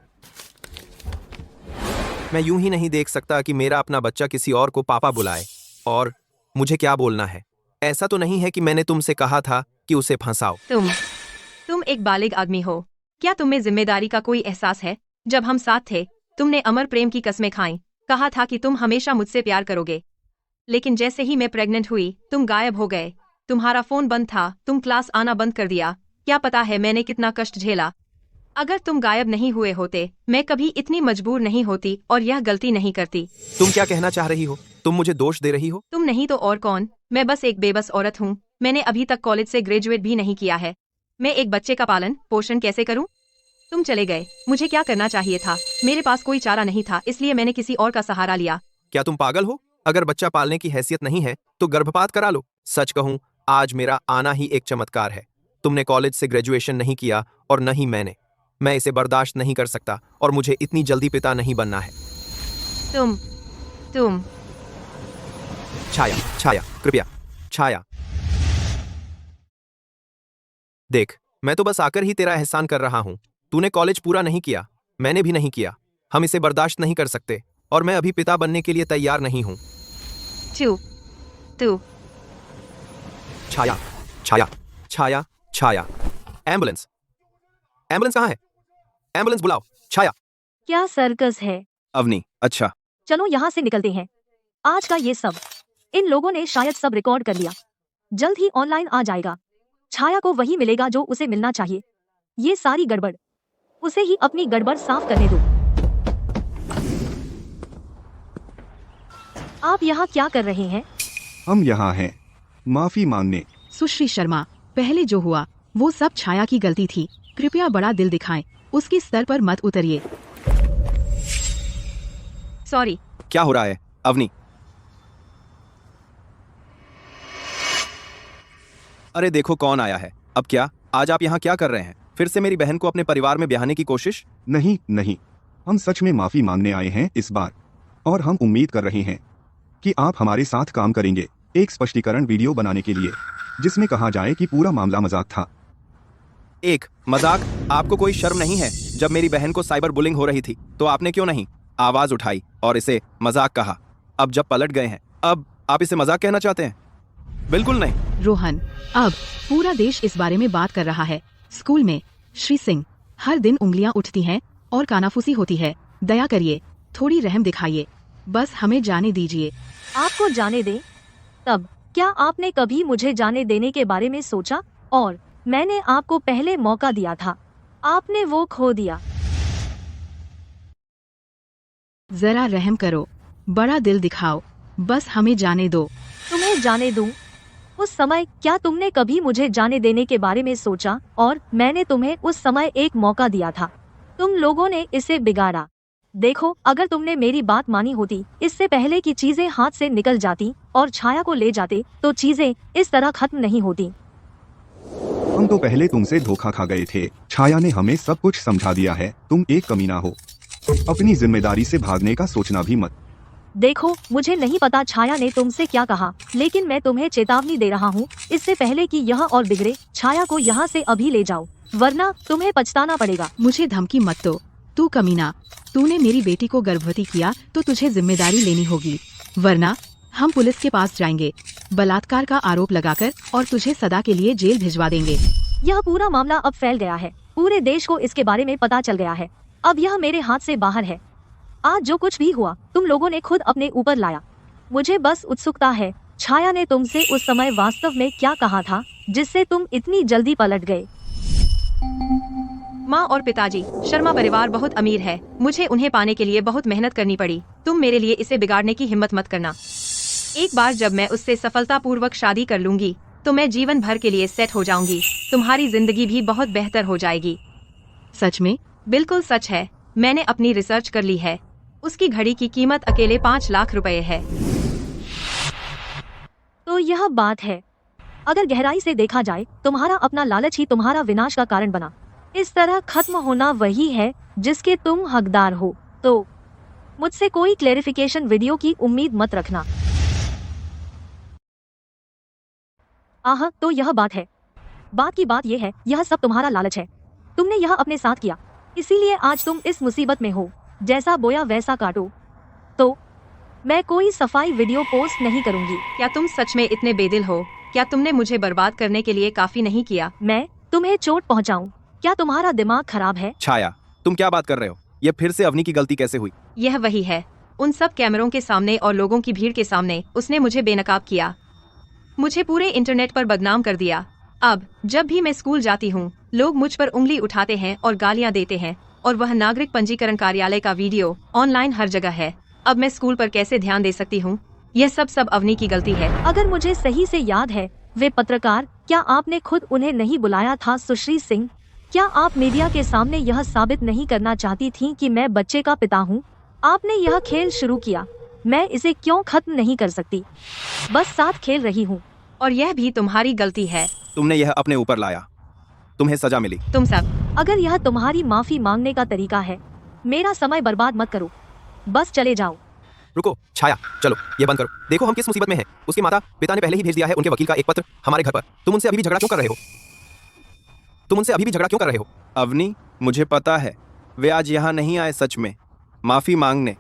मैं यूं ही नहीं देख सकता कि मेरा अपना बच्चा किसी और को पापा बुलाए। और मुझे क्या बोलना है? ऐसा तो नहीं है कि मैंने तुमसे कहा था कि उसे फंसाओ। तुम एक बालिग आदमी हो। क्या तुम्हें जिम्मेदारी का कोई एहसास है? जब हम साथ थे, तुमने अमर प्रेम की कस्में खाई, कहा था कि तुम हमेशा मुझसे प्यार करोगे। लेकिन जैसे ही मैं प्रेग्नेंट हुई, तुम गायब हो गए। तुम्हारा फोन बंद था, तुम क्लास आना बंद कर दिया। क्या पता है मैंने कितना कष्ट झेला। अगर तुम गायब नहीं हुए होते, मैं कभी इतनी मजबूर नहीं होती और यह गलती नहीं करती। तुम क्या कहना चाह रही हो? तुम मुझे दोष दे रही हो? तुम नहीं तो और कौन? मैं बस एक बेबस औरत हूँ। मैंने अभी तक कॉलेज से ग्रेजुएट भी नहीं किया है। मैं एक बच्चे का पालन पोषण कैसे करूँ? तुम चले गए, मुझे क्या करना चाहिए था? मेरे पास कोई चारा नहीं था, इसलिए मैंने किसी और का सहारा लिया। क्या तुम पागल हो? अगर बच्चा पालने की हैसियत नहीं है तो गर्भपात करा लो। सच कहूँ, आज मेरा आना ही एक चमत्कार है। तुमने कॉलेज से ग्रेजुएशन नहीं किया और न ही मैंने। मैं इसे बर्दाश्त नहीं कर सकता और मुझे इतनी जल्दी पिता नहीं बनना है। तुम छाया, छाया, कृपया, छाया। देख, मैं तो बस आकर ही तेरा एहसान कर रहा हूँ। तूने कॉलेज पूरा नहीं किया, मैंने भी नहीं किया। हम इसे बर्दाश्त नहीं कर सकते और मैं अभी पिता बनने के लिए तैयार नहीं हूँ। तू छाया, छाया, छाया, छाया। एम्बुलेंस, एम्बुलेंस कहाँ है? एम्बुलेंस बुलाओ। छाया। क्या सर्कस है? अवनी, अच्छा। चलो यहाँ से निकलते हैं। आज का ये सब, इन लोगों ने शायद सब रिकॉर्ड कर लिया। जल्द ही ऑनलाइन आ जाएगा। छाया को वही मिलेगा जो उसे मिलना चाहिए। ये सारी गड़बड़, उसे ही अपनी गड़बड़ साफ करने दो। आप यहाँ क्या कर रहे हैं? हम यहाँ हैं माफी मांगने। सुश्री शर्मा, पहले जो हुआ वो सब छाया की गलती थी। कृपया बड़ा दिल दिखाएं, उसके स्तर पर मत उतरिए। सॉरी। क्या हो रहा है अवनी? अरे देखो कौन आया है। अब क्या? आज आप यहाँ क्या कर रहे हैं? फिर से मेरी बहन को अपने परिवार में ब्याहने की कोशिश? नहीं नहीं, हम सच में माफी मांगने आए हैं इस बार, और हम उम्मीद कर रहे हैं कि आप हमारे साथ काम करेंगे एक स्पष्टीकरण वीडियो बनाने के लिए, जिसमें कहा जाए कि पूरा मामला मजाक था। एक मजाक? आपको कोई शर्म नहीं है? जब मेरी बहन को साइबर बुलिंग हो रही थी तो आपने क्यों नहीं आवाज उठाई और इसे मजाक कहा? अब जब पलट गए हैं, अब आप इसे मजाक कहना चाहते हैं? बिल्कुल नहीं। रोहन, अब पूरा देश इस बारे में बात कर रहा है। स्कूल में श्री सिंह, हर दिन उंगलियां उठती हैं और कानाफूसी होती है। दया करिए, थोड़ी रहम दिखाइए, बस हमें जाने दीजिए। आपको जाने दे? तब क्या आपने कभी मुझे जाने देने के बारे में सोचा? और मैंने आपको पहले मौका दिया था, आपने वो खो दिया। जरा रहम करो, बड़ा दिल दिखाओ, बस हमें जाने दो। तुम्हें जाने दूं? उस समय क्या तुमने कभी मुझे जाने देने के बारे में सोचा? और मैंने तुम्हें उस समय एक मौका दिया था, तुम लोगों ने इसे बिगाड़ा। देखो, अगर तुमने मेरी बात मानी होती, इससे पहले कि चीजें हाथ से निकल जाती और छाया को ले जाते, तो चीजें इस तरह खत्म नहीं होती। हम तो पहले तुमसे धोखा खा गए थे। छाया ने हमें सब कुछ समझा दिया है। तुम एक कमीना हो। अपनी जिम्मेदारी से भागने का सोचना भी मत। देखो, मुझे नहीं पता छाया ने तुमसे क्या कहा, लेकिन मैं तुम्हें चेतावनी दे रहा हूँ, इससे पहले कि यह और बिगड़े, छाया को यहाँ से अभी ले जाओ, वरना तुम्हें पछताना पड़ेगा। मुझे धमकी मत दो। तू कमीना, तूने मेरी बेटी को गर्भवती किया तो तुझे जिम्मेदारी लेनी होगी, वरना हम पुलिस के पास जाएंगे, बलात्कार का आरोप लगाकर, और तुझे सदा के लिए जेल भिजवा देंगे। यह पूरा मामला अब फैल गया है, पूरे देश को इसके बारे में पता चल गया है। अब यह मेरे हाथ से बाहर है। आज जो कुछ भी हुआ, तुम लोगों ने खुद अपने ऊपर लाया। मुझे बस उत्सुकता है, छाया ने तुमसे उस समय वास्तव में क्या कहा था, जिससे तुम इतनी जल्दी पलट गए? माँ और पिताजी, शर्मा परिवार बहुत अमीर है, मुझे उन्हें पाने के लिए बहुत मेहनत करनी पड़ी। तुम मेरे लिए इसे बिगाड़ने की हिम्मत मत करना। एक बार जब मैं उससे सफलतापूर्वक शादी कर लूंगी तो मैं जीवन भर के लिए सेट हो जाऊंगी। तुम्हारी जिंदगी भी बहुत बेहतर हो जाएगी। सच में? बिल्कुल सच है, मैंने अपनी रिसर्च कर ली है। उसकी घड़ी की कीमत अकेले 5 लाख रुपए है। तो यह बात है। अगर गहराई से देखा जाए, तुम्हारा अपना लालच ही तुम्हारा विनाश का कारण बना। इस तरह खत्म होना वही है जिसके तुम हकदार हो। तो मुझसे कोई क्लेरिफिकेशन वीडियो की उम्मीद मत रखना। आह, तो यह बात है। बात की बात यह है, यह सब तुम्हारा लालच है। तुमने यह अपने साथ किया, इसीलिए आज तुम इस मुसीबत में हो। जैसा बोया वैसा काटो। तो मैं कोई सफाई वीडियो पोस्ट नहीं करूंगी। क्या तुम सच में इतने बेदिल हो? क्या तुमने मुझे बर्बाद करने के लिए काफी नहीं किया? मैं तुम्हें चोट पहुंचाऊं? क्या तुम्हारा दिमाग खराब है? छाया, तुम क्या बात कर रहे हो? ये फिर से अवनी की गलती कैसे हुई? यह वही है। उन सब कैमरों के सामने और लोगों की भीड़ के सामने उसने मुझे बेनकाब किया, मुझे पूरे इंटरनेट पर बदनाम कर दिया। अब जब भी मैं स्कूल जाती हूँ, लोग मुझ पर उंगली उठाते हैं और गालियाँ देते हैं, और वह नागरिक पंजीकरण कार्यालय का वीडियो ऑनलाइन हर जगह है। अब मैं स्कूल पर कैसे ध्यान दे सकती हूँ? यह सब अवनी की गलती है। अगर मुझे सही से याद है, वे पत्रकार, क्या आपने खुद उन्हें नहीं बुलाया था? सुश्री सिंह, क्या आप मीडिया के सामने यह साबित नहीं करना चाहती थीं कि मैं बच्चे का पिता हूँ? आपने यह खेल शुरू किया, मैं इसे क्यों खत्म नहीं कर सकती? बस साथ खेल रही हूँ। और यह भी तुम्हारी गलती है। तुमने यह अपने ऊपर लाया, तुम्हें सजा मिली। तुम सब। अगर यह तुम्हारी माफी मांगने का तरीका है, मेरा समय बर्बाद मत करो, बस चले जाओ। रुको छाया, चलो ये बंद करो। देखो हम किस मुसीबत में हैं। उसके माता पिता ने पहले ही भेज दिया है उनके वकील का एक पत्र हमारे घर पर। तुम उनसे अभी भी झगड़ा क्यों कर रहे हो? अवनी, मुझे पता है वे आज यहाँ नहीं आए सच में माफी मांगने।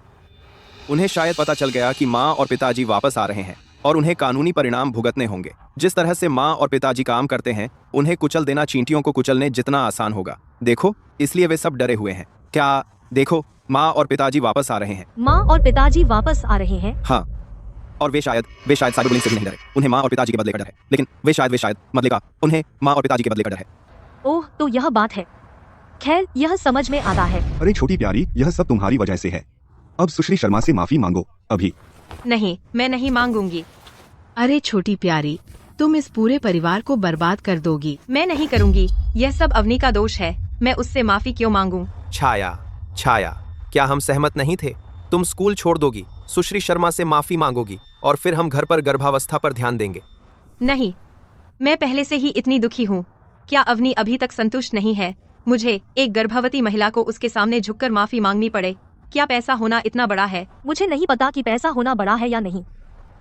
उन्हें शायद पता चल गया कि माँ और पिताजी वापस आ रहे हैं और उन्हें कानूनी परिणाम भुगतने होंगे। जिस तरह से माँ और पिताजी काम करते हैं, उन्हें कुचल देना चींटियों को कुचलने जितना आसान होगा। देखो, इसलिए वे सब डरे हुए हैं। क्या देखो, माँ और पिताजी वापस आ रहे हैं। माँ और पिताजी वापस आ रहे हैं? हाँ, और वे शायद साइबर बुलिंग से भी नहीं डरे। उन्हें माँ और पिताजी के बदले का डर है, लेकिन वे शायद बदले का उन्हें माँ और पिताजी के बदले का डर है। ओह, तो यह बात है। खैर, यह समझ में आता है। अरे छोटी प्यारी, यह सब तुम्हारी वजह से है। अब सुश्री शर्मा से माफी मांगो अभी। नहीं, मैं नहीं मांगूंगी। अरे छोटी प्यारी, तुम इस पूरे परिवार को बर्बाद कर दोगी। मैं नहीं करूंगी, यह सब अवनी का दोष है। मैं उससे माफी क्यों मांगूं? छाया, क्या हम सहमत नहीं थे? तुम स्कूल छोड़ दोगी, सुश्री शर्मा से माफी मांगोगी और फिर हम घर पर गर्भावस्था पर ध्यान देंगे। नहीं, मैं पहले से ही इतनी दुखी हूँ। क्या अवनी अभी तक संतुष्ट नहीं है? मुझे एक गर्भवती महिला को उसके सामने झुककर माफी मांगनी पड़े? क्या पैसा होना इतना बड़ा है? मुझे नहीं पता कि पैसा होना बड़ा है या नहीं,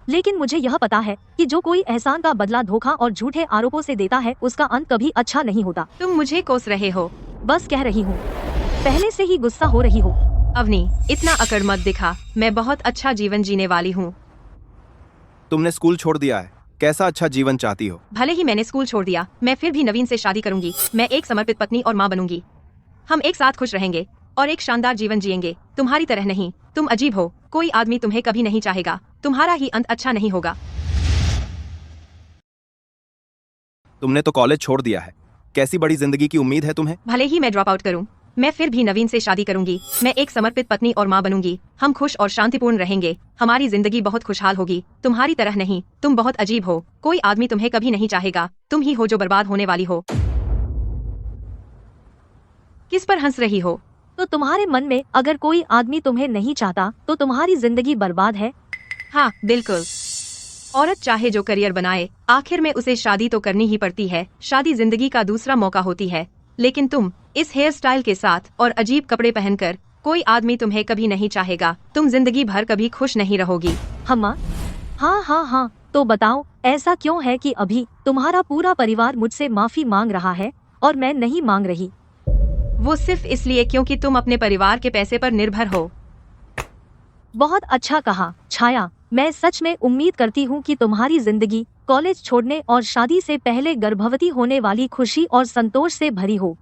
लेकिन मुझे यह पता है कि जो कोई एहसान का बदला धोखा और झूठे आरोपों से देता है, उसका अंत कभी अच्छा नहीं होता। तुम मुझे कोस रहे हो? बस कह रही हूँ, पहले से ही गुस्सा हो रही हो। अवनी, इतना अकड़ मत दिखा। मैं बहुत अच्छा जीवन जीने वाली हूँ। तुमने स्कूल छोड़ दिया है, कैसा अच्छा जीवन चाहती हो? भले ही मैंने स्कूल छोड़ दिया, मैं फिर भी नवीन से शादी करूंगी। मैं एक समर्पित पत्नी और माँ बनूंगी। हम एक साथ खुश रहेंगे और एक शानदार जीवन जिएंगे। तुम्हारी तरह नहीं। तुम अजीब हो, कोई आदमी तुम्हें कभी नहीं चाहेगा। तुम्हारा ही अंत अच्छा नहीं होगा। तुमने तो कॉलेज छोड़ दिया है, कैसी बड़ी जिंदगी की उम्मीद है तुम्हें? भले ही मैं ड्रॉप आउट करूं, मैं फिर भी नवीन से शादी करूंगी। मैं एक समर्पित पत्नी और माँ बनूंगी। हम खुश और शांतिपूर्ण रहेंगे। हमारी जिंदगी बहुत खुशहाल होगी। तुम्हारी तरह नहीं। तुम बहुत अजीब हो, कोई आदमी तुम्हें कभी नहीं चाहेगा। तुम ही हो जो बर्बाद होने वाली हो। किस पर हंस रही हो? तो तुम्हारे मन में अगर कोई आदमी तुम्हें नहीं चाहता तो तुम्हारी जिंदगी बर्बाद है? हाँ, बिल्कुल। औरत चाहे जो करियर बनाए, आखिर में उसे शादी तो करनी ही पड़ती है। शादी जिंदगी का दूसरा मौका होती है। लेकिन तुम इस हेयर स्टाइल के साथ और अजीब कपड़े पहनकर, कोई आदमी तुम्हें कभी नहीं चाहेगा। तुम जिंदगी भर कभी खुश नहीं रहोगी। हम्मा? हाँ, तो बताओ, ऐसा क्यों है कि अभी तुम्हारा पूरा परिवार मुझसे माफी मांग रहा है और मैं नहीं मांग रही? वो सिर्फ इसलिए क्योंकि तुम अपने परिवार के पैसे पर निर्भर हो। बहुत अच्छा कहा छाया। मैं सच में उम्मीद करती हूँ कि तुम्हारी जिंदगी कॉलेज छोड़ने और शादी से पहले गर्भवती होने वाली खुशी और संतोष से भरी हो।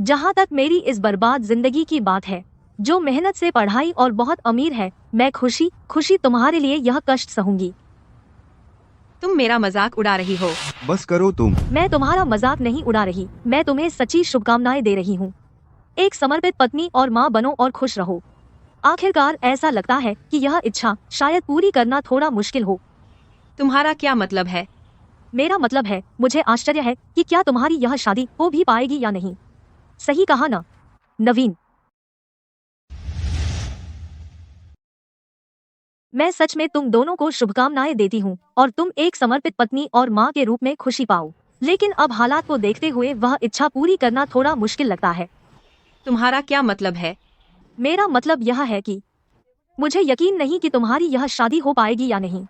जहाँ तक मेरी इस बर्बाद जिंदगी की बात है, जो मेहनत से पढ़ाई और बहुत अमीर है, मैं खुशी तुम्हारे लिए यह कष्ट सहूंगी। तुम मेरा मजाक उड़ा रही हो। बस करो तुम। मैं तुम्हारा मजाक नहीं उड़ा रही, मैं तुम्हें सच्ची शुभकामनाएं दे रही हूँ। एक समर्पित पत्नी और माँ बनो और खुश रहो। आखिरकार ऐसा लगता है कि यह इच्छा शायद पूरी करना थोड़ा मुश्किल हो। तुम्हारा क्या मतलब है? मेरा मतलब है, मुझे आश्चर्य है कि क्या तुम्हारी यह शादी हो भी पाएगी या नहीं। सही कहा ना, नवीन? मैं सच में तुम दोनों को शुभकामनाएं देती हूँ और तुम एक समर्पित पत्नी और माँ के रूप में खुशी पाओ। लेकिन अब हालात को देखते हुए वह इच्छा पूरी करना थोड़ा मुश्किल लगता है। तुम्हारा क्या मतलब है? मेरा मतलब यह है कि मुझे यकीन नहीं कि तुम्हारी यह शादी हो पाएगी या नहीं,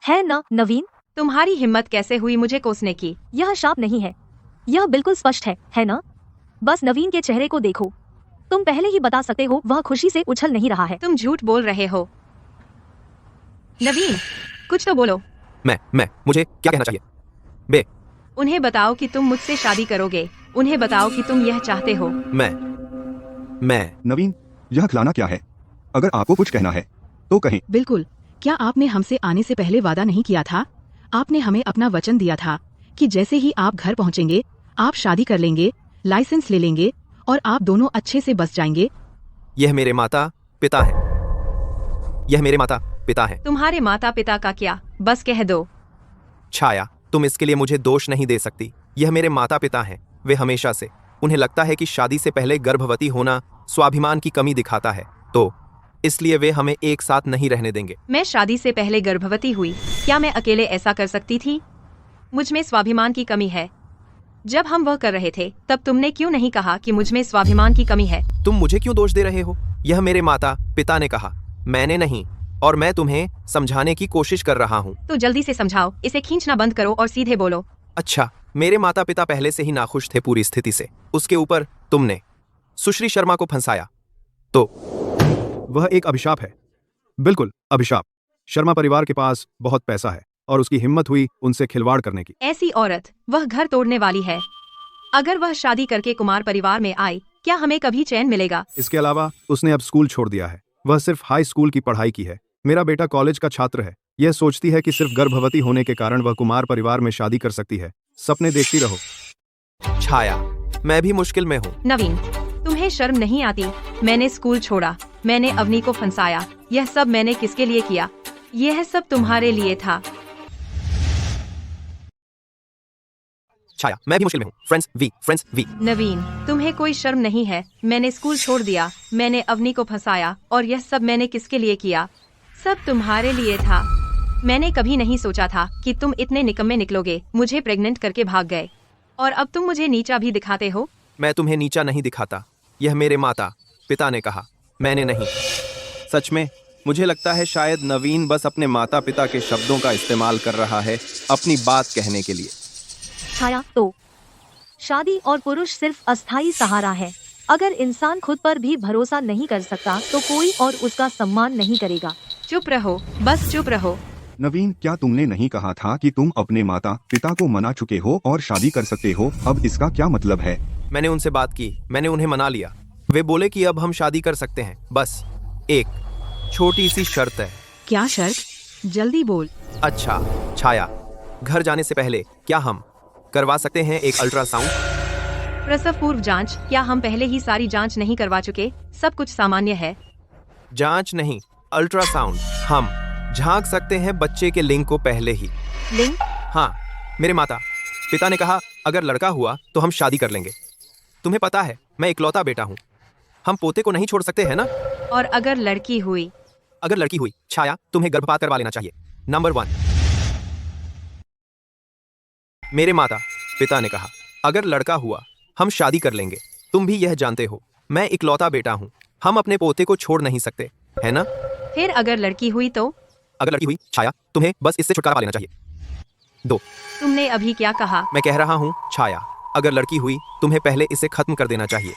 है ना नवीन? तुम्हारी हिम्मत कैसे हुई मुझे कोसने की? यह शाप नहीं है, यह बिल्कुल स्पष्ट है ना? बस नवीन के चेहरे को देखो, तुम पहले ही बता सकते हो वह खुशी से उछल नहीं रहा है। तुम झूठ बोल रहे हो। नवीन, कुछ तो बोलो। मुझे क्या कहना चाहिए? बे, उन्हें बताओ कि तुम मुझसे शादी करोगे। उन्हें बताओ कि तुम यह चाहते हो। मैं नवीन, यह खिलाना क्या है? अगर आपको कुछ कहना है तो कहें। बिल्कुल। क्या आपने हमसे आने से पहले वादा नहीं किया था? आपने हमें अपना वचन दिया था कि जैसे ही आप घर पहुंचेंगे आप शादी कर लेंगे, लाइसेंस ले लेंगे और आप दोनों अच्छे से बस जाएंगे। यह मेरे माता पिता है। यह मेरे माता पिता है। तुम्हारे माता पिता का क्या? बस कह दो। छाया, तुम इसके लिए मुझे दोष नहीं दे सकती। यह मेरे माता पिता हैं। वे हमेशा से, उन्हें लगता है कि शादी से पहले गर्भवती होना स्वाभिमान की कमी दिखाता है, तो इसलिए वे हमें एक साथ नहीं रहने देंगे। मैं शादी से पहले गर्भवती हुई, क्या मैं अकेले ऐसा कर सकती थी? मुझ में स्वाभिमान की कमी है। जब हम वह कर रहे थे तब तुमने क्यों नहीं कहा कि मुझ में स्वाभिमान की कमी है? तुम मुझे क्यों दोष दे रहे हो? यह मेरे माता पिता ने कहा, मैंने नहीं, और मैं तुम्हें समझाने की कोशिश कर रहा हूँ। तो जल्दी से समझाओ, इसे खींचना बंद करो और सीधे बोलो। अच्छा, मेरे माता पिता पहले से ही नाखुश थे पूरी स्थिति से। उसके ऊपर तुमने सुश्री शर्मा को फंसाया, तो वह एक अभिशाप है। बिल्कुल अभिशाप। शर्मा परिवार के पास बहुत पैसा है और उसकी हिम्मत हुई उनसे खिलवाड़ करने की। ऐसी औरत, वह घर तोड़ने वाली है। अगर वह शादी करके कुमार परिवार में आई, क्या हमें कभी चैन मिलेगा? इसके अलावा उसने अब स्कूल छोड़ दिया है। वह सिर्फ हाई स्कूल की पढ़ाई की है। मेरा बेटा कॉलेज का छात्र है। यह सोचती है कि सिर्फ गर्भवती होने के कारण वह कुमार परिवार में शादी कर सकती है। सपने देखती रहो। छाया, मैं भी मुश्किल में हूँ। नवीन, तुम्हें शर्म नहीं आती? मैंने स्कूल छोड़ा, मैंने अवनी को फंसाया, यह सब मैंने किसके लिए किया? यह सब तुम्हारे लिए था। छाया, मैं भी मुश्किल में हूँ। Friends we. नवीन, तुम्हें कोई शर्म नहीं है? मैंने स्कूल छोड़ दिया, मैंने अवनी को फंसाया, और यह सब मैंने किसके लिए किया? सब तुम्हारे लिए था। मैंने कभी नहीं सोचा था कि तुम इतने निकम्मे निकलोगे। मुझे प्रेग्नेंट करके भाग गए, और अब तुम मुझे नीचा भी दिखाते हो। मैं तुम्हें नीचा नहीं दिखाता। यह मेरे माता पिता ने कहा, मैंने नहीं। सच में मुझे लगता है शायद नवीन बस अपने माता पिता के शब्दों का इस्तेमाल कर रहा है अपनी बात कहने के लिए। छाया, तो शादी और पुरुष सिर्फ अस्थायी सहारा है। अगर इंसान खुद पर भी भरोसा नहीं कर सकता तो कोई और उसका सम्मान नहीं करेगा। चुप रहो, बस चुप रहो। नवीन, क्या तुमने नहीं कहा था कि तुम अपने माता पिता को मना चुके हो और शादी कर सकते हो? अब इसका क्या मतलब है? मैंने उनसे बात की, मैंने उन्हें मना लिया। वे बोले कि अब हम शादी कर सकते हैं, बस एक छोटी सी शर्त है। क्या शर्त? जल्दी बोल। अच्छा छाया, घर जाने से पहले क्या हम करवा सकते हैं एक अल्ट्रासाउंड? प्रसव पूर्व जांच? क्या हम पहले ही सारी जांच नहीं करवा चुके? सब कुछ सामान्य है। जांच नहीं, अल्ट्रासाउंड। हम झांक सकते हैं बच्चे के लिंग को पहले ही। लिंग? हाँ, मेरे माता पिता ने कहा अगर लड़का हुआ तो हम शादी कर लेंगे। तुम्हें पता है मैं इकलौता बेटा हूँ, हम पोते को नहीं छोड़ सकते हैं ना? और अगर लड़की हुई? अगर लड़की हुई छाया, तुम्हें गर्भपात करवा लेना चाहिए। नंबर 1। मेरे माता पिता ने कहा अगर लड़का हुआ हम शादी कर लेंगे। तुम भी यह जानते हो मैं इकलौता बेटा हूँ, हम अपने पोते को छोड़ नहीं सकते, है ना? फिर अगर लड़की हुई तो? अगर लड़की हुई छाया, तुम्हें बस इससे छुटकारा पा लेना चाहिए। 2। तुमने अभी क्या कहा? मैं कह रहा हूँ छाया, अगर लड़की हुई तुम्हें पहले इसे खत्म कर देना चाहिए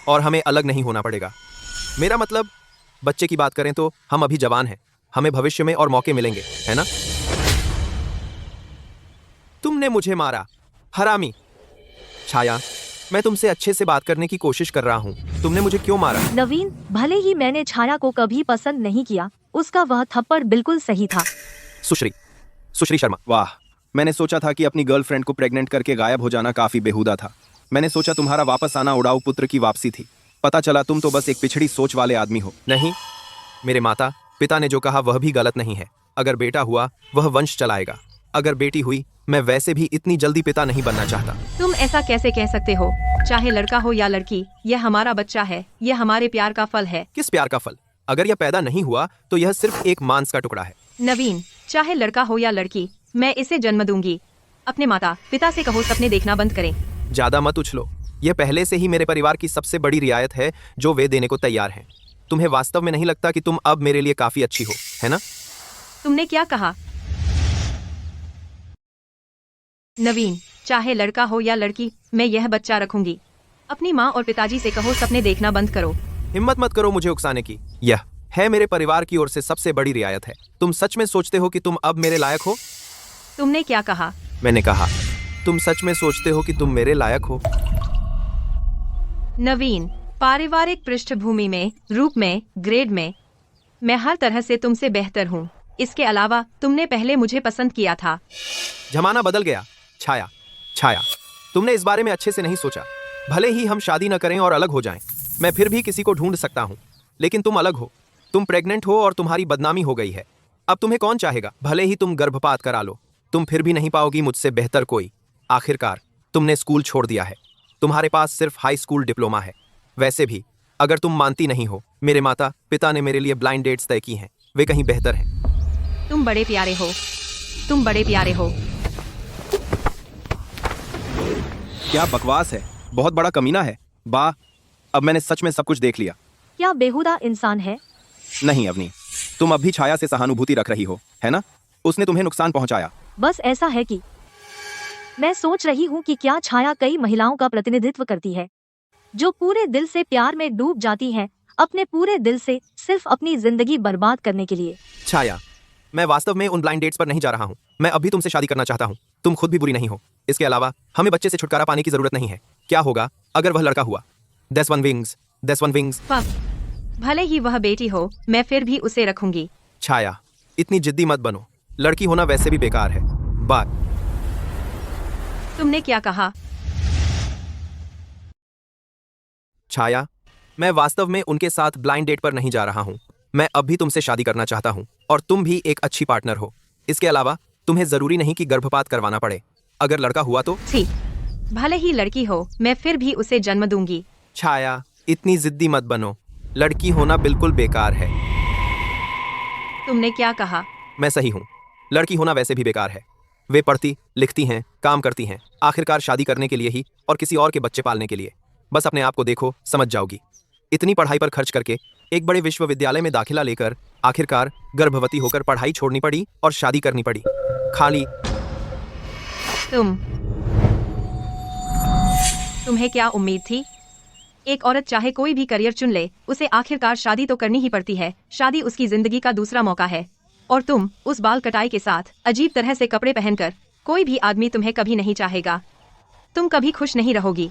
और हमें अलग नहीं होना पड़ेगा। मेरा मतलब बच्चे की बात करें तो हम अभी जवान हैं, हमें भविष्य में और मौके मिलेंगे, है ना? तुमने मुझे मारा, हरामी। छाया, मैं तुमसे अच्छे से बात करने की कोशिश कर रहा हूँ, तुमने मुझे क्यों मारा? नवीन, भले ही मैंने छाया को कभी पसंद नहीं किया, उसका वह थप्पड़ बिल्कुल सही था। सुश्री शर्मा। वाह, मैंने सोचा था कि अपनी गर्लफ्रेंड को प्रेग्नेंट करके गायब हो जाना काफी बेहुदा था। मैंने सोचा तुम्हारा वापस आना उड़ाऊ पुत्र की वापसी थी। पता चला तुम तो बस एक पिछड़ी सोच वाले आदमी हो। नहीं, मेरे माता पिता ने जो कहा वह भी गलत नहीं है। अगर बेटा हुआ वह वंश चलाएगा, अगर बेटी हुई मैं वैसे भी इतनी जल्दी पिता नहीं बनना चाहता। तुम ऐसा कैसे कह सकते हो? चाहे लड़का हो या लड़की, यह हमारा बच्चा है, यह हमारे प्यार का फल है। किस प्यार का फल? अगर यह पैदा नहीं हुआ तो यह सिर्फ एक मांस का टुकड़ा है। नवीन, चाहे लड़का हो या लड़की, मैं इसे जन्म दूंगी। अपने माता पिता से कहो सपने देखना बंद करें। ज्यादा मत उछलो, यह पहले से ही मेरे परिवार की सबसे बड़ी रियायत है जो वे देने को तैयार हैं। तुम्हें वास्तव में नहीं लगता कि तुम अब मेरे लिए काफी अच्छी हो, है ना? तुमने क्या कहा? नवीन, चाहे लड़का हो या लड़की, मैं यह बच्चा रखूंगी। अपनी माँ और पिताजी से कहो सपने देखना बंद करो। हिम्मत मत करो मुझे उकसाने की, यह है मेरे परिवार की ओर से सबसे बड़ी रियायत है। तुम सच में सोचते हो कि तुम अब मेरे लायक हो? तुमने क्या कहा? मैंने कहा तुम सच में सोचते हो कि तुम मेरे लायक हो? नवीन, पारिवारिक पृष्ठभूमि में, रूप में, ग्रेड में, मैं हर तरह से तुमसे बेहतर हूँ। इसके अलावा तुमने पहले मुझे पसंद किया था। जमाना बदल गया। छाया, छाया, तुमने इस बारे में अच्छे से नहीं सोचा। भले ही हम शादी न करें और अलग हो जाएं, मैं फिर भी किसी को ढूंढ सकता हूँ, लेकिन तुम अलग हो, तुम प्रेग्नेंट हो और तुम्हारी बदनामी हो गई है। अब तुम्हें कौन चाहेगा? भले ही तुम गर्भपात करा लो, तुम फिर भी नहीं पाओगी मुझसे बेहतर कोई। आखिरकार तुमने स्कूल छोड़ दिया है, तुम्हारे पास सिर्फ हाई स्कूल डिप्लोमा है। वैसे भी अगर तुम मानती नहीं हो, मेरे माता पिता ने मेरे लिए ब्लाइंड डेट्स तय की हैं, वे कहीं बेहतर हैं। तुम बड़े प्यारे हो, तुम बड़े प्यारे हो। क्या बकवास है, बहुत बड़ा कमीना है। बा, अब मैंने सच में सब कुछ देख लिया। क्या बेहुदा इंसान है? नहीं अवनी, तुम अब भी छाया से सहानुभूति रख रही हो, है ना? उसने तुम्हें नुकसान पहुंचाया। बस ऐसा है कि मैं सोच रही हूँ कि क्या छाया कई महिलाओं का प्रतिनिधित्व करती है जो पूरे दिल से प्यार में डूब जाती हैं, अपने पूरे दिल से, सिर्फ अपनी जिंदगी बर्बाद करने के लिए। छाया, मैं वास्तव में उन ब्लाइंड डेट्स पर नहीं जा रहा हूँ। मैं अभी तुमसे शादी करना चाहता हूँ। तुम खुद भी बुरी नहीं हो। इसके अलावा हमें बच्चे से छुटकारा पाने की जरूरत नहीं है। क्या होगा अगर वह लड़का हुआ? There's one wings, there's one wings। भले ही वह बेटी हो, मैं फिर भी उसे रखूंगी। छाया, इतनी जिद्दी मत बनो, लड़की होना वैसे भी बेकार है। बात। तुमने क्या कहा? छाया, मैं वास्तव में उनके साथ ब्लाइंड डेट पर नहीं जा रहा हूँ। मैं अब भी तुमसे शादी करना चाहता हूँ और तुम भी एक अच्छी पार्टनर हो। इसके अलावा तुम्हें जरूरी नहीं कि गर्भपात करवाना पड़े। अगर लड़का हुआ तो ठीक, भले ही लड़की हो, मैं फिर भी उसे जन्म दूंगी। छाया, इतनी जिद्दी मत बनो, लड़की होना बिल्कुल बेकार है। तुमने क्या कहा? मैं सही हूँ, लड़की होना वैसे भी बेकार है। वे पढ़ती लिखती हैं, काम करती हैं, आखिरकार शादी करने के लिए ही और किसी और के बच्चे पालने के लिए। बस अपने आप को देखो, समझ जाओगी। इतनी पढ़ाई पर खर्च करके एक बड़े विश्वविद्यालय में दाखिला लेकर आखिरकार गर्भवती होकर पढ़ाई छोड़नी पड़ी और शादी करनी पड़ी। खाली तुम्हें क्या उम्मीद थी? एक औरत चाहे कोई भी करियर चुन ले, उसे आखिरकार शादी तो करनी ही पड़ती है। शादी उसकी जिंदगी का दूसरा मौका है। और तुम उस बाल कटाई के साथ, अजीब तरह से कपड़े पहनकर, कोई भी आदमी तुम्हें कभी नहीं चाहेगा। तुम कभी खुश नहीं रहोगी।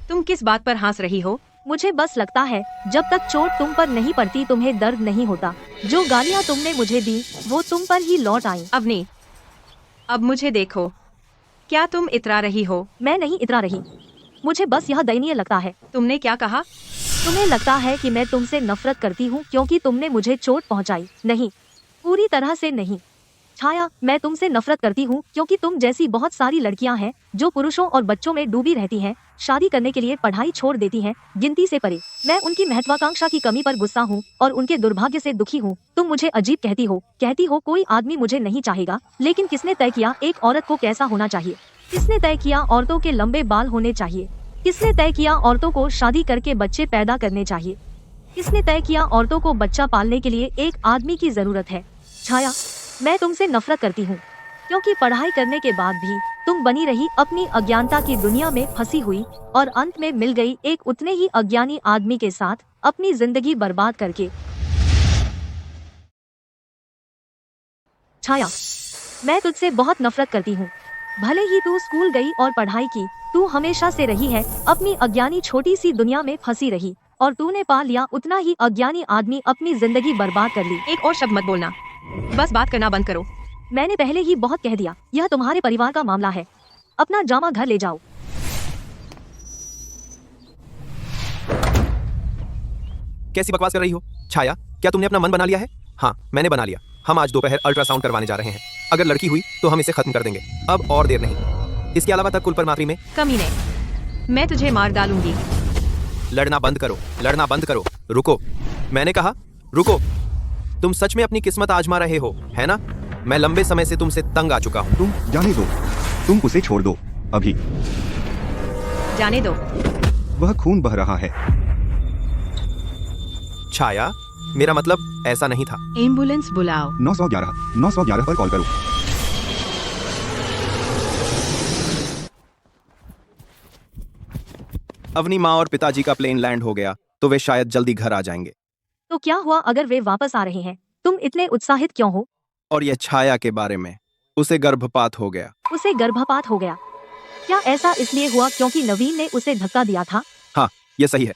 तुम किस बात पर हंस रही हो? मुझे बस लगता है जब तक चोट तुम पर नहीं पड़ती तुम्हें दर्द नहीं होता। जो गालियाँ तुमने मुझे दी वो तुम पर ही लौट आई। अवनी, अब मुझे देखो, क्या तुम इतरा रही हो? मैं नहीं इतरा रही, मुझे बस यह दयनीय लगता है। तुमने क्या कहा? तुम्हें लगता है कि मैं तुमसे नफरत करती हूँ क्योंकि तुमने मुझे चोट पहुँचाई। नहीं, पूरी तरह से नहीं। छाया, मैं तुमसे नफरत करती हूँ क्योंकि तुम जैसी बहुत सारी लड़कियाँ हैं जो पुरुषों और बच्चों में डूबी रहती हैं, शादी करने के लिए पढ़ाई छोड़ देती हैं, गिनती से परे। मैं उनकी महत्वाकांक्षा की कमी पर गुस्सा हूँ और उनके दुर्भाग्य से दुखी हूँ। तुम मुझे अजीब कहती हो कोई आदमी मुझे नहीं चाहेगा, लेकिन किसने तय किया एक औरत को कैसा होना चाहिए? किसने तय किया औरतों के लंबे बाल होने चाहिए? किसने तय किया औरतों को शादी करके बच्चे पैदा करने चाहिए? किसने तय किया औरतों को बच्चा पालने के लिए एक आदमी की जरूरत है? छाया, मैं तुमसे नफरत करती हूँ क्योंकि पढ़ाई करने के बाद भी तुम बनी रही अपनी अज्ञानता की दुनिया में फंसी हुई और अंत में मिल गई एक उतने ही अज्ञानी आदमी के साथ, अपनी जिंदगी बर्बाद करके। छाया, मैं तुझसे बहुत नफरत करती हूँ। भले ही तू स्कूल गई और पढ़ाई की, तू हमेशा से रही है अपनी अज्ञानी छोटी सी दुनिया में फंसी रही और तूने पा लिया उतना ही अज्ञानी आदमी, अपनी जिंदगी बर्बाद कर ली। एक और शब्द मत बोलना, बस बात करना बंद करो। मैंने पहले ही बहुत कह दिया, यह तुम्हारे परिवार का मामला है। अपना जामा घर ले जाओ। कैसी बकवास कर रही हो? छाया, क्या तुमने अपना मन बना लिया है? हाँ, मैंने बना लिया। हम आज दोपहर अल्ट्रासाउंड करवाने जा रहे हैं। अगर लड़की हुई तो हम इसे खत्म कर देंगे, अब और देर नहीं। इसके अलावा तक कुल पर मातरी में कमीने, मैं तुझे मार डालूंगी। लड़ना बंद करो, लड़ना बंद करो। रुको, मैंने कहा रुको। तुम सच में अपनी किस्मत आजमा रहे हो, है ना? मैं लंबे समय से तुमसे तंग आ चुका हूँ। तुम जाने दो, तुम उसे छोड़ दो अभी। जाने दो। वह खून बह रहा है। छाया, मेरा मतलब ऐसा नहीं था। एम्बुलेंस बुलाओ। 911 पर कॉल करो। अवनी माँ और पिताजी का प्लेन लैंड हो गया तो वे शायद जल्दी घर आ जाएंगे। तो क्या हुआ अगर वे वापस आ रहे हैं? तुम इतने उत्साहित क्यों हो? और यह छाया के बारे में, उसे गर्भपात हो गया। उसे गर्भपात हो गया? क्या ऐसा इसलिए हुआ क्योंकि नवीन ने उसे धक्का दिया था? हाँ, यह सही है।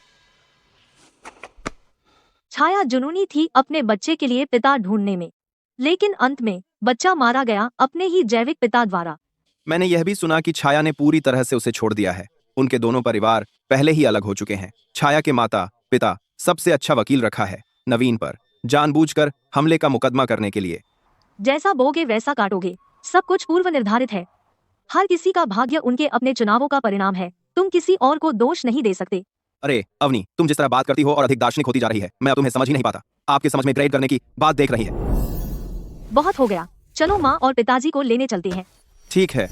छाया जुनूनी थी अपने बच्चे के लिए पिता ढूंढने में, लेकिन अंत में बच्चा मारा गया अपने ही जैविक पिता द्वारा। मैंने यह भी सुना कि छाया ने पूरी तरह से उसे छोड़ दिया है। उनके दोनों परिवार पहले ही अलग हो चुके हैं। छाया के माता पिता सबसे अच्छा वकील रखा है नवीन पर, जानबूझकर हमले का मुकदमा करने के लिए। जैसा बोगे वैसा काटोगे, सब कुछ पूर्व निर्धारित है। हर किसी का भाग्य उनके अपने चुनावों का परिणाम है। तुम किसी और को दोष नहीं दे सकते। अरे अवनी, तुम जिस तरह बात करती हो और अधिक दार्शनिक होती जा रही है, मैं अब तुम्हें समझ ही नहीं पाता। आपके समझ में ग्रेड करने की बात देख रही है। बहुत हो गया, चलो माँ और पिताजी को लेने चलते हैं। ठीक है।